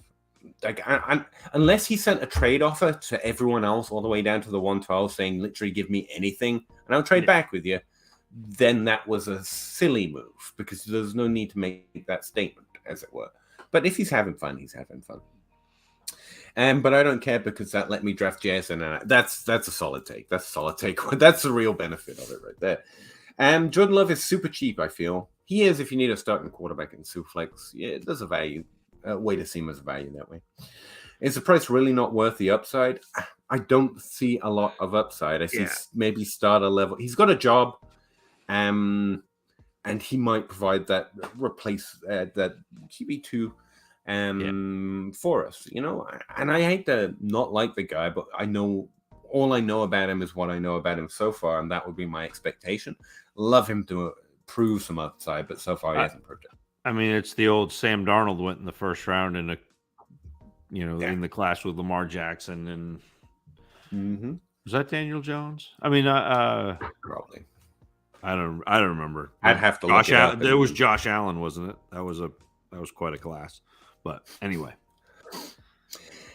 Like, unless he sent a trade offer to everyone else all the way down to the 112 saying, literally, give me anything, and I'll trade back with you, then that was a silly move because there's no need to make that statement, as it were. But if he's having fun, he's having fun. But I don't care because that let me draft JSN. That's a solid take. That's a solid take. That's the real benefit of it right there. Jordan Love is super cheap, I feel. He is if you need a starting quarterback in Superflex. Yeah, there's a way to see him as a value that way. Is the price really not worth the upside? I don't see a lot of upside. I see maybe starter level. He's got a job. And he might provide that that QB2 for us, And I hate to not like the guy, but all I know about him is what I know about him so far, and that would be my expectation. Love him to prove some upside, but so far he hasn't proved it. I mean, it's the old Sam Darnold went in the first round in in the class with Lamar Jackson, and was that Daniel Jones? I mean, probably. I don't remember. I'd have to look it up. There was Josh Allen, wasn't it? That was quite a class. But anyway,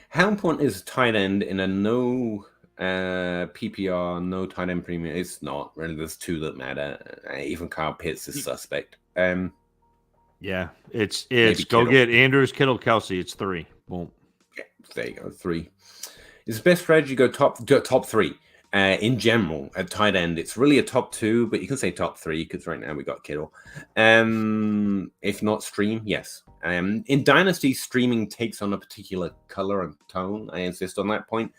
how important is tight end in a no PPR, no tight end premium? It's not really. There's two that matter. Even Kyle Pitts is suspect. Yeah, it's go get Andrews, Kittle, Kelsey. It's 3. Boom. Okay, there you go. 3. Is the best strategy go top 3? In general, at tight end, it's really a top 2, but you can say top 3 because right now we got Kittle. If not stream, yes. In Dynasty, streaming takes on a particular color and tone. I insist on that point.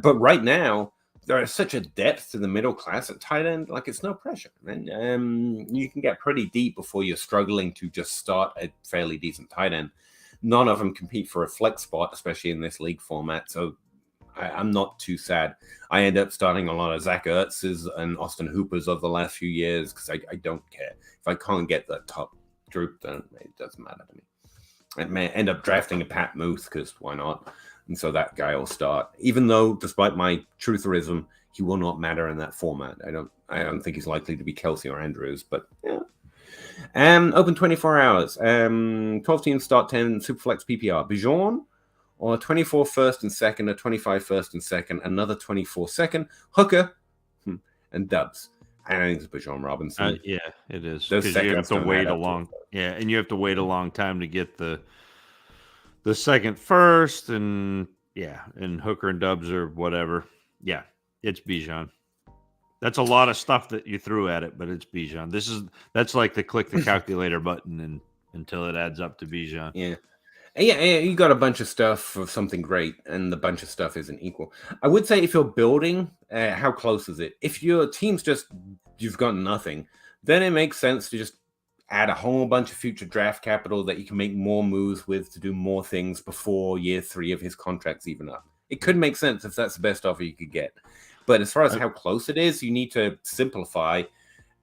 But right now, there is such a depth to the middle class at tight end, like it's no pressure. And you can get pretty deep before you're struggling to just start a fairly decent tight end. None of them compete for a flex spot, especially in this league format. So I'm not too sad. I end up starting a lot of Zach Ertz's and Austin Hooper's of the last few years because I don't care. If I can't get the top group, then it doesn't matter to me. I may end up drafting a Pat Muth because why not? And so that guy will start. Even though, despite my trutherism, he will not matter in that format. I don't think he's likely to be Kelsey or Andrews, but yeah. Open 24 hours. 12 teams start 10 Superflex PPR. Bijan or 24 first and second, a 25 first and second, another 24 second, Hooker, and Dubs. I don't think it's Bijan Robinson. Yeah, it is. Because you have to wait a long and you have to wait a long time to get the second first, and Hooker and Dubs or whatever. Yeah, it's Bijan. That's a lot of stuff that you threw at it, but it's Bijan. That's like the click the calculator button until it adds up to Bijan. Yeah. Yeah, you got a bunch of stuff of something great, and the bunch of stuff isn't equal. I would say if you're building, how close is it? If your team's you've got nothing, then it makes sense to just add a whole bunch of future draft capital that you can make more moves with to do more things before year 3 of his contract's even up. It could make sense if that's the best offer you could get. But as far as how close it is, you need to simplify,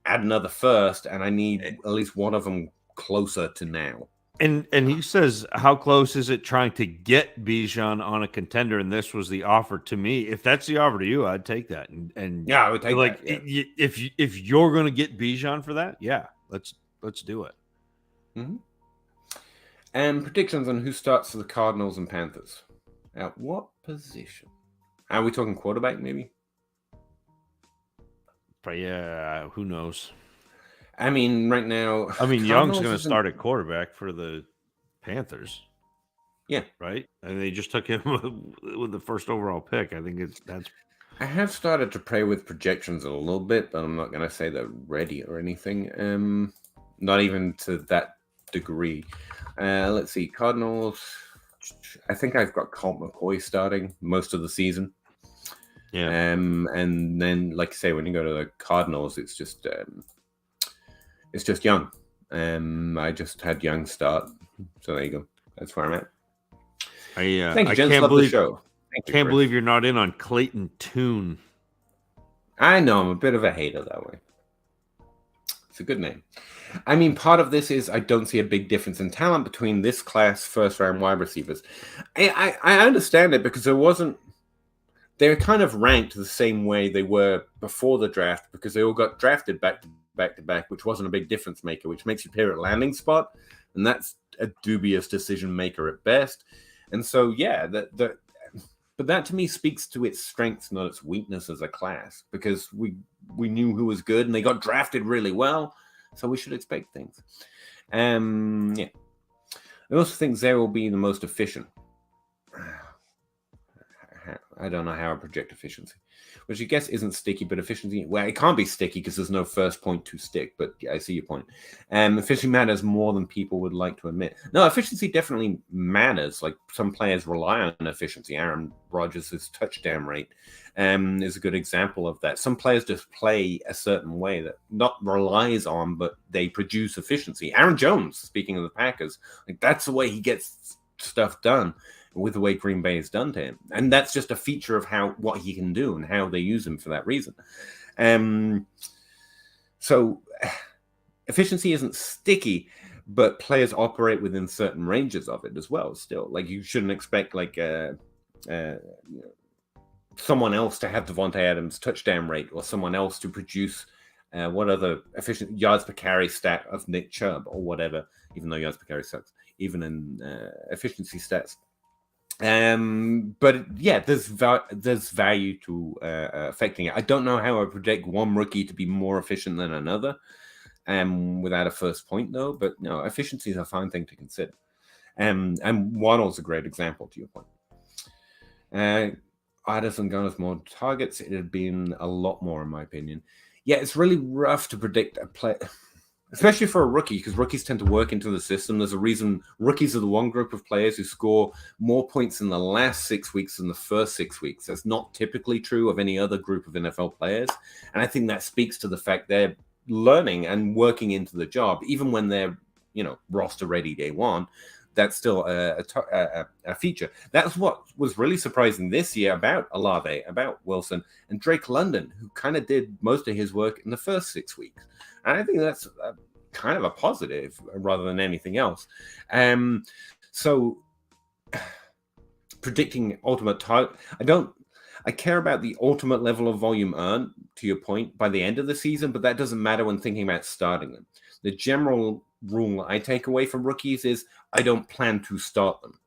add another first, and I need at least one of them closer to now. And he says, how close is it trying to get Bijan on a contender? And this was the offer to me. If that's the offer to you, I'd take that. And yeah, I would take that. Yeah. If you're going to get Bijan for that, yeah, let's do it. Mm-hmm. And predictions on who starts for the Cardinals and Panthers. At what position? Are we talking quarterback, maybe? Yeah, who knows? I mean, right now... Young's going to start at quarterback for the Panthers. Yeah. Right? And they just took him with the first overall pick. I think that's... I have started to play with projections a little bit, but I'm not going to say they're ready or anything. Not even to that degree. Let's see. Cardinals... I think I've got Colt McCoy starting most of the season. Yeah. And then, like I say, when you go to the Cardinals, it's just Young. I just had Young start, so there you go. That's where I'm at. Thank you, gents. Love the show. Can't believe you're not in on Clayton Tune. I know, I'm a bit of a hater that way. It's a good name. I mean, part of this is I don't see a big difference in talent between this class first-round wide receivers. I understand it because they were kind of ranked the same way they were before the draft because they all got drafted back to back, which wasn't a big difference maker, which makes you pair at landing spot, and that's a dubious decision maker at best. And so, yeah, but that to me speaks to its strengths, not its weakness as a class, because we knew who was good and they got drafted really well, so we should expect things. Yeah. I also think Zare will be the most efficient. I don't know how I project efficiency, which I guess isn't sticky, but efficiency, well, it can't be sticky because there's no first point to stick, but I see your point. Efficiency matters more than people would like to admit. No, efficiency definitely matters. Like some players rely on efficiency. Aaron Rodgers' touchdown rate is a good example of that. Some players just play a certain way that not relies on, but they produce efficiency. Aaron Jones, speaking of the Packers, like that's the way he gets stuff done. With the way Green Bay has done to him. And that's just a feature of what he can do and how they use him for that reason. So efficiency isn't sticky, but players operate within certain ranges of it as well still. Like you shouldn't expect someone else to have Devontae Adams' touchdown rate or someone else to produce what other efficient yards per carry stat of Nick Chubb or whatever, even though yards per carry sucks, even in efficiency stats. But yeah, there's value to affecting it. I don't know how I predict one rookie to be more efficient than another, without a first point though. But no, efficiency is a fine thing to consider. And Waddle's a great example to your point. Addison Gunners more targets, it had been a lot more, in my opinion. Yeah, it's really rough to predict a play, especially for a rookie, because rookies tend to work into the system. There's a reason rookies are the one group of players who score more points in the last 6 weeks than the first 6 weeks. That's not typically true of any other group of NFL players. And I think that speaks to the fact they're learning and working into the job, even when they're, roster ready day one. That's still a feature. That's what was really surprising this year about Olave, about Wilson, and Drake London, who kind of did most of his work in the first 6 weeks. And I think that's kind of a positive rather than anything else. So predicting ultimate target, I care about the ultimate level of volume earned, to your point, by the end of the season, but that doesn't matter when thinking about starting them. The general rule I take away from rookies is I don't plan to start them.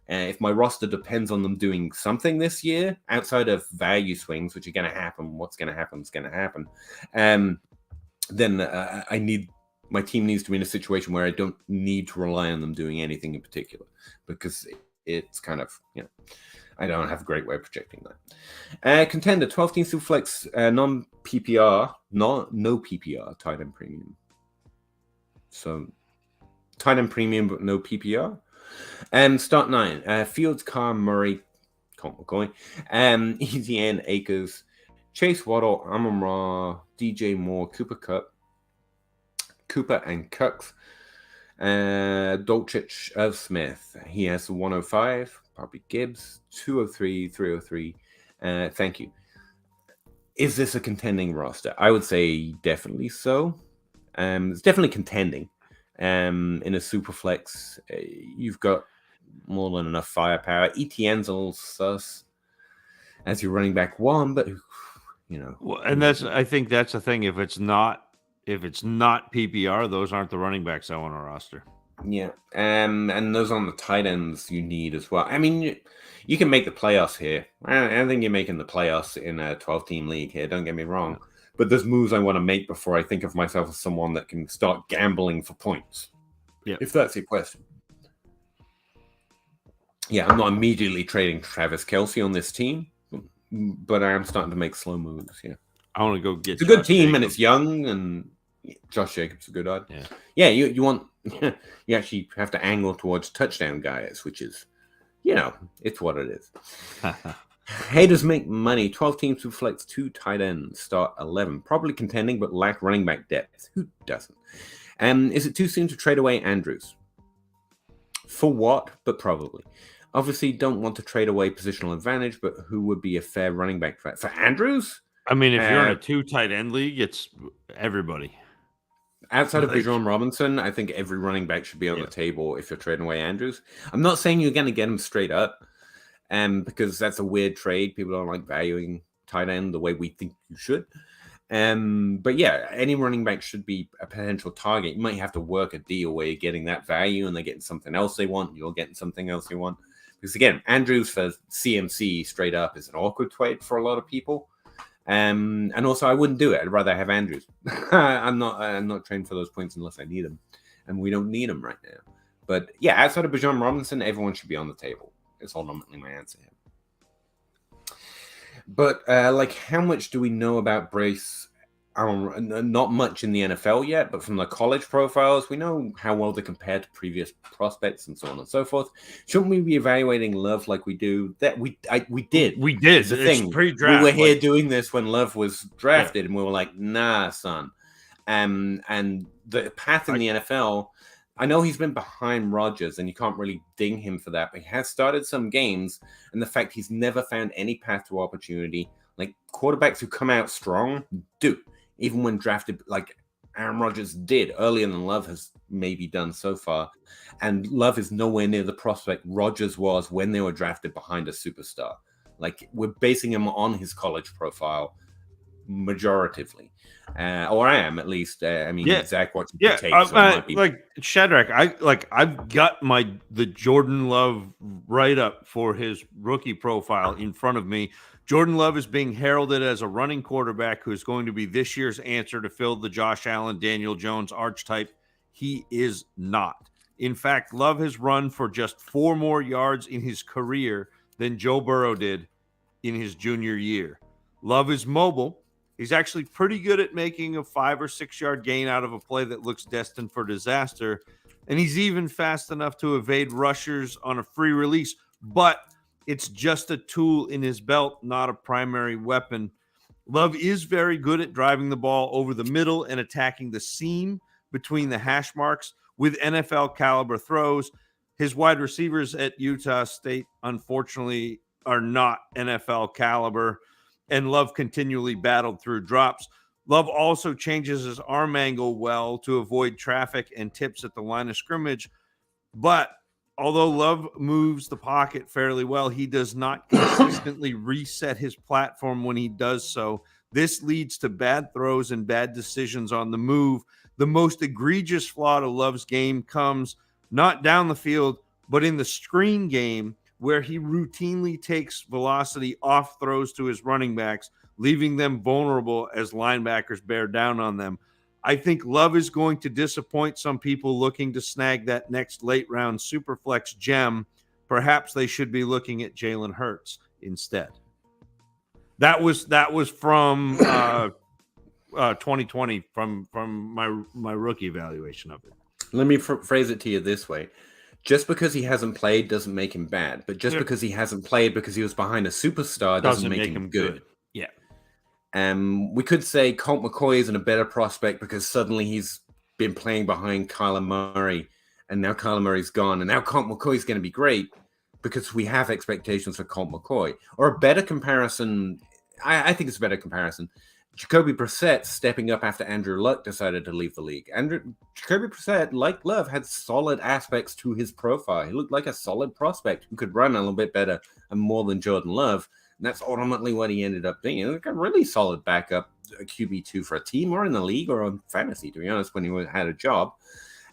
If my roster depends on them doing something this year, outside of value swings, which are going to happen, what's going to happen is going to happen, then my team needs to be in a situation where I don't need to rely on them doing anything in particular, because it's kind of, I don't have a great way of projecting that. Contender, 12 team Superflex, non-PPR, no PPR, tight end premium. So, tight end premium, but no PPR. Start 9. Fields, Carr, Murray, Colt McCoy, ETN, Akers, Chase Waddle, Amon-Ra, DJ Moore, Cooper and Cooks, Dolchich, Irv Smith. He has 105. Probably Gibbs, 203, 303. Thank you. Is this a contending roster? I would say definitely so. It's definitely contending. In a super flex, you've got more than enough firepower. ETN's a little sus as your running back one, but Well, and I think that's the thing. If it's not PPR, those aren't the running backs I want on a roster. Yeah, and those on the tight ends you need as well. I mean, you can make the playoffs here. I think you're making the playoffs in a 12-team league here. Don't get me wrong. But there's moves I want to make before I think of myself as someone that can start gambling for points. Yeah. If that's your question. Yeah, I'm not immediately trading Travis Kelce on this team, but I am starting to make slow moves. Yeah. I want to go get. It's a good team and it's young, and Josh Jacobs is a good odd. Yeah. Yeah, you want you actually have to angle towards touchdown guys, which is, it's what it is. Haters make money. 12 teams who flex 2 tight ends, start 11. Probably contending, but lack running back depth. Who doesn't? Is it too soon to trade away Andrews? For what? But probably. Obviously, don't want to trade away positional advantage, but who would be a fair running back for Andrews? I mean, if you're in a 2 tight end league, it's everybody. Outside of Bijan Robinson, I think every running back should be on the table if you're trading away Andrews. I'm not saying you're going to get him straight up, because that's a weird trade. People don't like valuing tight end the way we think you should. But yeah, any running back should be a potential target. You might have to work a deal where you're getting that value and they're getting something else they want. You're getting something else you want. Because again, Andrews for CMC straight up is an awkward trade for a lot of people. And also, I wouldn't do it. I'd rather have Andrews. I'm not trained for those points unless I need them, and we don't need them right now. But yeah, outside of Bijan Robinson, everyone should be on the table. It's ultimately my answer here. But how much do we know about Brace? Not much in the NFL yet, but from the college profiles, we know how well they compare to previous prospects and so on and so forth. Shouldn't we be evaluating Love like we do? That we did. We did. It's the thing. Pre-draft. We were here doing this when Love was drafted, and we were like, nah, son. And the path in the NFL, I know he's been behind Rodgers, and you can't really ding him for that, but he has started some games, and the fact he's never found any path to opportunity, like quarterbacks who come out strong do. Even when drafted, like Aaron Rodgers did earlier than Love has maybe done so far. And Love is nowhere near the prospect Rodgers was when they were drafted behind a superstar. Like, we're basing him on his college profile majoritively. Or I am, at least. Zach watching the tape. Like Shadrach, I've got the Jordan Love write-up for his rookie profile in front of me. Jordan Love is being heralded as a running quarterback who is going to be this year's answer to fill the Josh Allen, Daniel Jones archetype. He is not. In fact, Love has run for just 4 more yards in his career than Joe Burrow did in his junior year. Love is mobile. He's actually pretty good at making a 5 or 6 yard gain out of a play that looks destined for disaster. And he's even fast enough to evade rushers on a free release, but it's just a tool in his belt, not a primary weapon. Love is very good at driving the ball over the middle and attacking the seam between the hash marks with NFL caliber throws. His wide receivers at Utah State, unfortunately, are not NFL caliber, and Love continually battled through drops. Love also changes his arm angle well to avoid traffic and tips at the line of scrimmage. But although Love moves the pocket fairly well, he does not consistently reset his platform when he does so. This leads to bad throws and bad decisions on the move. The most egregious flaw to Love's game comes not down the field, but in the screen game, where he routinely takes velocity off throws to his running backs, leaving them vulnerable as linebackers bear down on them. I think Love is going to disappoint some people looking to snag that next late round superflex gem. Perhaps they should be looking at Jalen Hurts instead. That was from 2020 from my rookie evaluation of it. Let me phrase it to you this way. Just because he hasn't played doesn't make him bad, but just because he hasn't played because he was behind a superstar doesn't make him good. Yeah. We could say Colt McCoy isn't a better prospect because suddenly he's been playing behind Kyler Murray, and now Kyler Murray's gone, and now Colt McCoy's going to be great because we have expectations for Colt McCoy. Or a better comparison, I think it's a better comparison, Jacoby Brissett stepping up after Andrew Luck decided to leave the league. Jacoby Brissett, like Love, had solid aspects to his profile. He looked like a solid prospect who could run a little bit better and more than Jordan Love. And that's ultimately what he ended up being. Like a really solid backup QB2 for a team or in the league or on fantasy, to be honest, when he had a job.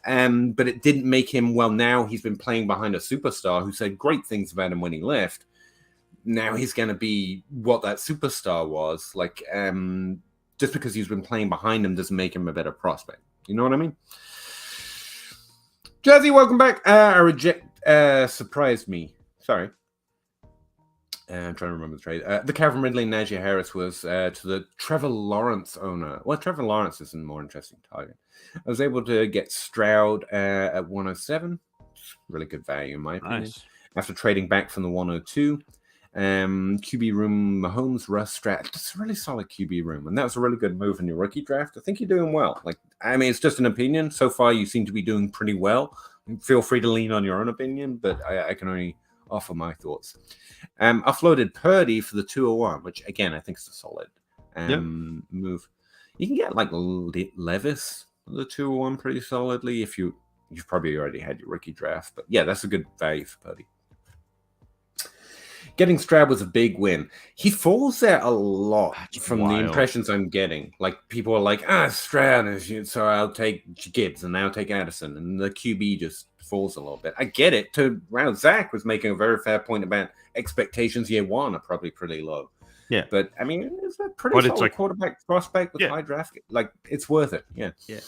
But it didn't make him, well, now he's been playing behind a superstar who said great things about him when he left. Now he's going to be what that superstar was. Like, just because he's been playing behind him doesn't make him a better prospect. You know what I mean? Jazzy, welcome back. Surprised me. Sorry. I'm trying to remember the trade. The Calvin Ridley and Najee Harris was to the Trevor Lawrence owner. Well, Trevor Lawrence is a more interesting target. I was able to get Stroud at 107. Really good value, in my opinion. Nice. After trading back from the 102. QB room, Mahomes, Russ, Stroud. It's a really solid QB room. And that was a really good move in your rookie draft. I think you're doing well. Like, I mean, it's just an opinion. So far, you seem to be doing pretty well. Feel free to lean on your own opinion, but I can only offer my thoughts. Offloaded Purdy for the 201, which again I think is a solid move. You can get like Levis for the 201 pretty solidly if you've probably already had your rookie draft, but yeah, that's a good value for Purdy. Getting Stroud was a big win. He falls there a lot from the impressions I'm getting. Like people are like, Stroud is, so I'll take Gibbs and I'll take Addison, and the QB just falls a little bit. I get it. Zach was making a very fair point about expectations year one are probably pretty low. Yeah. But I mean, it's a pretty solid quarterback prospect with high draft. Like, it's worth it. Yeah. Yeah.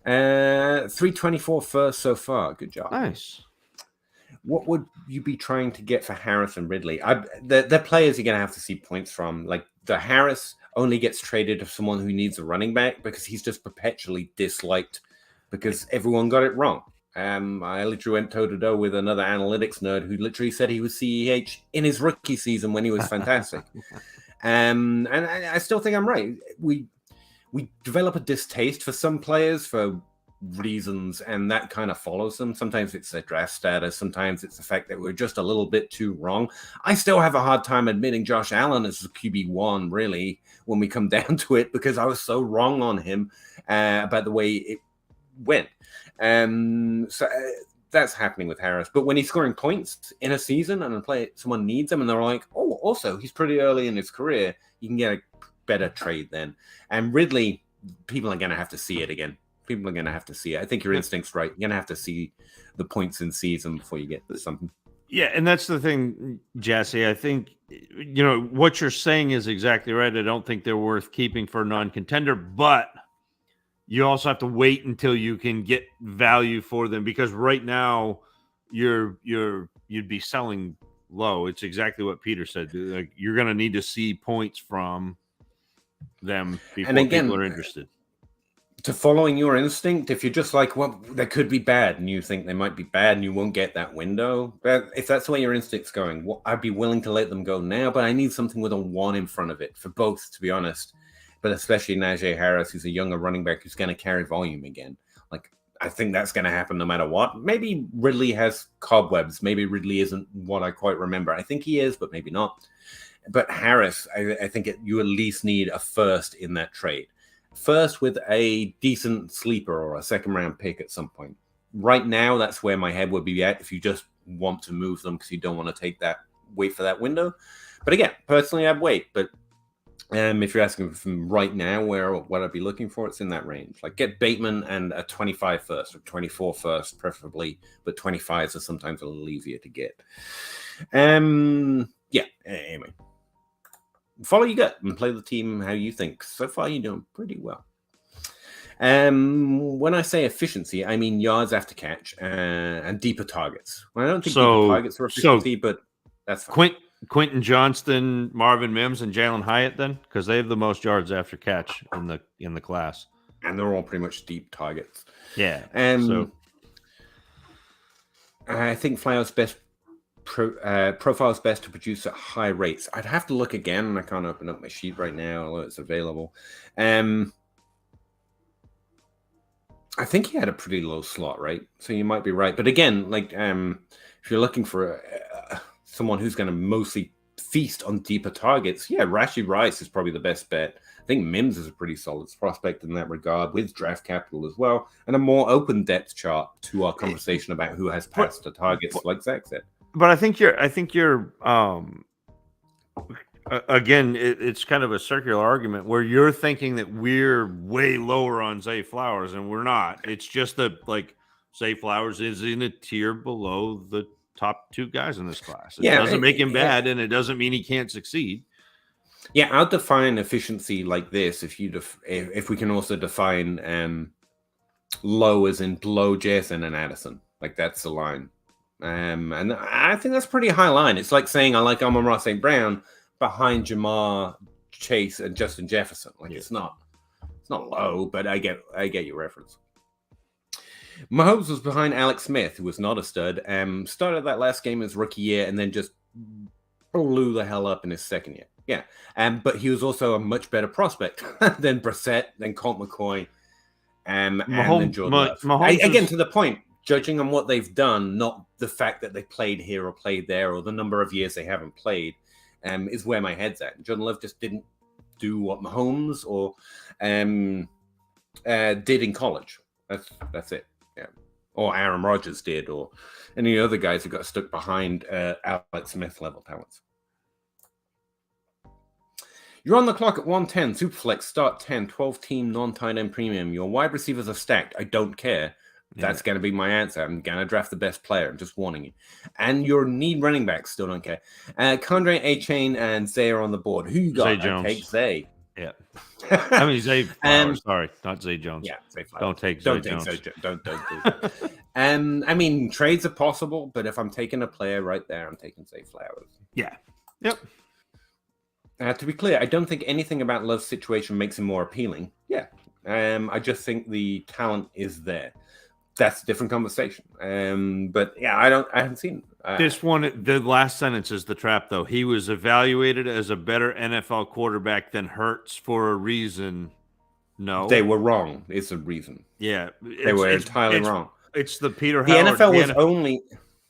324 first so far. Good job. Nice. What would you be trying to get for Harris and Ridley? The players you're going to have to see points from. Like, the Harris only gets traded to someone who needs a running back because he's just perpetually disliked because everyone got it wrong. I literally went toe-to-toe with another analytics nerd who literally said he was CEH in his rookie season when he was fantastic. And I still think I'm right. We develop a distaste for some players for reasons, and that kind of follows them. Sometimes it's their draft status. Sometimes it's the fact that we're just a little bit too wrong. I still have a hard time admitting Josh Allen is a QB1, really, when we come down to it, because I was so wrong on him about the way it went. So that's happening with Harris. But when he's scoring points in a season and someone needs him and they're like, oh, also, he's pretty early in his career, you can get a better trade then. And Ridley, people are going to have to see it again. People are going to have to see it. I think your instinct's right. You're going to have to see the points in season before you get something. Yeah, and that's the thing, Jassy. I think, what you're saying is exactly right. I don't think they're worth keeping for a non-contender, but you also have to wait until you can get value for them, because right now you'd be selling low. It's exactly what Peter said. Like, you're going to need to see points from them before people are interested. To following your instinct, if you're just like, well, they could be bad, and you think they might be bad, and you won't get that window, if that's the way your instinct's going, well, I'd be willing to let them go now, but I need something with a 1 in front of it for both, to be honest. But especially Najee Harris, who's a younger running back who's going to carry volume again. Like, I think that's going to happen no matter what. Maybe Ridley has cobwebs. Maybe Ridley isn't what I quite remember. I think he is, but maybe not. But Harris, I think you at least need a first in that trade. First with a decent sleeper or a second-round pick at some point. Right now, that's where my head would be at if you just want to move them because you don't want to wait for that window. But again, personally, I'd wait. But if you're asking from right now what I'd be looking for, it's in that range. Like, get Bateman and a 25 first or 24 first, preferably. But 25s are sometimes a little easier to get. Yeah, anyway. Follow your gut and play the team how you think. So far, you're doing pretty well. When I say efficiency, I mean yards after catch and deeper targets. Well, I don't think deeper targets are efficiency, but that's fine. Quentin Johnston, Marvin Mims, and Jalen Hyatt, then, because they have the most yards after catch in the class, and they're all pretty much deep targets. Yeah. So I think Flowers' best. Profile is best to produce at high rates. I'd have to look again, and I can't open up my sheet right now, although it's available. I think he had a pretty low slot, right? So you might be right. But again, like if you're looking for someone who's going to mostly feast on deeper targets, yeah, Rashee Rice is probably the best bet. I think Mims is a pretty solid prospect in that regard, with draft capital as well, and a more open depth chart to our conversation about who has passed the targets, like Zach said. But I think you're again, it's kind of a circular argument where you're thinking that we're way lower on Zay Flowers, and we're not. It's just that, like, Zay Flowers is in a tier below the top 2 guys in this class. It doesn't make him bad, and it doesn't mean he can't succeed. Yeah, I'll define efficiency like this. If we can also define low as in below Jason and Addison, like that's the line. And I think that's a pretty high line. It's like saying I like Amon-Ra St. Brown behind Jamar Chase and Justin Jefferson. Like, it's not low, but I get your reference. Mahomes was behind Alex Smith, who was not a stud. Started that last game as rookie year and then just blew the hell up in his second year. Yeah. But he was also a much better prospect than Brissett, than Colt McCoy, and then Jordan Love. Again, to the point, judging on what they've done, not the fact that they played here or played there or the number of years they haven't played, is where my head's at. Jordan Love just didn't do what Mahomes or did in college. That's it. Yeah. Or Aaron Rodgers did, or any other guys who got stuck behind Alex Smith level talents. You're on the clock at 110, Superflex, start 10, 12-team non-tight end premium. Your wide receivers are stacked. I don't care. That's going to be my answer. I'm going to draft the best player. I'm just warning you. And your need running backs, still don't care. Condre, A-Chain, and Zay are on the board. Who you got? Zay Jones. I take Zay. Yeah. I mean, Zay Flowers. Sorry, not Zay Jones. Yeah, Zay Flowers. Don't take Zay Jones. Don't do that. I mean, trades are possible, but if I'm taking a player right there, I'm taking Zay Flowers. Yeah. Yep. To be clear, I don't think anything about Love's situation makes him more appealing. Yeah. I just think the talent is there. That's a different conversation. But yeah, I haven't seen this one. The last sentence is the trap, though. He was evaluated as a better NFL quarterback than Hurts for a reason. No, they were wrong. It's a reason. Yeah, they were entirely wrong. It's the Peter the Howard. NFL was only.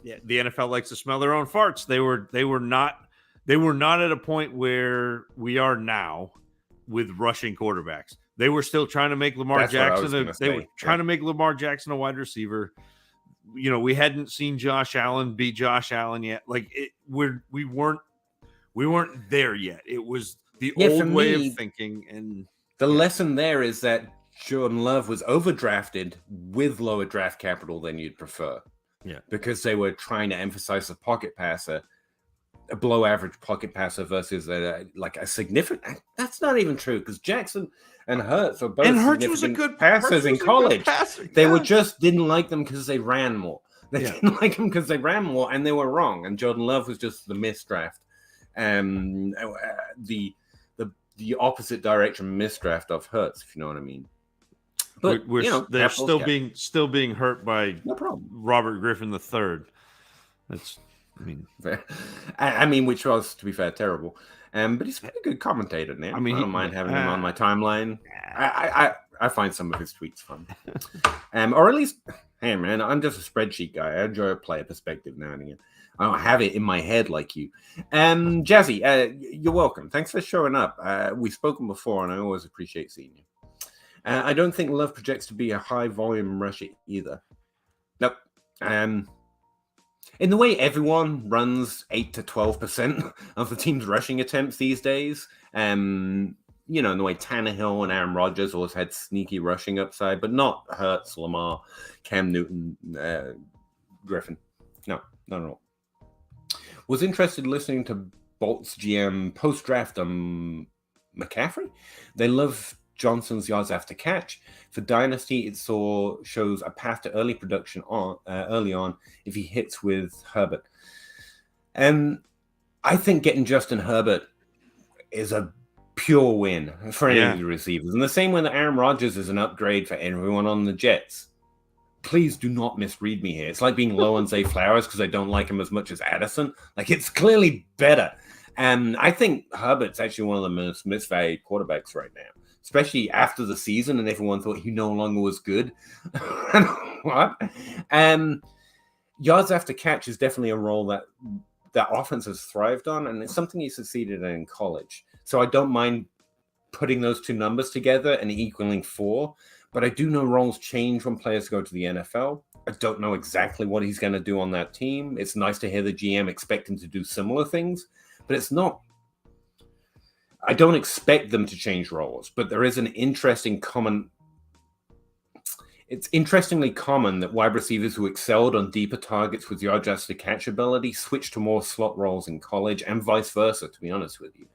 Yeah, the NFL likes to smell their own farts. They were not at a point where we are now with rushing quarterbacks. They were still trying to make Lamar Jackson. They were trying to make Lamar Jackson a wide receiver. You know, we hadn't seen Josh Allen be Josh Allen yet. Like we weren't there yet. It was the old way of thinking. And the lesson there is that Jordan Love was overdrafted with lower draft capital than you'd prefer. Yeah, because they were trying to emphasize the pocket passer, a below average pocket passer versus a significant. That's not even true because Jackson and Hurts are both Hurts was a good passers in college. They were just didn't like them because they ran more. They didn't like him because they ran more, and they were wrong. And Jordan Love was just the misdraft, the opposite direction misdraft of Hurts, if you know what I mean. But they're still being hurt by no problem. Robert Griffin III. That's, I mean, which was, to be fair, terrible. But he's a pretty good commentator now. I don't mind having him on my timeline. I find some of his tweets fun. Or at least, hey man, I'm just a spreadsheet guy. I enjoy a player perspective now and again. I don't have it in my head like you. Jazzy, you're welcome. Thanks for showing up. We've spoken before, and I always appreciate seeing you. I don't think Love projects to be a high volume rusher either. Nope. In the way everyone runs 8 to 12% of the team's rushing attempts these days, in the way Tannehill and Aaron Rodgers always had sneaky rushing upside, but not Hurts, Lamar, Cam Newton, Griffin. No, not at all. Was interested listening to Bolt's GM post-draft McCaffrey. They love Johnson's yards after catch. For Dynasty, it shows a path to early production early on if he hits with Herbert. I think getting Justin Herbert is a pure win for any of the receivers. In the same way that Aaron Rodgers is an upgrade for everyone on the Jets. Please do not misread me here. It's like being low on Zay Flowers because I don't like him as much as Addison. Like, it's clearly better. I think Herbert's actually one of the most misvalued quarterbacks right now, especially after the season and everyone thought he no longer was good. What? Yards after catch is definitely a role that offense has thrived on, and it's something he succeeded in college. So I don't mind putting those two numbers together and equaling 4, but I do know roles change when players go to the NFL. I don't know exactly what he's going to do on that team. It's nice to hear the GM expect him to do similar things, but it's not. I don't expect them to change roles, but there is an interesting common. It's interestingly common that wide receivers who excelled on deeper targets with yard after catch ability switch to more slot roles in college, and vice versa, to be honest with you.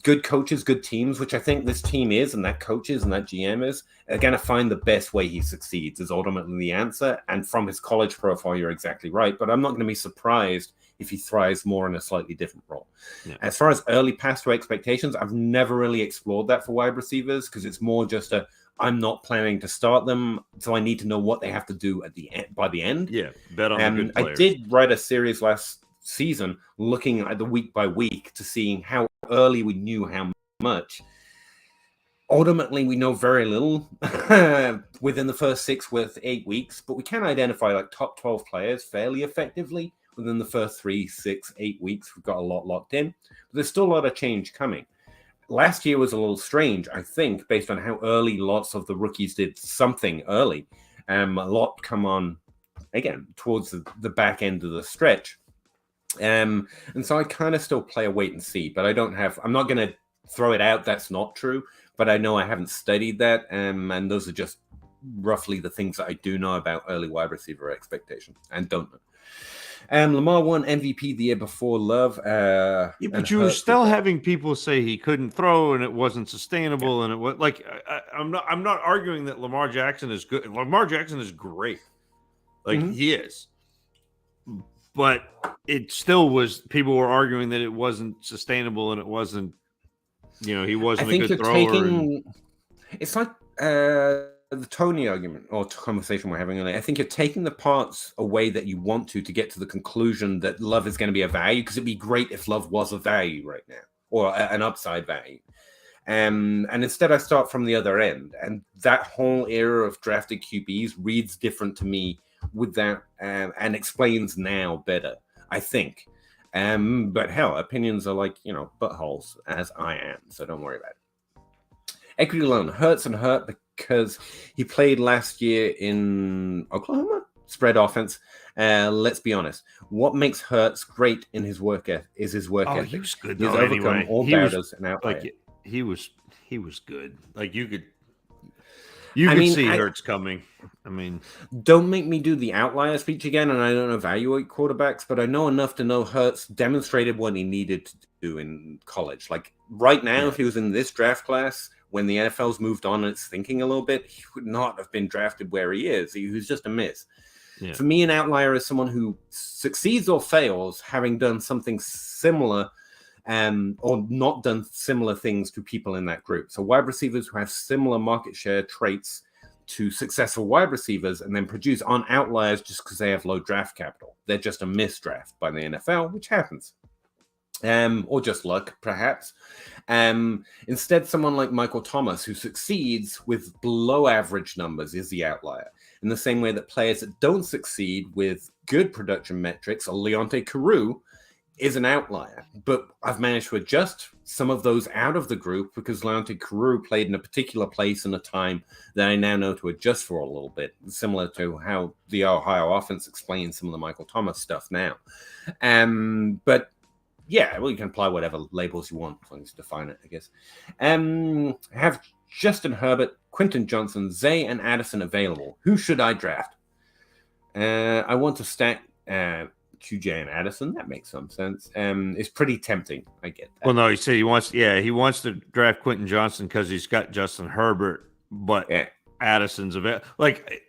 Good coaches, good teams, which I think this team is, and that coaches and that GM is, are going to find the best way he succeeds is ultimately the answer. And from his college profile, you're exactly right. But I'm not going to be surprised if he thrives more in a slightly different role. Yeah. As far as early pass to expectations, I've never really explored that for wide receivers because it's more just I'm not planning to start them, so I need to know what they have to do at the end, by the end. Yeah, bet on the good players. I did write a series last season looking at the week by week to seeing how early we knew how much. Ultimately, we know very little within the first 6 with 8 weeks, but we can identify like top 12 players fairly effectively within the first 3, 6, 8 weeks. We've got a lot locked in, but there's still a lot of change coming. Last year was a little strange, I think, based on how early lots of the rookies did something early. A lot come on, again, towards the back end of the stretch. And so I kind of still play a wait and see, but I'm not going to throw it out. That's not true, but I know I haven't studied that. And those are just roughly the things that I do know about early wide receiver expectation and don't know. Lamar won MVP the year before Love. But you were still having people say he couldn't throw and it wasn't sustainable. And it was like, I'm not arguing that Lamar Jackson is good. Lamar Jackson is great. Like he is. But it still was, people were arguing that it wasn't sustainable and it wasn't, he wasn't a good thrower. It's like the Tony argument or conversation we're having earlier. I think you're taking the parts away that you want to get to the conclusion that Love is going to be a value, because it'd be great if Love was a value right now or an upside value. And instead I start from the other end. And that whole era of drafted QBs reads different to me with that and explains now better, I think. But hell, opinions are like, buttholes, as I am. So don't worry about it. Equity loan hurts and hurt because he played last year in Oklahoma spread offense. Let's be honest. What makes Hurts great in his work is his work ethic. He was good. He's overcome all doubters and outliers. Like he was good. Like you could see Hurts coming. I mean, don't make me do the outlier speech again, and I don't evaluate quarterbacks, but I know enough to know Hurts demonstrated what he needed to do in college. Like right now, if he was in this draft class, when the NFL's moved on and it's thinking a little bit, he would not have been drafted where he is. He was just a miss. Yeah. For me, an outlier is someone who succeeds or fails having done something similar or not done similar things to people in that group. So wide receivers who have similar market share traits to successful wide receivers and then produce on outliers just because they have low draft capital. They're just a misdraft by the NFL, which happens. Or just luck, perhaps. Instead, someone like Michael Thomas, who succeeds with below average numbers, is the outlier. In the same way that players that don't succeed with good production metrics, or Leonte Carew, is an outlier. But I've managed to adjust some of those out of the group because Leonte Carew played in a particular place and a time that I now know to adjust for a little bit, similar to how the Ohio offense explains some of the Michael Thomas stuff now. But yeah, well, you can apply whatever labels you want as long as you define it, I guess. Have Justin Herbert, Quentin Johnson, Zay, and Addison available. Who should I draft? I want to stack QJ and Addison. That makes some sense. It's pretty tempting. I get that. Well, no, he said he wants to draft Quentin Johnson because he's got Justin Herbert, but Addison's available. Like,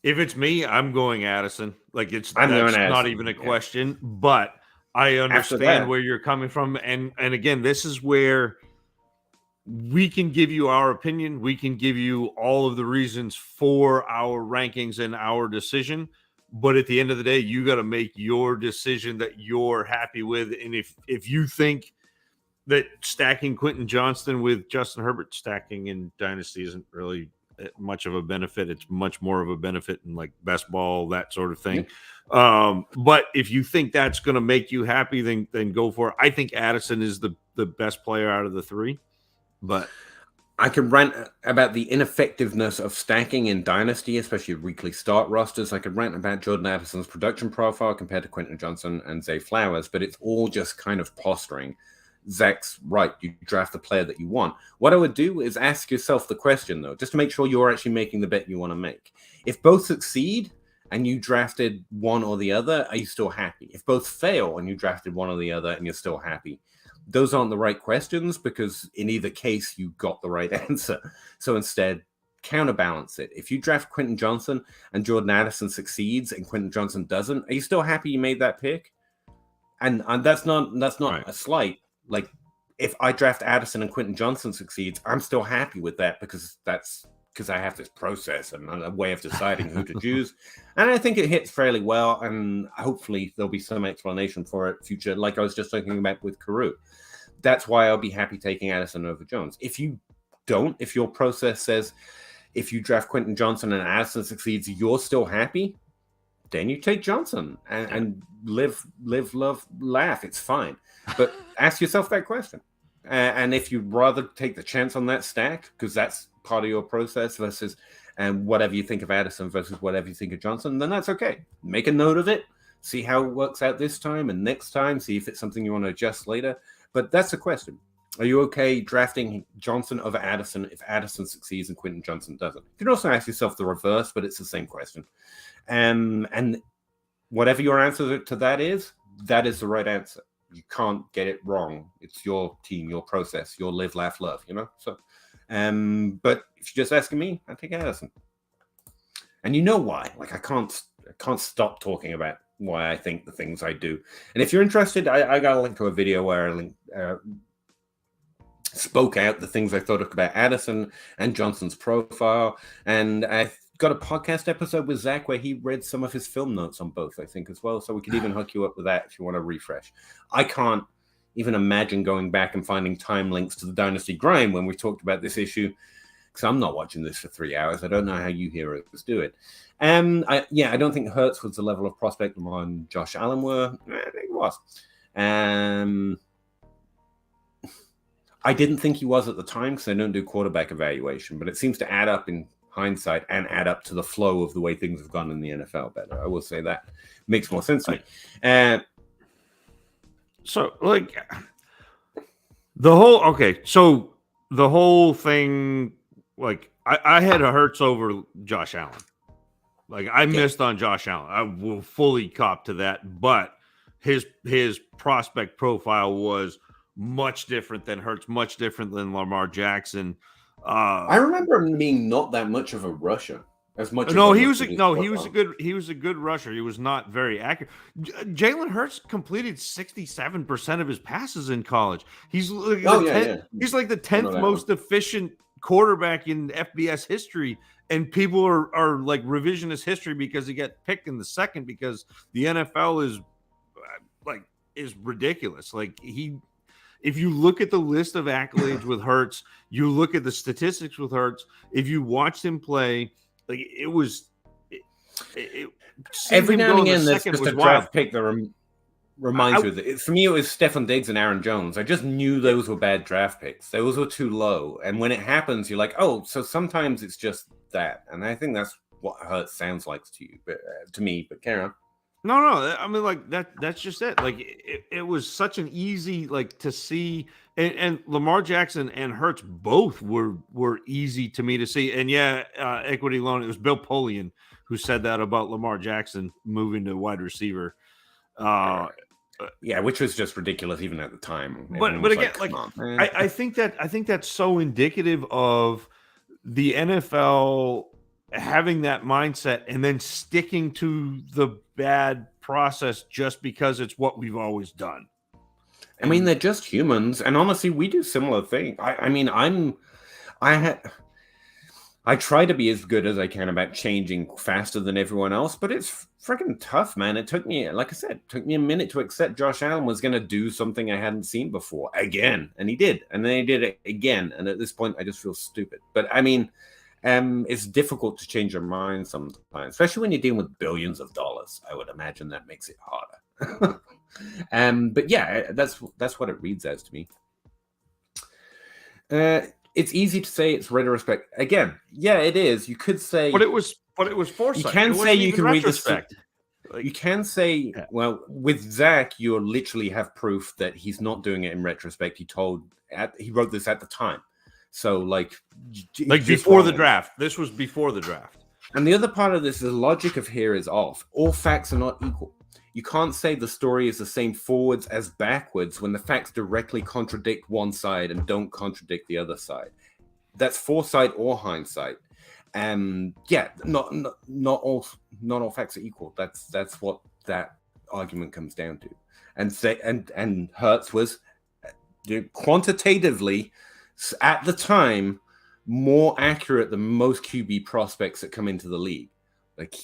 if it's me, I'm going Addison. Like, that's not even a question. But I understand where you're coming from, and again, this is where we can give you our opinion. We can give you all of the reasons for our rankings and our decision. But at the end of the day, you got to make your decision that you're happy with. And if you think that stacking Quentin Johnston with Justin Herbert, stacking in Dynasty isn't really much of a benefit. It's much more of a benefit in like best ball, that sort of thing. But if you think that's going to make you happy, then go for it. I think Addison is the best player out of the three. But I can rant about the ineffectiveness of stacking in Dynasty, especially weekly start rosters. I could rant about Jordan Addison's production profile compared to Quentin Johnson and Zay Flowers, but it's all just kind of posturing. Zach's right. You draft the player that you want. What I would do is ask yourself the question, though, just to make sure you're actually making the bet you want to make. If both succeed and you drafted one or the other, are you still happy? If both fail and you drafted one or the other and you're still happy, those aren't the right questions because in either case, you got the right answer. So instead, counterbalance it. If you draft Quentin Johnson and Jordan Addison succeeds and Quentin Johnson doesn't, are you still happy you made that pick? And that's not right. A slight. Like, if I draft Addison and Quentin Johnson succeeds, I'm still happy with that because I have this process and a way of deciding who to choose. And I think it hits fairly well. And hopefully there'll be some explanation for it future, like I was just talking about with Carew. That's why I'll be happy taking Addison over Jones. If you don't, if your process says if you draft Quentin Johnson and Addison succeeds, you're still happy, then you take Johnson and live, love, laugh. It's fine. But ask yourself that question. And if you'd rather take the chance on that stack, because that's part of your process versus whatever you think of Addison versus whatever you think of Johnson, then that's okay. Make a note of it. See how it works out this time and next time. See if it's something you want to adjust later. But that's the question. Are you okay drafting Johnson over Addison if Addison succeeds and Quentin Johnson doesn't? You can also ask yourself the reverse, but it's the same question. And whatever your answer to that is the right answer. You can't get it wrong. It's your team, your process, your live, laugh, love, you know? So, but if you're just asking me, I take Addison. And you know why? Like, I can't stop talking about why I think the things I do. And if you're interested, I got a link to a video where I spoke out the things I thought about Addison and Johnson's profile. And I got a podcast episode with Zach where he read some of his film notes on both, I think, as well. So we could even hook you up with that if you want to refresh. I can't even imagine going back and finding time links to the Dynasty Grind when we talked about this issue, because I'm not watching this for 3 hours. I don't know how you heroes do it. I don't think Hurts was the level of prospect on Josh Allen were. I think it was. I didn't think he was at the time because I don't do quarterback evaluation, but it seems to add up in hindsight and add up to the flow of the way things have gone in the NFL better. I will say that makes more sense to me. So like the whole thing, like I had a Hurts over Josh Allen. Like I missed on Josh Allen. I will fully cop to that, but his prospect profile was much different than Hurts, much different than Lamar Jackson. I remember him being not that much of a rusher. As much. No, as he was a good rusher. He was not very accurate. Jalen Hurts completed 67% of his passes in college. He's like he's like the 10th most efficient quarterback in FBS history, and people are like revisionist history because he got picked in the second because the NFL is ridiculous. Like if you look at the list of accolades with Hurts, you look at the statistics with Hurts, if you watched him play, like every now and again, there's just a draft pick that reminds you of it. For me, it was Stephon Diggs and Aaron Jones. I just knew those were bad draft picks. Those were too low. And when it happens, you're like, oh, so sometimes it's just that. And I think that's what Hurts sounds like to you, but to me. But carry on. No, I mean, like that's just it. Like it was such an easy, like, to see, and Lamar Jackson and Hurts both were easy to me to see. And equity loan. It was Bill Polian who said that about Lamar Jackson moving to wide receiver. Which was just ridiculous even at the time. But again, I think that's so indicative of the NFL having that mindset and then sticking to the bad process just because it's what we've always done. I mean, they're just humans, and honestly, we do similar things. I try to be as good as I can about changing faster than everyone else, but it's freaking tough, man. It took me, like I said, a minute to accept Josh Allen was going to do something I hadn't seen before again, and he did, and then he did it again, and at this point, I just feel stupid. But I mean, it's difficult to change your mind sometimes, especially when you're dealing with billions of dollars. I would imagine that makes it harder. But yeah, that's what it reads as to me. It's easy to say it's retrospect. Again, yeah, it is. You could say, but it was foresight. You can say you can read the. You can say, well, with Zach, you literally have proof that he's not doing it in retrospect. He wrote this at the time. So, like before the draft. This was before the draft. And the other part of this, the logic of here is off. All facts are not equal. You can't say the story is the same forwards as backwards when the facts directly contradict one side and don't contradict the other side. That's foresight or hindsight. Not all facts are equal. That's what that argument comes down to. And Hurts was quantitatively, at the time, more accurate than most QB prospects that come into the league. Like,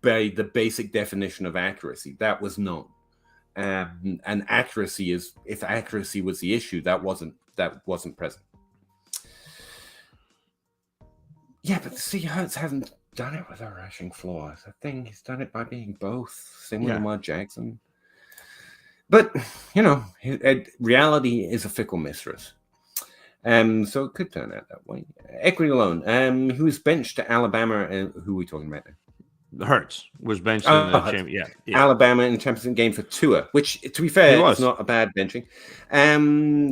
by the basic definition of accuracy, that was known. And accuracy is, if accuracy was the issue, that wasn't present. Yeah, but see, Hurts hasn't done it with a rushing floor. I think he's done it by being both. Same with Lamar Jackson. But, reality is a fickle mistress. So it could turn out that way. Equity alone. Who was benched to Alabama, and who are we talking about now? Hurts was benched in the championship. Yeah. Alabama in the championship game for Tua, which, to be fair, is not a bad benching.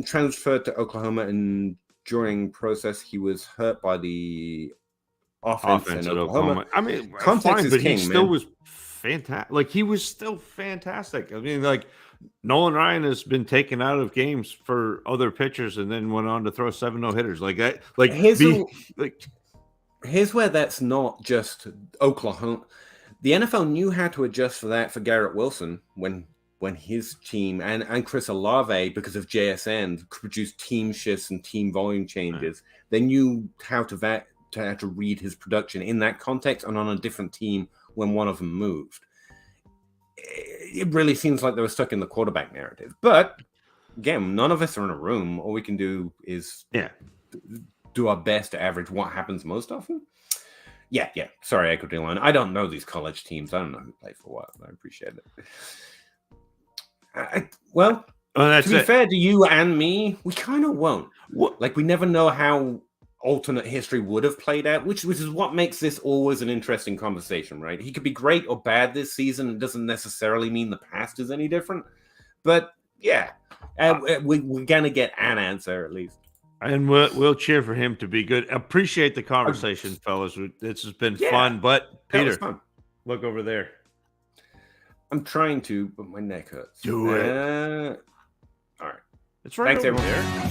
Transferred to Oklahoma, and during process, he was hurt by the offense in Oklahoma. I mean, context is king, he still was fantastic. Like, he was still fantastic. I mean, like, Nolan Ryan has been taken out of games for other pitchers and then went on to throw 7 no-hitters. Like that. Like, here's where that's not just Oklahoma. The NFL knew how to adjust for that for Garrett Wilson when his team and Chris Olave, because of JSN, produced team shifts and team volume changes. Right. They knew how to read his production in that context and on a different team when one of them moved. It really seems like they were stuck in the quarterback narrative. But again, none of us are in a room. All we can do is do our best to average what happens most often. Yeah. Sorry, Equity Line. I don't know these college teams. I don't know who play for what. I appreciate it. To be fair to you and me, we kind of won't. Like, we never know how alternate history would have played out, which is what makes this always an interesting conversation, right? He could be great or bad this season. It doesn't necessarily mean the past is any different. But we're gonna get an answer at least, and we'll cheer for him to be good. Appreciate the conversation, fellas. This has been fun. But Peter, look over there. I'm trying to, but my neck hurts. Do it. All right. It's right. Thanks, over everyone. There.